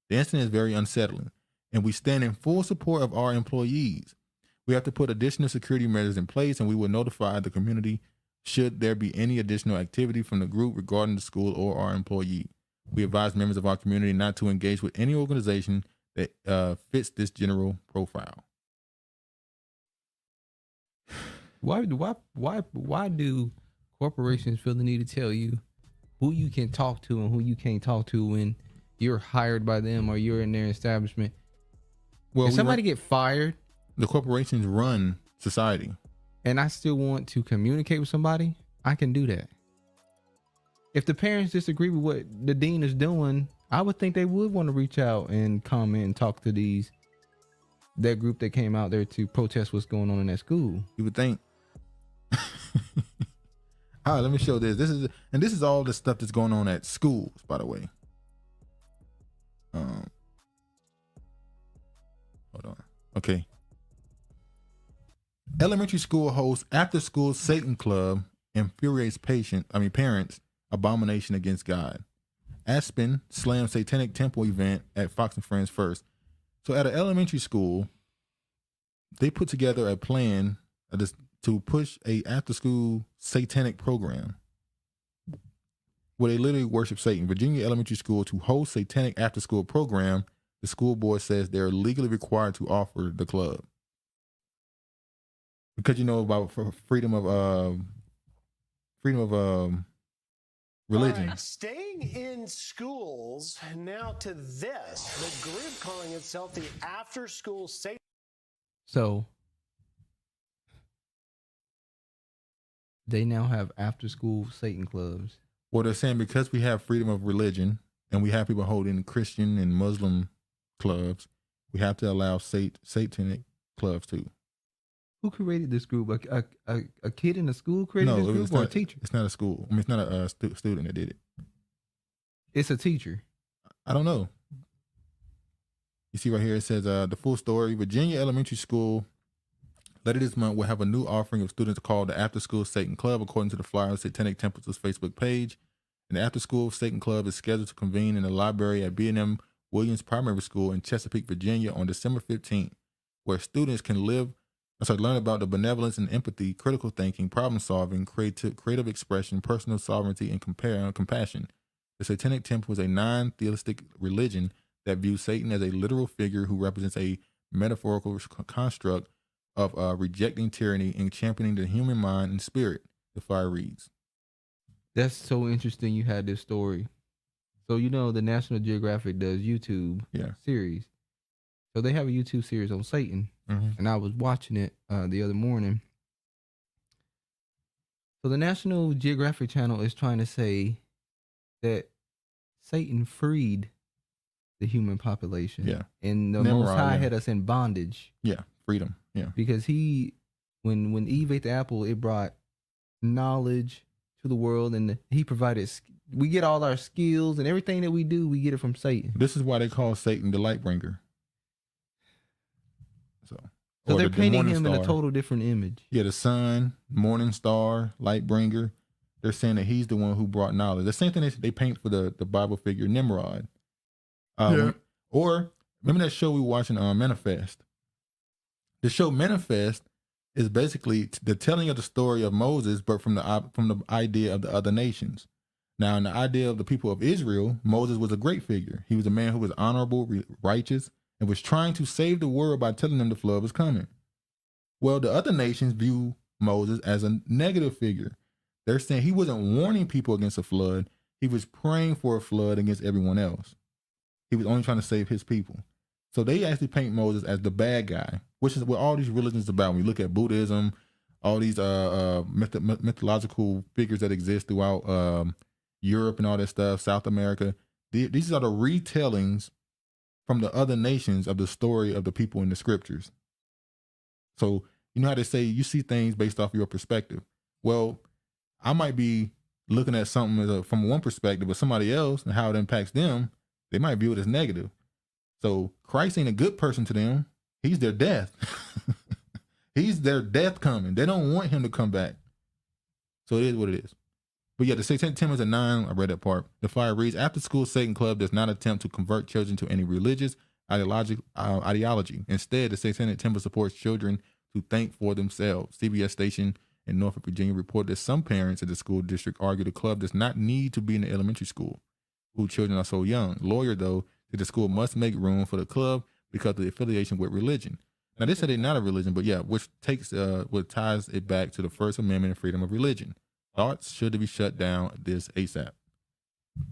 The incident is very unsettling, and we stand in full support of our employees. We have to put additional security measures in place, and we will notify the community should there be any additional activity from the group regarding the school or our employee. We advise members of our community not to engage with any organization that fits this general profile. Why do corporations feel the need to tell you who you can talk to and who you can't talk to when you're hired by them or you're in their establishment? Well, if somebody get fired, the corporations run society, and I still want to communicate with somebody, I can do that. If the parents disagree with what the dean is doing, I would think they would want to reach out and comment and talk to that group that came out there to protest what's going on in that school. You would think. All right, let me show this. This is all the stuff that's going on at schools, by the way. Hold on. Okay. Elementary school hosts after-school Satan club infuriates parents. Abomination against God. Aspen slams satanic temple event at Fox and Friends first. So at an elementary school, they put together a plan to push a after-school satanic program where they literally worship Satan. Virginia Elementary School to host satanic after-school program. The school board says they're legally required to offer the club because about freedom of religion. All right, staying in schools, now to this. The group calling itself the After School Satan. So they now have after school Satan clubs. Well, they're saying because we have freedom of religion and we have people holding Christian and Muslim clubs, we have to allow satanic clubs too. Who created this group? A kid in a school created this group, or a teacher? It's not a school. I mean, it's not a student that did it. It's a teacher. I don't know. You see right here, it says the full story. Virginia Elementary School later this month will have a new offering of students called the After School Satan Club, according to the flyer on Satanic Temple's Facebook page. And the After School Satan Club is scheduled to convene in the library at B&M Williams Primary School in Chesapeake, Virginia on December 15th, where students can learn about the benevolence and empathy, critical thinking, problem solving, creative expression, personal sovereignty, and compassion. The Satanic Temple is a non-theistic religion that views Satan as a literal figure who represents a metaphorical construct of rejecting tyranny and championing the human mind and spirit, the flyer reads. That's so interesting you had this story. So you know the National Geographic does YouTube series. So they have a YouTube series on Satan. And I was watching it the other morning. So the National Geographic Channel is trying to say that Satan freed the human population. Yeah. And the Most High had us in bondage. Yeah, freedom. Yeah. Because when Eve ate the apple, it brought knowledge to the world, and he provided, we get all our skills and everything that we do, we get it from Satan. This is why they call Satan the light bringer. So they're painting him in a total different image. Yeah, the sun, morning star, light bringer. They're saying that he's the one who brought knowledge. The same thing they paint for the Bible figure Nimrod. Or remember that show we were watching, Manifest? The show Manifest is basically the telling of the story of Moses, but from the idea of the other nations. Now, in the idea of the people of Israel, Moses was a great figure. He was a man who was honorable, righteous, and was trying to save the world by telling them the flood was coming. Well, the other nations view Moses as a negative figure. They're saying he wasn't warning people against a flood. He was praying for a flood against everyone else. He was only trying to save his people. So they actually paint Moses as the bad guy, which is what all these religions are about. When you look at Buddhism, all these mythological figures that exist throughout Europe and all that stuff, South America, these are the retellings from the other nations of the story of the people in the scriptures. So you know how they say you see things based off your perspective. Well, I might be looking at something from one perspective, but somebody else and how it impacts them, they might view it as negative. So Christ ain't a good person to them. He's their death. He's their death coming. They don't want him to come back. So it is what it is. But yeah, the Satanic Temple is a 9. I read that part. The flyer reads, After School Satan Club does not attempt to convert children to any religious ideology. Instead, the Satanic Temple supports children to think for themselves. CBS station in Norfolk, Virginia reported that some parents at the school district argue the club does not need to be in the elementary school, whose children are so young. Lawyer, though, said the school must make room for the club because of the affiliation with religion. Now, they said they're not a religion, but yeah, which ties it back to the First Amendment and freedom of religion. Thoughts should be shut down this ASAP.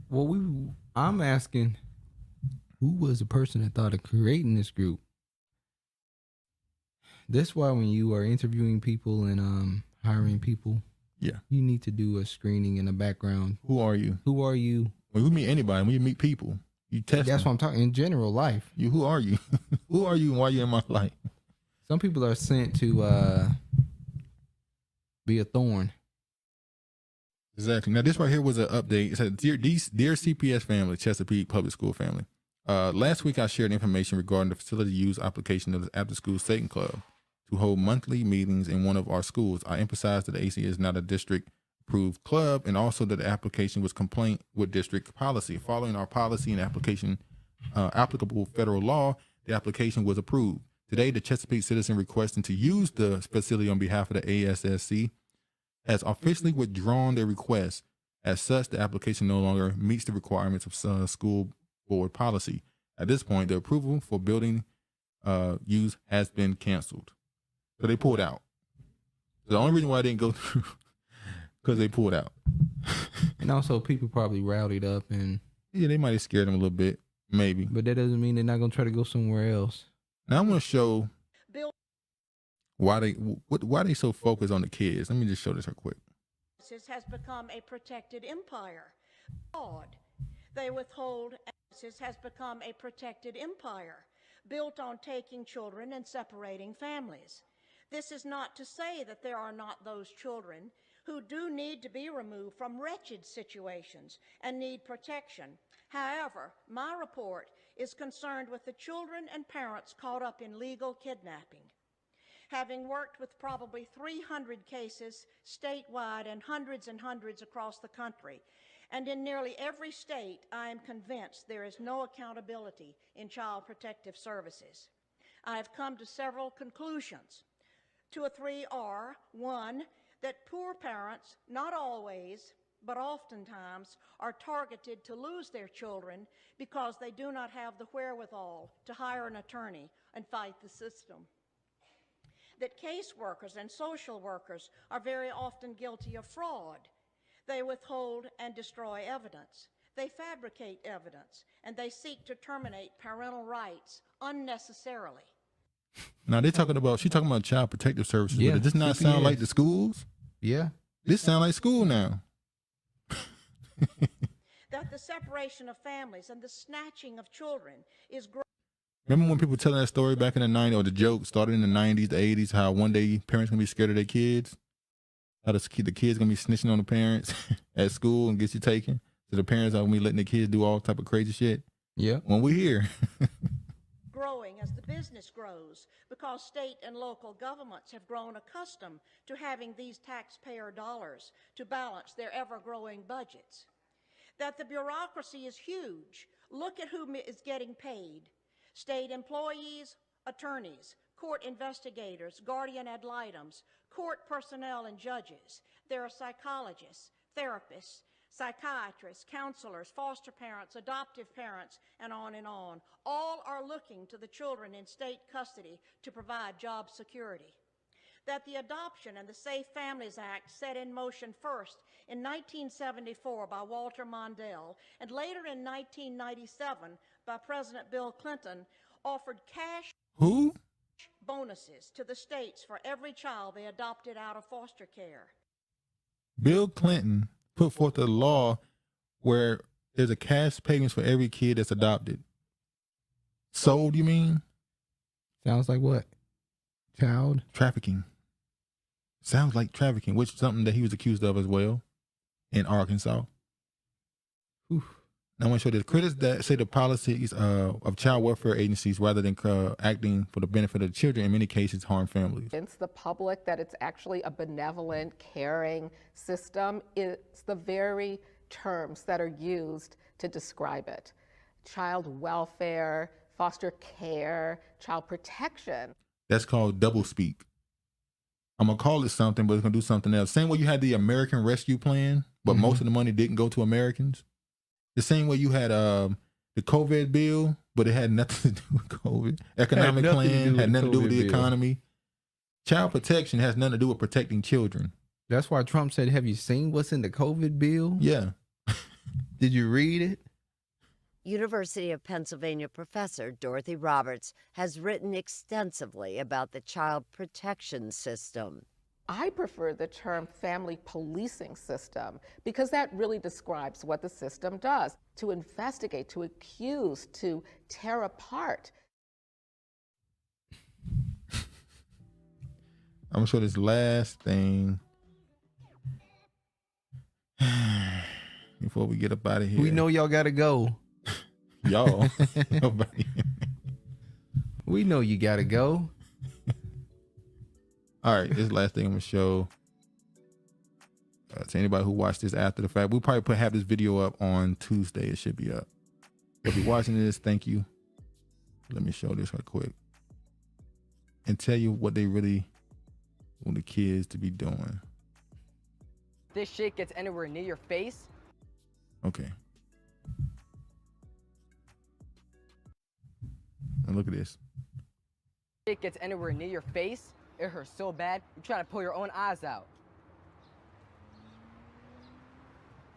Well, I'm asking, who was the person that thought of creating this group? That's why when you are interviewing people and hiring people, you need to do a screening in the background. Who are you? Who are you? When you meet anybody, when you meet people, you test. That's what I'm talking in general life. Who are you? Who are you and why are you in my life? Some people are sent to be a thorn. Exactly. Now, this right here was an update. It said, Dear CPS family, Chesapeake Public School family. Last week, I shared information regarding the facility use application of the After School Satan Club to hold monthly meetings in one of our schools. I emphasized that the AC is not a district-approved club, and also that the application was compliant with district policy. Following our policy and application applicable federal law, the application was approved. Today, the Chesapeake citizen requesting to use the facility on behalf of the ASSC has officially withdrawn their request. As such, the application no longer meets the requirements of school board policy. At this point, the approval for building use has been canceled. So they pulled out. The only reason why I didn't go through, because they pulled out. And also, people probably rowdied up and Yeah, they might have scared them a little bit, maybe. but that doesn't mean they're not gonna try to go somewhere else. Now I want to show why they so focused on the kids. Let me just show this real quick. Has become a protected empire. They withhold. Has become a protected empire built on taking children and separating families. This is not to say that there are not those children who do need to be removed from wretched situations and need protection. However, my report is concerned with the children and parents caught up in legal kidnapping. Having worked with probably 300 cases statewide and hundreds across the country, and in nearly every state, I am convinced there is no accountability in child protective services. I have come to several conclusions. 2 or 3 are, 1, that poor parents, not always, but oftentimes, are targeted to lose their children because they do not have the wherewithal to hire an attorney and fight the system. That caseworkers and social workers are very often guilty of fraud. They withhold and destroy evidence. They fabricate evidence, and they seek to terminate parental rights unnecessarily. Now she's talking about child protective services. Yeah, Does this not CPS. sound like the schools? Yeah. This sound like school now. That the separation of families and the snatching of children is growing. Remember when people telling that story back in the 90s, or the joke started in the 90s, the 80s, how one day parents gonna be scared of their kids? How the kids gonna be snitching on the parents at school and get you taken? So the parents are gonna be letting the kids do all type of crazy shit? Yeah. When we're here. Growing as the business grows, because state and local governments have grown accustomed to having these taxpayer dollars to balance their ever-growing budgets. That the bureaucracy is huge. Look at who is getting paid. State employees, attorneys, court investigators, guardian ad litems, court personnel and judges. There are psychologists, therapists, psychiatrists, counselors, foster parents, adoptive parents, and on and on. All are looking to the children in state custody to provide job security. That the Adoption and the Safe Families Act, set in motion first in 1974 by Walter Mondale and later in 1997 by President Bill Clinton, offered cash bonuses to the states for every child they adopted out of foster care. Bill Clinton put forth a law where there's a cash payments for every kid that's adopted. Sold, you mean? Sounds like what? Child trafficking. Sounds like trafficking, which is something that he was accused of as well in Arkansas. Oof. Now I want to show the critics that say the policies of child welfare agencies, rather than acting for the benefit of the children, in many cases harm families. Convince the public that it's actually a benevolent, caring system. It's the very terms that are used to describe it. Child welfare, foster care, child protection. That's called doublespeak. I'm going to call it something, but it's going to do something else. Same way you had the American Rescue Plan, but most of the money didn't go to Americans. The same way you had the COVID bill, but it had nothing to do with COVID. Economic plan had nothing to do with the economy. Child protection has nothing to do with protecting children. That's why Trump said, have you seen what's in the COVID bill? Yeah. Did you read it? University of Pennsylvania professor Dorothy Roberts has written extensively about the child protection system. I prefer the term family policing system because that really describes what the system does: to investigate, to accuse, to tear apart. I'm going to show this last thing before we get up out of here. We know y'all got to go. Y'all. We know you got to go. All right, this last thing I'm going to show to anybody who watched this after the fact. We'll probably have this video up on Tuesday. It should be up. If you're watching this, thank you. Let me show this real quick and tell you what they really want the kids to be doing. This shit gets anywhere near your face. Okay. And look at this. Shit gets anywhere near your face. It hurts so bad, you're trying to pull your own eyes out.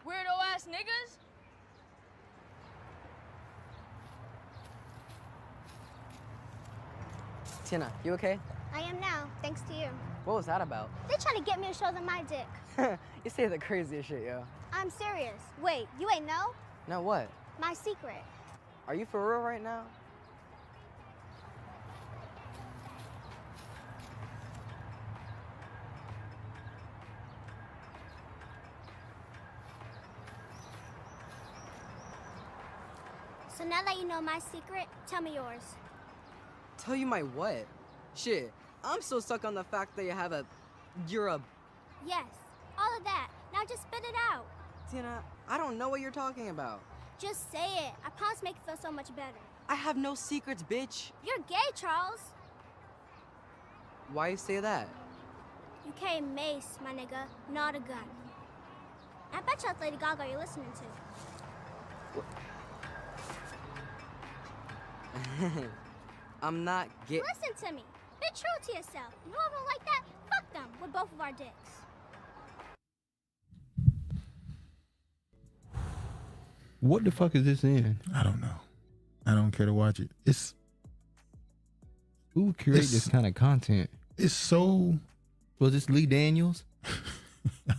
Weirdo ass niggas. Tina, you okay? I am now, thanks to you. What was that about? They try to get me to show them my dick. You say the craziest shit, yo. I'm serious. Wait, you ain't know? No, what? My secret. Are you for real right now? So now that you know my secret, tell me yours. Tell you my what? Shit, I'm so stuck on the fact that you're a... Yes, all of that. Now just spit it out. Tina, I don't know what you're talking about. Just say it. I promise to make you feel so much better. I have no secrets, bitch. You're gay, Charles. Why you say that? You carry mace, my nigga, not a gun. I bet you that's Lady Gaga you're listening to. I'm not gay. Listen to me. Be true to yourself. You ever like that? Fuck them with both of our dicks. What the fuck is this in? I don't know. I don't care to watch it. Who would create this kind of content? It's so. Was this Lee Daniels? I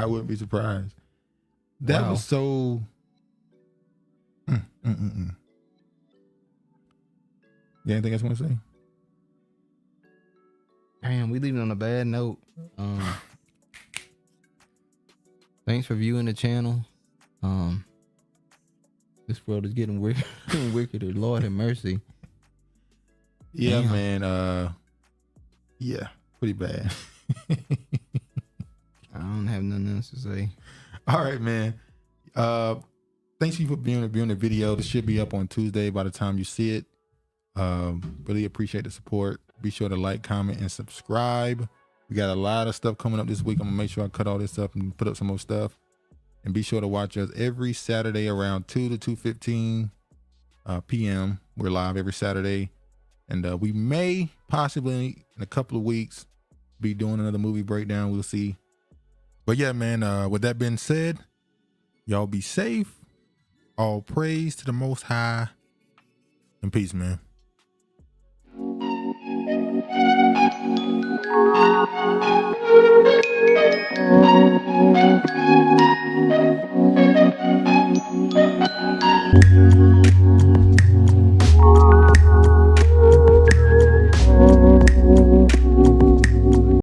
wouldn't be surprised. That Wow. was so. You anything else you want to say? Damn, we leaving on a bad note. Thanks for viewing the channel. This world is getting wickeder. Lord have mercy. Yeah, Damn. man. Yeah, pretty bad. I don't have nothing else to say. All right, man. Thanks you for viewing the video. This should be up on Tuesday by the time you see it. Really appreciate the support. Be sure to like, comment, and subscribe. We got a lot of stuff coming up this week. I'm gonna make sure I cut all this up and put up some more stuff. And be sure to watch us every Saturday around 2 to 2:15 p.m. We're live every Saturday. And we may possibly in a couple of weeks be doing another movie breakdown. We'll see. But yeah, man, with that being said, y'all be safe. All praise to the Most High. And peace, man.